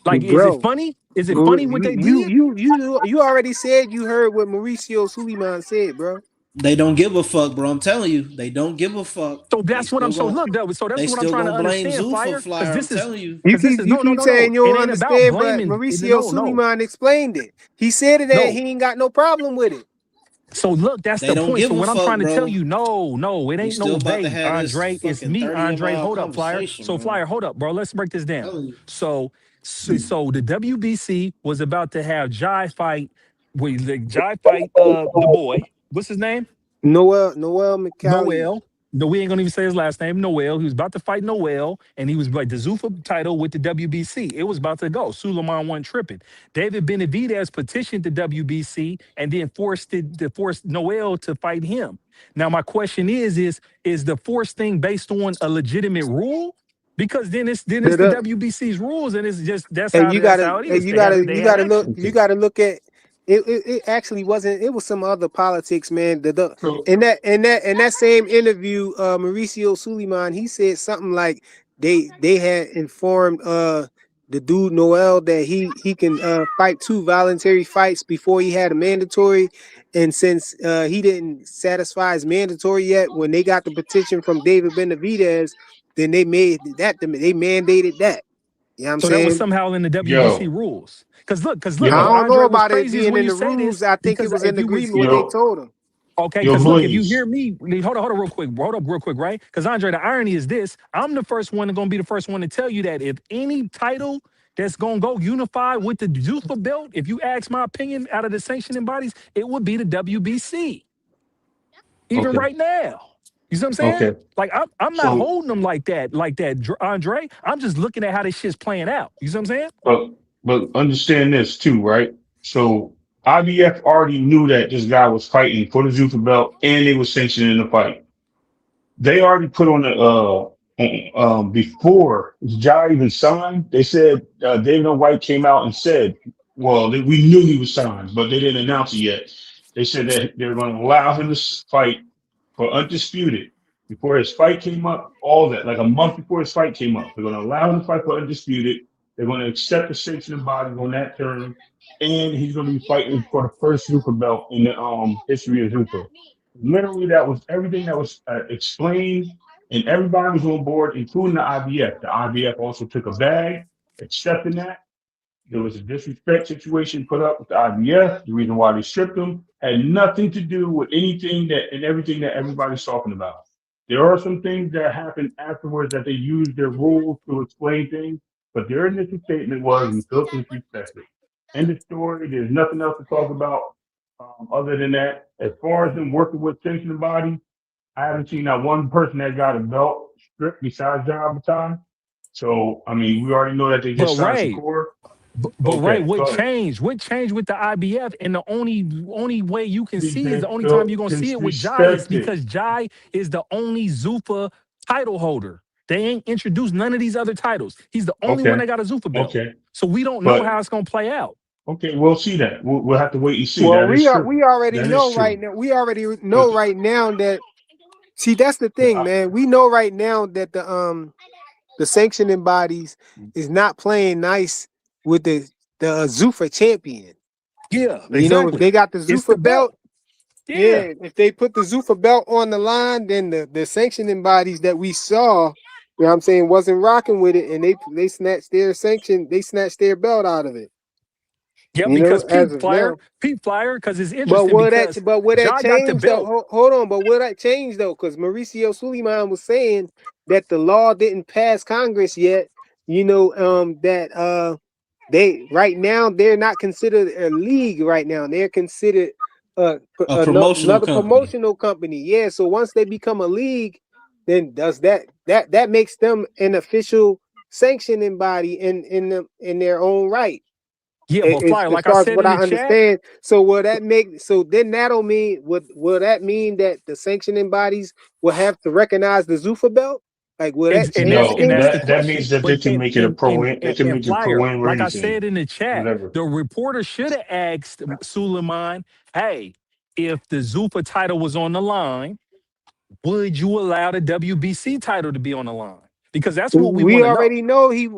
Like, is it funny? Is it funny what they did? You already said you heard what Mauricio Suleiman said, bro. They don't give a fuck, bro. I'm telling you, they don't give a fuck. So that's what I'm so look, though. So that's what I'm trying to understand, Flyer. Because this is you. You keep saying you don't understand, but Mauricio Suleiman explained it. He said it that he ain't got no problem with it. So look, that's the point. So what I'm trying to tell you, no, it ain't no they, Andre. It's me, Andre. Hold up, Flyer. So Flyer, hold up, bro. Let's break this down. So the WBC was about to have Jai fight the boy. What's his name? Noel McCallie. No, we ain't gonna even say his last name. Noel. He was about to fight Noel, and he was like the Zuffa title with the WBC. It was about to go. Suleiman wasn't tripping. David Benavidez petitioned the WBC and then forced Noel to fight him. Now, my question is the force thing based on a legitimate rule? Because then it's the WBC's rules, and it's just that's how it is. You gotta look at it actually wasn't. It was some other politics, man. In that same interview, Mauricio Suleiman, he said something like they had informed the dude Noel that he can fight 2 voluntary fights before he had a mandatory, and since he didn't satisfy his mandatory yet, when they got the petition from David Benavidez, then they mandated that. You know what I'm saying? That was somehow in the WBC rules. Because look, I don't know about it being in the rules. I think it was in agreement what they told him. Okay, because look, if you hear me, hold up real quick, right? Because Andre, the irony is this: I'm the first one going to be the first one to tell you that if any title that's going to go unified with the Zuffa belt, if you ask my opinion out of the sanctioning bodies, it would be the WBC. Even right now. You see what I'm saying? Okay. Like I'm not holding them like that, Andre. I'm just looking at how this shit's playing out. You see what I'm saying? But understand this too, right? So IBF already knew that this guy was fighting for the Zuffa belt, and they were sanctioning the fight. They already put on the before Jai even signed. They said David White came out and said, "Well, we knew he was signed, but they didn't announce it yet." They said that they were going to allow him to fight for undisputed before his fight came up. All that, like a month before his fight came up, they're going to allow him to fight for undisputed. They're going to accept the sanctioning body on that term, and he's going to be fighting for the first Zuffa belt in the history of Zuffa. Literally, that was everything that was explained, and everybody was on board, including the IBF. The IBF also took a bag, accepting that. There was a disrespect situation put up with the IBF. The reason why they stripped him had nothing to do with anything and everything that everybody's talking about. There are some things that happened afterwards that they used their rules to explain things, but their initial statement was we felt disrespected. End of story. There's nothing else to talk about other than that. As far as them working with sanctioning bodies, I haven't seen that one person that got a belt stripped besides John Baton. So, I mean, we already know that they just signed Shakur. But right, Okay, what go ahead. changed? What changed with the IBF? And the only way you can see is the only time you're Felt gonna see it with Jai is disrespected. because Jai is the only Zuffa title holder. They ain't introduced none of these other titles. He's the only one Okay, that got a Zuffa belt. okay, So we don't know but how it's gonna play out. okay, we'll see that. We'll have to wait and see. Well, That is true. we already That is know right true. now. We already But know right now that. See, that's the thing, man. We know right now that the sanctioning bodies is not playing nice with the Zuffa champion. Yeah, You know, if exactly. they got the It's the Zuffa belt. belt, Yeah. yeah, if they put the Zuffa belt on the line, then the sanctioning bodies that we saw, you know what I'm saying, wasn't rocking with it, and they snatched their they snatched their belt out of it. Yeah, You know, because as of now. Pete Flyer, because it's But interesting because will that Jai got the change though? belt. Hold on, but will that change though? Because Mauricio Suleiman was saying that the law didn't pass Congress yet. You know, that they right now they're not considered a league right now. They're considered A promotional another company. promotional company. Yeah. So once they become a league, then does that makes them an official sanctioning body in their own right? Yeah, but Flyer, As like I far as said what in I the chat, understand. So will that make then that'll mean will that mean that the sanctioning bodies will have to recognize the Zuffa belt? Like will that and change no, that's things? the that question. means that they But can make it a they can and make it pro Flyer, win like I rating, said in the chat, whatever. the reporter should have asked Suleiman, "Hey, if the Zuffa title was on the line, would you allow the WBC title to be on the line?" Because that's what we want to know.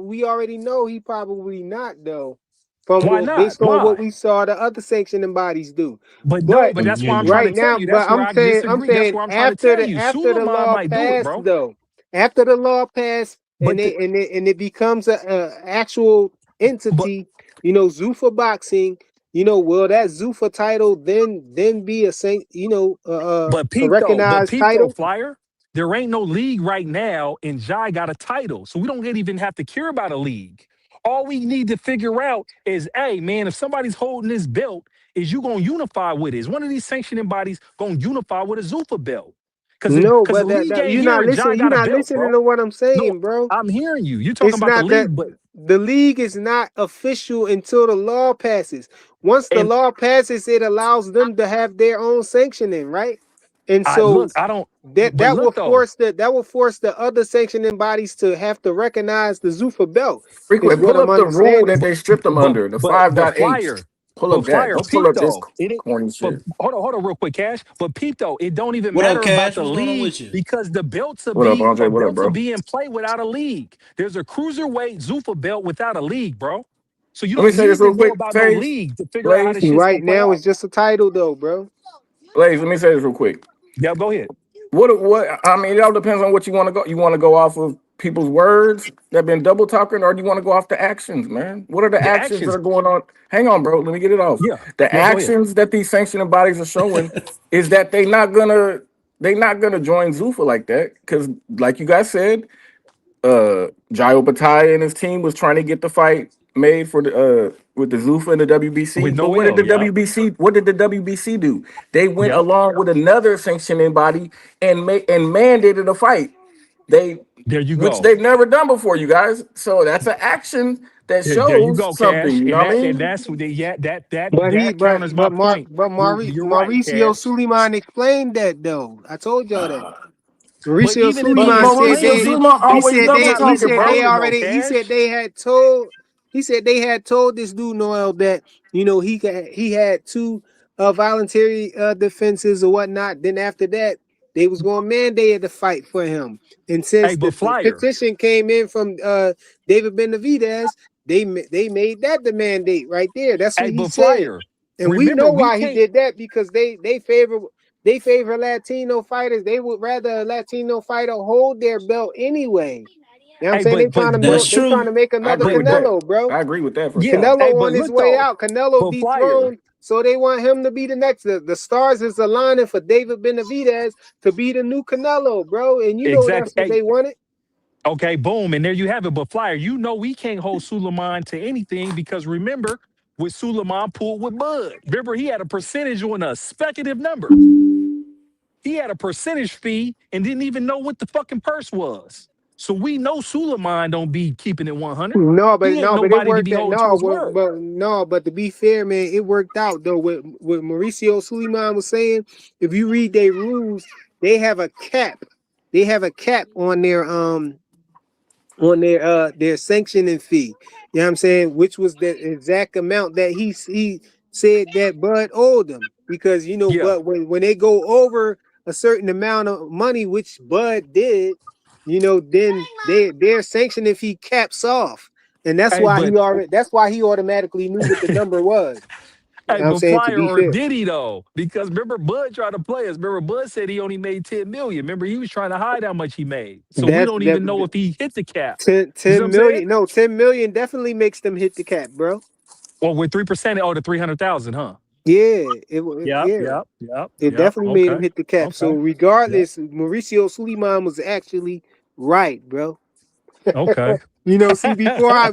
We already know he probably not though. From Why what not? based on what Why? we saw the other sanctioning bodies do. But no, But but that's why I'm trying to right tell now, you. but That's where I I'm disagree. That's saying where I'm trying to tell you. after the Suleiman law might do it, passed bro. though, after the law passed and But the, it becomes a actual but entity, you know, Zuffa boxing, you know, will that Zuffa title then be a But recognized peep though, title? Flyer, there ain't no league right now, and Jai got a title, so we don't even have to care about a league. All we need to figure out is, hey, man, if somebody's holding this belt, is you gonna unify with it? Is one of these sanctioning bodies gonna unify with a Zuffa belt? No, Because the but league ain't you're here, not and Jai listening. You're got a not belt, listening bro. to what I'm No, saying, bro. I'm hearing you. You're talking It's about the not that league, but the league is not official until the law passes. Once the and law passes, it allows them to have their own sanctioning, right? And I so look, I don't. But that will look though, force the other sanctioning bodies to have to recognize the Zuffa belt, is Frequent, what pull I'm up the rule that understanding. they stripped them but under, the 5.8. Flyer, Pull up that. Don't pull Peep up this though. It ain't- corny but shit. hold on real quick, Cash. But Peep though, it don't even What up, matter about Cash? the What's going on league with you? because the belts will What up, be Andre? What up, bro? in play without a league. There's a cruiserweight Zuffa belt without a league, bro. So you Let me don't say this need to real know quick, about no Sage. league to figure out how Blaze. this shit's gonna Right play now, it's out. just a title, though, bro. Blaze, let me say this real quick. Yeah, go ahead. What I mean, it all depends on what you want to go. You want to go off of people's words that been double talking, or do you want to go off the actions, man? What are the The actions that actions. are going on? Hang on, bro. Let me get it off. Yeah, The yeah, go ahead. actions that these sanctioning bodies are showing is that they not gonna join Zuffa like that. Cause like you guys said, Jayo Bataille and his team was trying to get the fight made for the with the Zuffa and the With WBC. But what did Noel, the yeah. WBC do? They went Yep. along with another sanctioning body and mandated a fight. They There you which go. they've never done before, you guys. So that's an action that There you shows go, something, Cash. you And know what I and mean? that's what yeah, that counters my point. You're right, Mauricio Cash. Suleiman explained that though. I told y'all that. But Mauricio even if But he Suleiman said Mauricio explained they it, Sulaiman always double we talking, bro. though, he said Cash. they had told this dude Noel that you know he had two voluntary defenses or whatnot. Then after that, they was going to mandate the fight for him. And Hey, since but the Flyer. petition came in from David Benavidez, they made that the mandate right there. That's what Hey, he but said. Flyer. And we Remember, know we why he can't. did that because they favor Latino fighters. They would rather a Latino fighter hold their belt anyway. You know what I'm Hey, saying? that's They trying true. to make I another agree with but that. Canelo, bro. I agree with that for yeah. sure. Hey, Canelo but on his look way though, out. Canelo but Flyer. dethroned, so they want him to be the next. The stars is aligning for David Benavidez to be the new Canelo, bro. And you know Exactly. that's what Hey, they wanted. okay, boom, and there you have it. But Flyer, we can't hold Suleiman to anything because remember, with Suleiman pulled with Bud. Remember, he had a percentage on a speculative number. He had a percentage fee and didn't even know what the fucking purse was. So we know Suleiman don't be keeping it 100. No, but He ain't it nobody to worked be out. holding to his word. But to be fair, man, it worked out though. What Mauricio Suleiman was saying, if you read their rules, they have a cap. They have a cap on their sanctioning fee. You know what I'm saying? Which was the exact amount that he said that Bud owed them. Because but when they go over a certain amount of money, which Bud did, then their sanctioning fee caps off. And that's why he automatically knew what the number was. You know what I'm But saying? To Flyer be or fair. did he though? Because remember, Bud tried to play us. Remember, Bud said he only made 10 million. Remember, he was trying to hide how much he made. So we don't even know if he hit the cap. 10 You know what I'm saying? million. No, 10 million definitely makes them hit the cap, bro. Well, with 3%, the 300,000, huh? Yeah, it definitely made him hit the cap. So regardless, Mauricio Suleiman was actually right, bro. Okay. See, before I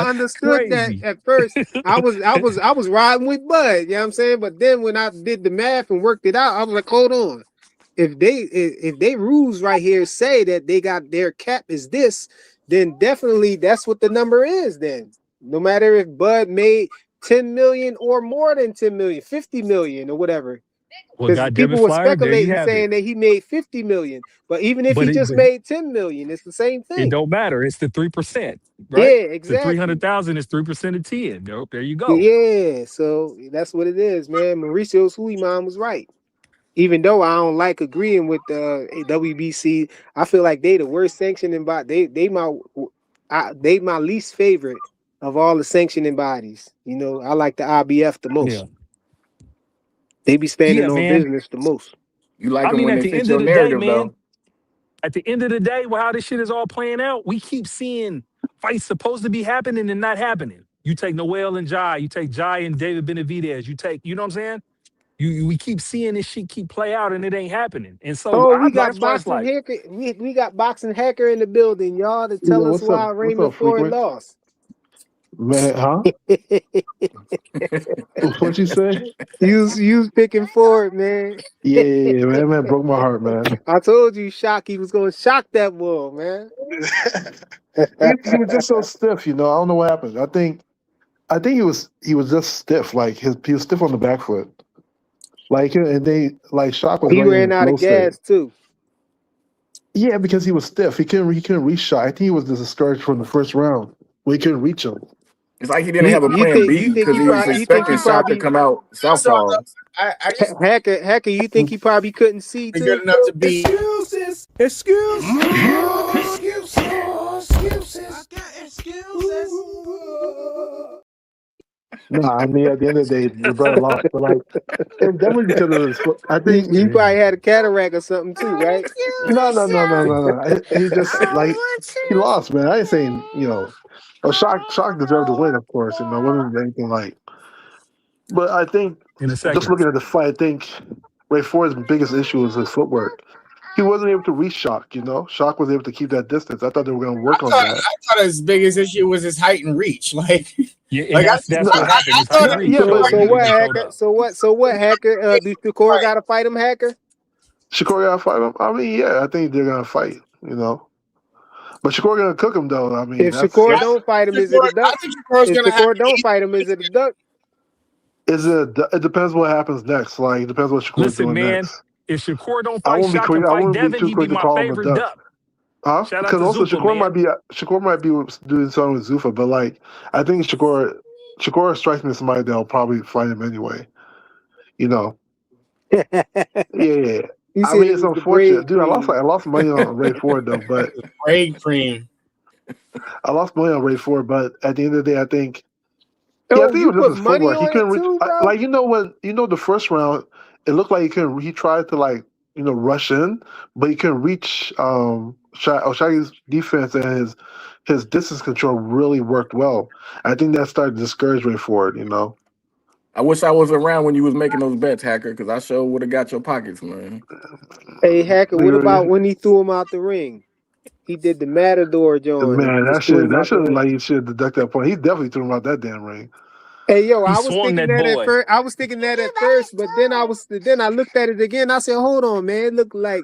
understood that at first, I was riding with Bud, you know what I'm saying? But then when I did the math and worked it out, I was like, hold on. If they rules right here say that they got their cap is this, then definitely that's what the number is then. No matter if Bud made 10 million or more than 10 million, 50 million or whatever. Well, Because goddamn it, people were Flyer, there you speculating have saying it. that he made 50 million. But even if But he just made 10 million, it's the same it thing. don't matter. It's the 3%, Yeah, right? The exactly. 300,000 is 3% of 10. There you go. Yeah, so that's what it is, man. Mauricio Suleiman was right. Even though I don't like agreeing with the WBC, I feel like they the worst sanctioning body. They my least favorite of all the sanctioning bodies. I like the IBF the most. Yeah. They be standing on man. business the most. You like them when At they the fit end your of the day, narrative, man, though. at the end of the day, how this shit is all playing out, we keep seeing fights supposed to be happening and not happening. You take Noel and Jai, you take Jai and David Benavidez, you take, you know what I'm saying? We keep seeing this shit keep play out and it ain't happening. And so We got that's why it's boxing like, hacker. We got boxing hacker in the building, y'all, to tell Yo, us why what's Raymond up, Ford frequent? lost. Man, huh? What you say? You was picking Ford, man. Yeah, man. That broke my heart, man. I told you, he was gonna shock that bull, man. He was just so stiff, I don't know what happened. I think he was just stiff. Like he was stiff on the back foot. Like Shock was He running in ran the out flow of gas state. too. Yeah, because he was stiff. He couldn't reach Shock. I think he was discouraged from the first round. We couldn't reach him. It's like he didn't have a plan B because he was expecting Shock to come out southpaw. Hacker, you think he probably couldn't see too? Good enough to be. Excuses. No, I mean at the end of the day, the brother lost, but it's definitely because of his foot. I think he probably had a cataract or something too, right? No. He just he lost, man. I ain't saying Shock deserved to win, of course. It wasn't anything like. But I think in a just second. looking at the fight, I think Ray Ford's biggest issue was his footwork. He wasn't able to reach Shock. Shock was able to keep that distance. I thought they were going to work on that. I thought his biggest issue was his height and reach. That's what happened. His height and reach. So what, Hacker? Do Shakur got to fight him, Hacker? Shakur got to fight him? I mean, yeah, I think they're going to fight, But Shakur going to cook him, though. I mean, if Shakur don't fight him, is it a duck? If Shakur don't fight him, is it a duck? It depends what happens next. Like, it depends what Shakur's doing next. If Shakur don't fight Shock and fight Devin, he'd be my favorite duck. Huh? Because also Zuffa, Shakur might be doing something with Zuffa, but I think Shakur strikes me as somebody that'll probably fight him anyway. Yeah. I mean, it's unfortunate, dude. I lost money on Ray Ford though, but braid cream. I lost money on Ray Ford, but at the end of the day, I think. Oh, I think you it was put just his money footwork. He couldn't reach. too, bro? The first round, it looked like he couldn't. He tried to rush in, but he couldn't reach. Shaggy's defense and his distance control really worked well. I think that started to discourage Ray Ford. I wish I was around when you was making those bets, Hacker, because I sure would have got your pockets, man. Hey, Hacker, what about when he threw him out the ring? He did the Matador joint. Man, that should deduct that point. He definitely threw him out that damn ring. Hey, yo, I was thinking that at first. But then I looked at it again. I said, hold on, man. It looked like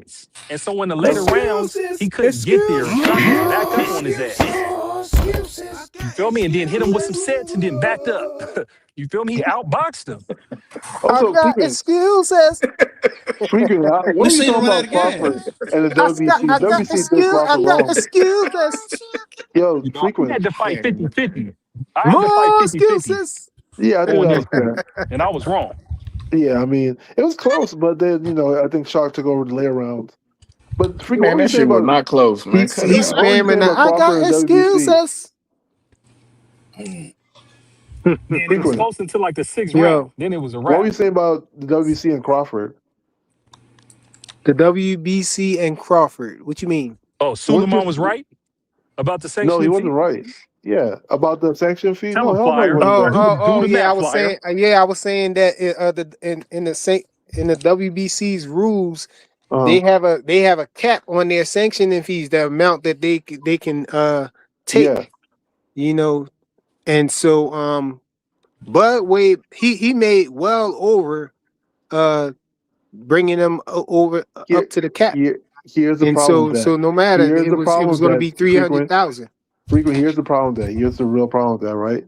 distance. And so in the later rounds, he couldn't get there. Shaka was back up on his ass. You feel me? And then hit him with some sets and then backed up. You feel me? He outboxed him. I Also, got excuses. Freaking, what We are you seen him talking ride about again. Crawford and the WBC? WBC did I Crawford got wrong. excuses. Yo, You know, I frequent. had to fight 50-50. I had to fight More 50-50 excuses. Yeah, I think on that this was fair. and I was wrong. Yeah, I mean, it was close, but then I think Shark took over the later rounds. But freaking, what Man, were you that saying shit was about not close, man. He's Cut it he's out. what were you saying spamming. about I got Crawford and WBC? excuses. Man, it was Frequent. close until like the 6th round. Yo, Then it was a What were you wrap. saying about the WBC and Crawford? the WBC and Crawford. What you mean? Oh, What Suleiman just? was right about the No, he sanctioning wasn't fee. right. Yeah, about the sanction fee. Tell No, him, hell no, he Flyer. wasn't right. Do the Yeah. I math, was Flyer. saying that in the WBC's rules, Uh-huh. they have a cap on their sanctioning fees, the amount that they can take. Yeah, And so Bud Wade he made well over bringing them over here, up to the cap. here's the And problem with so that. no matter, Here's the it problem was with going to be that. 300,000. Frequent. Here's the problem with that. Here's the real problem with that, right?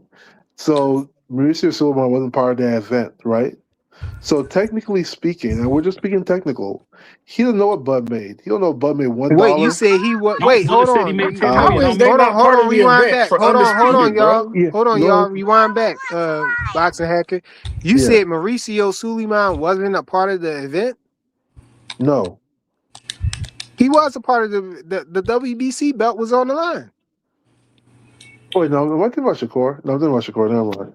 So Mauricio Suleiman wasn't part of that event, right? So technically speaking, and we're just speaking technical, he doesn't know what Bud made. He don't know Bud made Wait, you $1. say he what? No, Wait, Bud hold said he on. made 10 How million, is they homie. not Hold part of on. the Rewind event back. for Hold on, undisputed, y'all. bro? Yeah, Hold on, go y'all. ahead. Rewind back. Boxing hacker. You Yeah, said Mauricio Suleiman wasn't a part of the event. no. He was a part of the WBC belt was on the line. Wait, no, I'm thinking about Shakur. No, I'm thinking about Shakur. Never mind.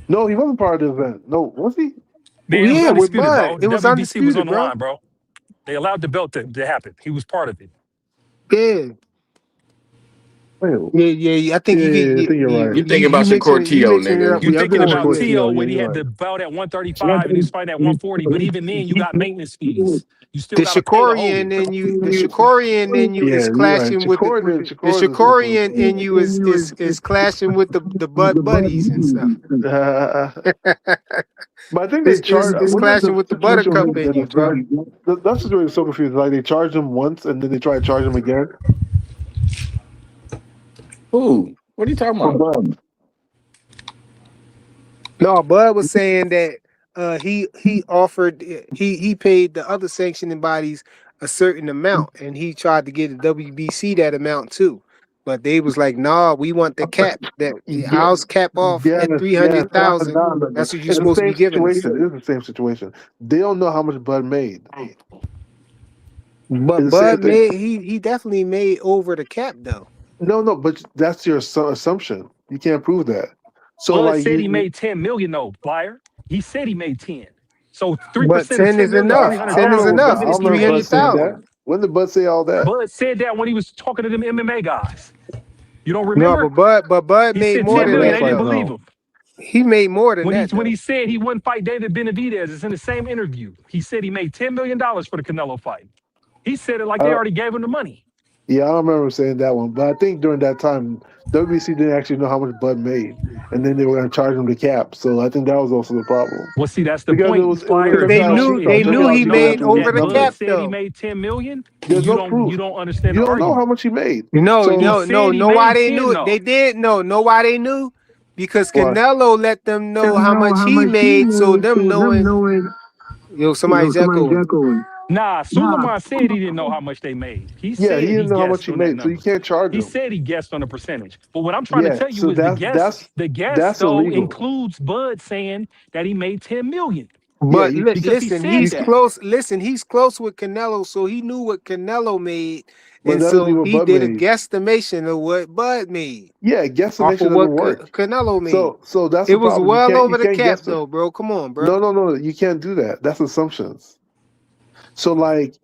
No, he wasn't part of the event. No, was he? Well, Man, it was yeah, with undisputed, Bud, bro. it The was WBC was on undisputed, the bro. line, bro. They allowed the belt to happen. He was part of it. Yeah. Wait, Yeah. I think I think you're right. You thinking about Shakur you Tio, mixing it nigga. up You with Yeah, I'm thinking thinking about about Shakur. Shakur Yeah. Tio. T.O. Yeah, when he you're had right. the belt at 135 and he was fighting at 140, but even then you got maintenance fees. You still The got to pay to hold Shakorian it. in you is Yeah, you're right. clashing with the Shakur is a super. Shakorian in you is clashing with the Bud buddies and stuff. But I think they charged. It's Wasn't that clashing the with the situation buttercup with in you, the bro. that's just really so confused. Like they charged him once and then they try to charge him again. Who? What are you talking about? No, Bud was saying that he offered he paid the other sanctioning bodies a certain amount, and he tried to get the WBC that amount too. But they was like, nah, we want the cap. That Yeah, ours cap off yes, at yes. 300,000. That's what you're It's the supposed to be same giving us. situation. It is the same situation. They don't know how much Bud made. But It's the same Bud thing. made he definitely made over the cap though. No, but that's your assumption. You can't prove that. So Bud like said he you made 10 million though, Flyer. He said he made 10. So But 3% of 10 10 is million is enough. I 10 don't is know. enough. I It's don't remember Bud saying 300,000. that. When did Bud say all that? Bud said that when he was talking to them MMA guys. You don't No, remember? but Bud He made said more 10 Remember than million. that that They didn't fight? though. believe No. him. He made more than When that he though. said he wouldn't fight David Benavidez, it's in the same interview. He said he made $10 million for the Canelo fight. He said it like I they don't, already gave him the money. yeah, I don't remember saying that one. But I think during that time, WBC didn't actually know how much Bud made, and then they were going to charge him the cap. So I think that was also the problem Well, see, that's the because point, it was a But Flyer. You technicality. don't they if you knew don't he know made over that the Bud cap said he though. made 10 million, then There's no proof. you don't understand You the don't know how argument. much he made. No, So He said he know why made they 10 knew it. They though. did know why they knew? Because why? Canelo let them know how much he made, so them knowing somebody's echoing. Nah, Suleiman said he didn't know how much they made. He Yeah, he said he didn't know how much guessed he on that made, so you number. can't charge He him. said he guessed on the percentage. But what I'm trying to Yeah, tell you so is the guess that's though illegal. includes Bud saying that he made 10 million Yeah, But because he listen, said you he's that. close. Listen, he's close with Canelo, so he knew what Canelo made, but and that doesn't so mean what he Bud did a made. guesstimation of what Bud made Yeah, off guesstimation of doesn't what work. Canelo made. So that's It the was problem. well You over the can't cap, guess it. though, bro. Come on, bro. No, you can't do that. That's assumptions. So like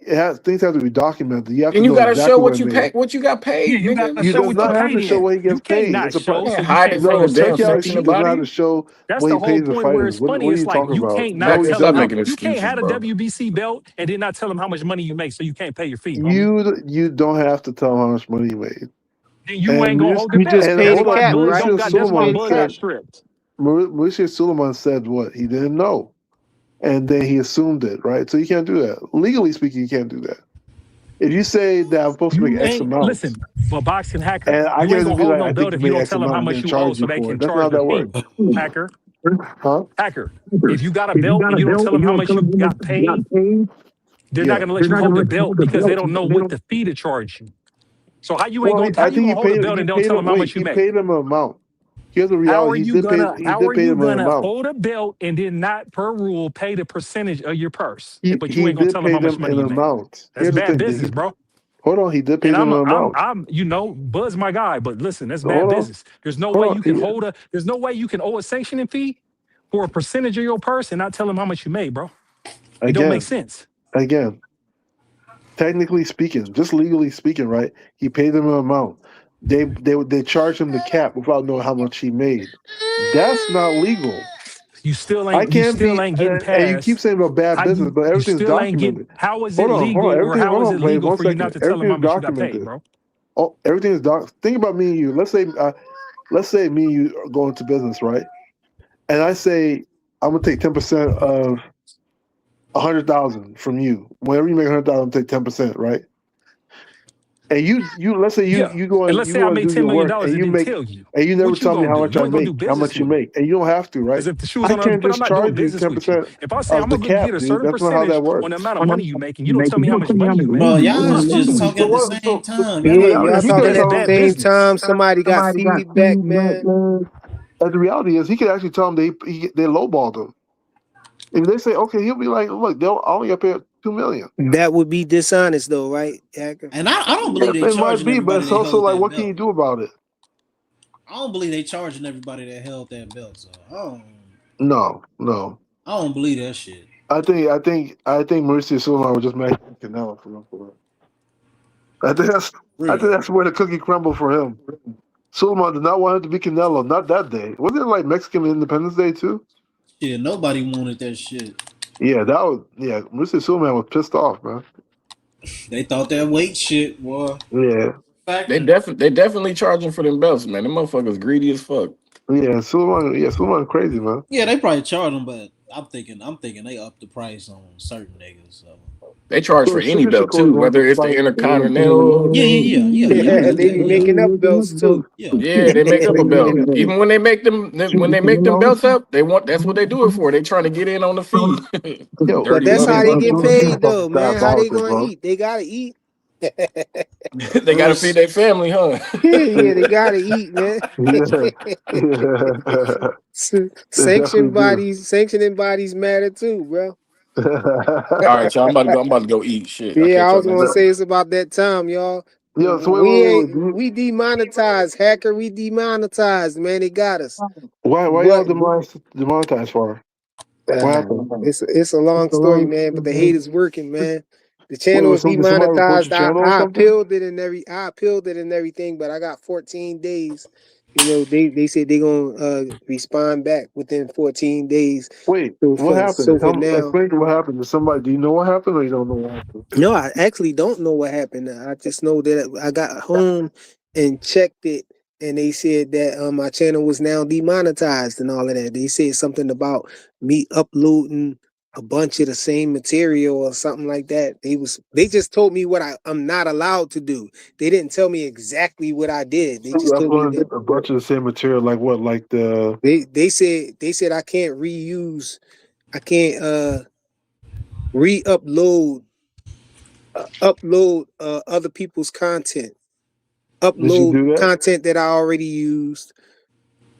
things have to be documented. You have to And you know gotta show exactly what what it you pay, made. what you got Yeah, paid, you got nigga. to You show does what you not have to paid show in. what he gets You can't paid. not It's a show, so Can't you hide can't it no from say the it's damn such sanctioning technicality. He does not have body. to show That's what the he whole pays the point where fighters. it's What funny. are It's you like talking you about? can't not No, he Exactly. tell them Stop how doesn't. making you can't excuses, have a bro. WBC belt and then not tell them how much money you make, so you can't pay your fee, homie. You don't have to tell him how much money he made. Then you And ain't gonna hold the You just belt. and pay That's the hold why up, cap, Bud right? don't Mauricio got. You That's just why pay Suleiman the Bud got cap. said stripped. Mauricio Suleiman said what he didn't know, and then he assumed it. Right, so you can't do that. Legally speaking, you can't do that. If you say that I'm supposed to make You X ain't amount, listen, but boxing hacker, and I you ain't can't gonna just be hold like, no I think belt you if you made don't X tell them how amount and much then you owe, charge so you they for can it. That's not charge how the that fee. works. Hacker, Huh? hacker. If you got a belt and you don't tell them how much you got paid, they're not Yeah. gonna let you hold the belt because they don't know what the fee to charge you. So how you ain't Well, gonna how I you think gonna hold a belt he and don't paid tell him. them how Wait, much you he make? paid him an amount. Here's the How are reality. you gonna He did pay him an amount. hold a belt and then not per rule pay the percentage of your purse? But you He ain't gonna did tell them pay how much them money an you make. amount. That's Here's the bad thing. business, bro. Hold on, he did pay And them an amount. you know, Buzz my guy, but listen, that's bad Hold on, business. There's no way hold you on. can there's no way you can owe a sanctioning fee for a percentage of your purse and not tell them how much you made, bro. It don't make Again, sense. again. Technically speaking, just legally speaking, right? He paid them an amount. They charged him the cap without knowing how much he made. That's not legal. You still I ain't can't be. getting And you keep past saying about bad how business, but you everything's still ain't getting documented. how is it Hold on. legal or Everything. how Hold is on. it Wait legal 1 for you not second. to tell them Everything how is much you got paid, documented. bro? Oh, everything is doc. Think about me and you. Let's say me and you are going to business, right? And I say I'm gonna take 10% of 100,000 from you. Whenever you make 100,000, take 10%, right? And let's say Yeah. And let's you say I go and made do $10 your million work and and you didn't make tell you. and you never What you tell me gonna how do? much You I ain't gonna do make, how business much you with me. make, and you don't have to, right? Because if the shoes I on the other can't foot, I'm just not doing charge you business with you. 10% If I say of I'm the gonna get cap, a dude. certain That's not how that percentage on the works. amount of money you make, and you don't tell me how much money you Bro, make, I'm y'all not fucking just with talking you. at the same time. Y'all Yeah, not y'all He listening. could talking That's at the tell bad him. same business. time. Somebody got feedback, man. And the reality is, he could actually tell him they lowballed him. If they say okay, he'll be like, look, they'll only up here $2 million. That would be dishonest, though, right, Hacker? And I don't believe they It might charging be, but everybody it's that also held like, that what can you belt. do about it? I don't believe they charging everybody that held that belt. So No. I don't believe that shit. I think Mauricio Sulaiman was just mad at Canelo for real. I think Really? that's where the cookie crumbled for him. Sulaiman did not want him to be Canelo, not that day. Wasn't it like Mexican Independence Day too? Shit, nobody wanted that shit. Yeah, Mauricio Sulaiman was pissed off, man. They thought that weight shit, boy. Yeah. They Factor. definitely charging for them belts, man. Them motherfuckers greedy as fuck. Sulaiman crazy, man. Yeah, they probably charge them, but I'm thinking they up the price on certain niggas. So They charge for So any Sugar belt Shakur too, wants whether to it's the fight. Intercontinental. yeah. I get They that. be Yeah, making up belts too. yeah. Yeah, they make up a belt. Even when they make them belts up, that's what they do it for. They trying to get in on the fee. Yo, But Dirty that's how they Sulaiman get motherfuckers. paid, fucking though, man. How they diabolical, gonna bro. eat? They gotta eat. They gotta feed their family, huh? Yeah, they gotta eat, man. Yeah. They definitely do. Sanctioning bodies matter too, bro. All right, y'all. I'm about to go eat. Shit. I'll Yeah, catch I y'all was next gonna time. say it's about that time, y'all. Yo, so We demonetized, Hacker. We demonetized, man. They got us. why y'all But demonetized for? What happened? it's a long story, man. But the hate is working, man. The channel is Did somebody report demonetized. your channel or I something? appealed it and everything, but I got 14 days. You know, they said they gonna respond back within 14 days. Wait, So what happened? for now, Explain what happened. Do you know what happened or you don't know what happened? no, I actually don't know what happened. I just know that I got home and checked it, and they said that my channel was now demonetized and all of that. They said something about me uploading a bunch of the same material or something like that. They just told me what I'm not allowed to do. They didn't tell me exactly what I did. They just told me that A bunch of the same material, like what? Like the they said I can't reuse, I can't re-upload other people's content, did you do upload that? content that I already used.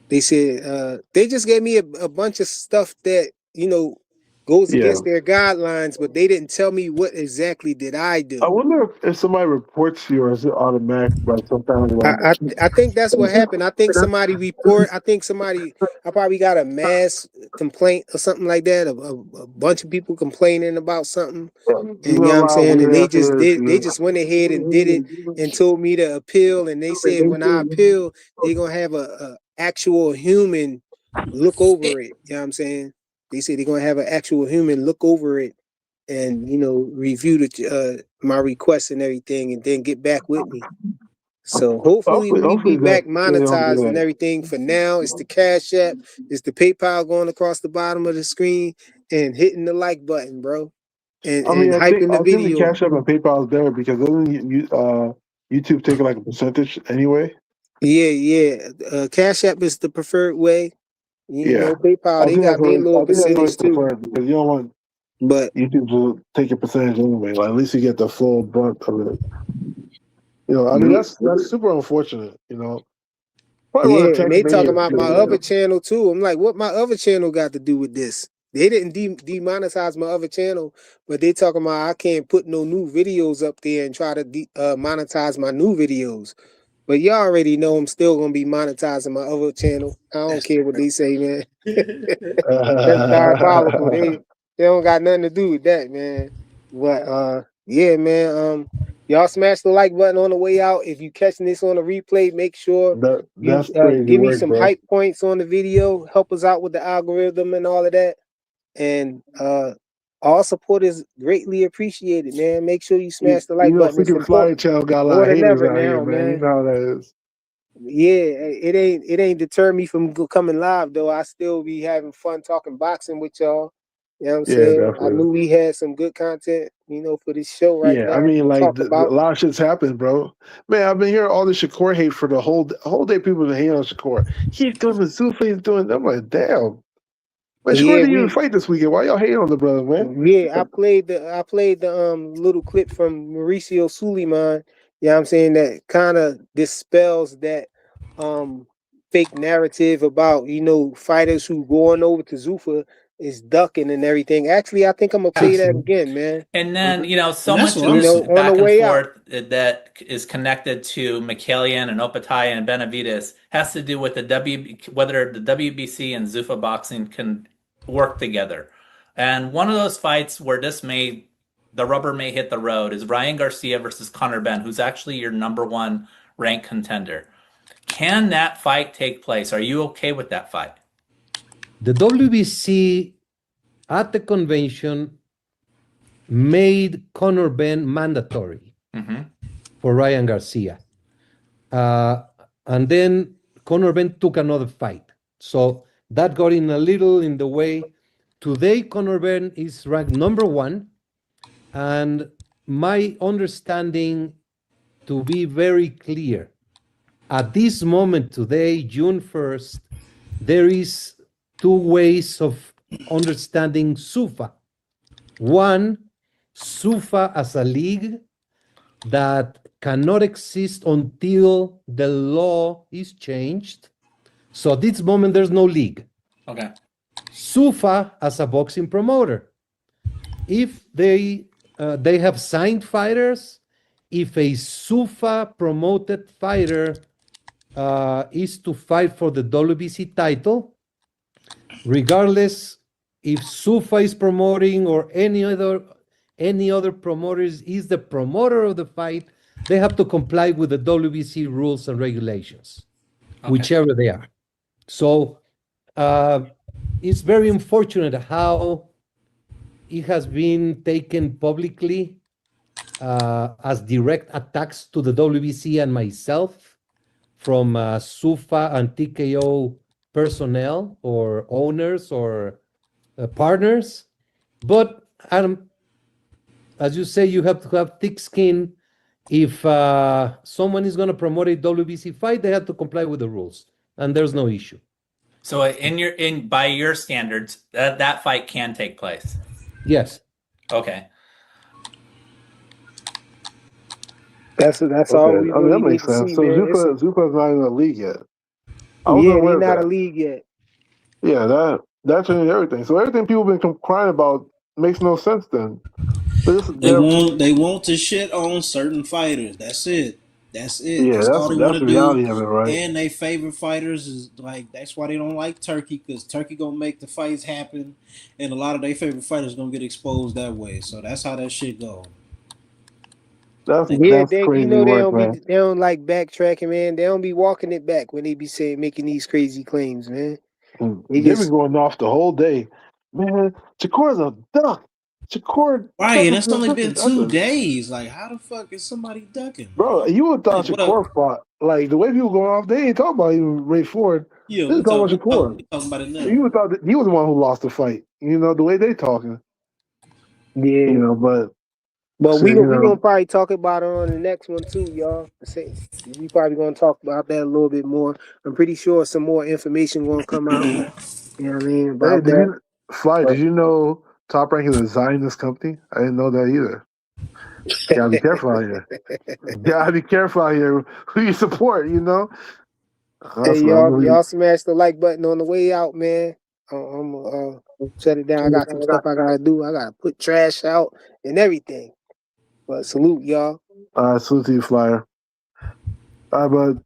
They said they just gave me a bunch of stuff that goes Yeah. against their guidelines, but they didn't tell me what exactly did I I do. wonder if somebody reports you or is it automatic by sometimes I think that's what happened. I think somebody I probably got a mass complaint or something like that. A bunch of people complaining about something. And you know what I'm saying? And they just went ahead and did it and told me to appeal. And they said when I appeal, they're gonna have a actual human look over it. You know what I'm saying? They said they're gonna have an actual human look over it and review my requests and everything and then get back with me. So hopefully we be back monetized and everything. For now, it's the Cash App, it's the PayPal going across the bottom of the screen and hitting the like button, bro. and, I mean, and I think hyping the the video. Cash App and PayPal is better because doesn't YouTube take like a percentage anyway? Yeah. Cash App is the preferred way. You know, Yeah, PayPal, they got their little I think that's what percentage it's too. preferred because you don't want But YouTube to take a percentage anyway. Like at least you get the full brunt of it. You know, I mean that's super unfortunate. You know, probably want yeah, to and text they me. talking about my other channel too. I'm like, what my other channel got to do with this? They didn't demonetize my other channel, but they talking about I can't put no new videos up there and try to monetize my new videos. But y'all already know I'm still gonna be monetizing my other channel. I don't care what they say, man. That's diabolical. They don't got nothing to do with that, man. But yeah, man. Y'all smash the like button on the way out. If you catching this on a replay, make sure you That's crazy give me work, some bro. hype points on the video. Help us out with the algorithm and all of that. And all support is greatly appreciated, man. Make sure you smash the like button. It's Freaking Flyer important Channel got a lot more of than haters ever out here, now, man. You man. know how that is. Yeah, it ain't deter me from coming live though. I still be having fun talking boxing with y'all. You know what I'm saying? Definitely. I knew we had some good content, you know, for this show right Yeah, now. I mean, like Talk a about. lot of shit's happened, bro. Man, I've been hearing all this Shakur hate for the whole day. People been hating on Shakur. He's doing the Zuffa. He's doing. I'm like, damn. Man, Shakur didn't even fight this weekend. Why y'all hating on the brother, man? Yeah, I played the little clip from Mauricio Suleiman. You know what I'm saying? That kind of dispels that fake narrative about, you know, fighters who going over to Zuffa is ducking and everything. Actually, I think I'm gonna play that again, man. And then, you know, so And that's much what of I'm this saying. back On the and way out. forth that is connected to Mikhailian and Opataya and Benavides has to do with whether the WBC and Zuffa boxing can work together. And one of those fights where the rubber may hit the road is Ryan Garcia versus Conor Benn, who's actually your #1 ranked contender. Can that fight take place? Are you okay with that fight? The WBC at the convention made Conor Benn mandatory for Ryan Garcia. And then Conor Benn took another fight. So that got in a little in the way. Today, Conor Benn is ranked #1. And my understanding, to be very clear, at this moment today, June 1st, there is two ways of understanding Zuffa. One, Zuffa as a league that cannot exist until the law is changed. So at this moment, there's no league. Okay. Zuffa as a boxing promoter. If they have signed fighters, if a Zuffa promoted fighter is to fight for the WBC title, regardless if Zuffa is promoting or any other promoter is the promoter of the fight, they have to comply with the WBC rules and regulations, whichever they are. So it's very unfortunate how it has been taken publicly as direct attacks to the WBC and myself from Zuffa and TKO personnel or owners or partners. But as you say, you have to have thick skin. If someone is going to promote a WBC fight, they have to comply with the rules, and there's no issue. So by your standards, that fight can take place. Yes. Okay. That's all we really that need makes to sense. see, So man. Zuffa's not in the league yet. They're not a league yet. Yeah, that changed everything. So everything people been crying about makes no sense then. They want to shit on certain fighters. That's it. Yeah, that's all they want to the reality do. of it, right? And they favorite fighters is like that's why they don't like Turkey, because Turkey gonna make the fights happen, and a lot of their favorite fighters gonna get exposed that way. So that's how that shit go. That's crazy you know, work, man. they don't like backtracking, man. They don't be walking it back when they be making these crazy claims, man. They've been going off the whole day, man. Shakur's a duck. Shakur, right? And it's only been 2 days. Like, how the fuck is somebody ducking, bro? You would have thought Shakur fought. Like the way people going off, they ain't talking about even Ray Ford. Yeah, this is talking about Shakur. We talking about it now. You would thought that he was the one who lost the fight. You know the way they talking. Yeah. But we gonna probably talk about it on the next one too, y'all. We probably gonna talk about that a little bit more. I'm pretty sure some more information gonna come out. You know what I mean about that. Did you know Top Rank is a Zionist company? I didn't know that either. Gotta be careful out here. Gotta be careful out here who you support. Hey, y'all smash the like button on the way out, man. I'm gonna shut it down. I got some stuff I gotta do. I gotta put trash out and everything. But salute, y'all. Salute to you, Flyer. But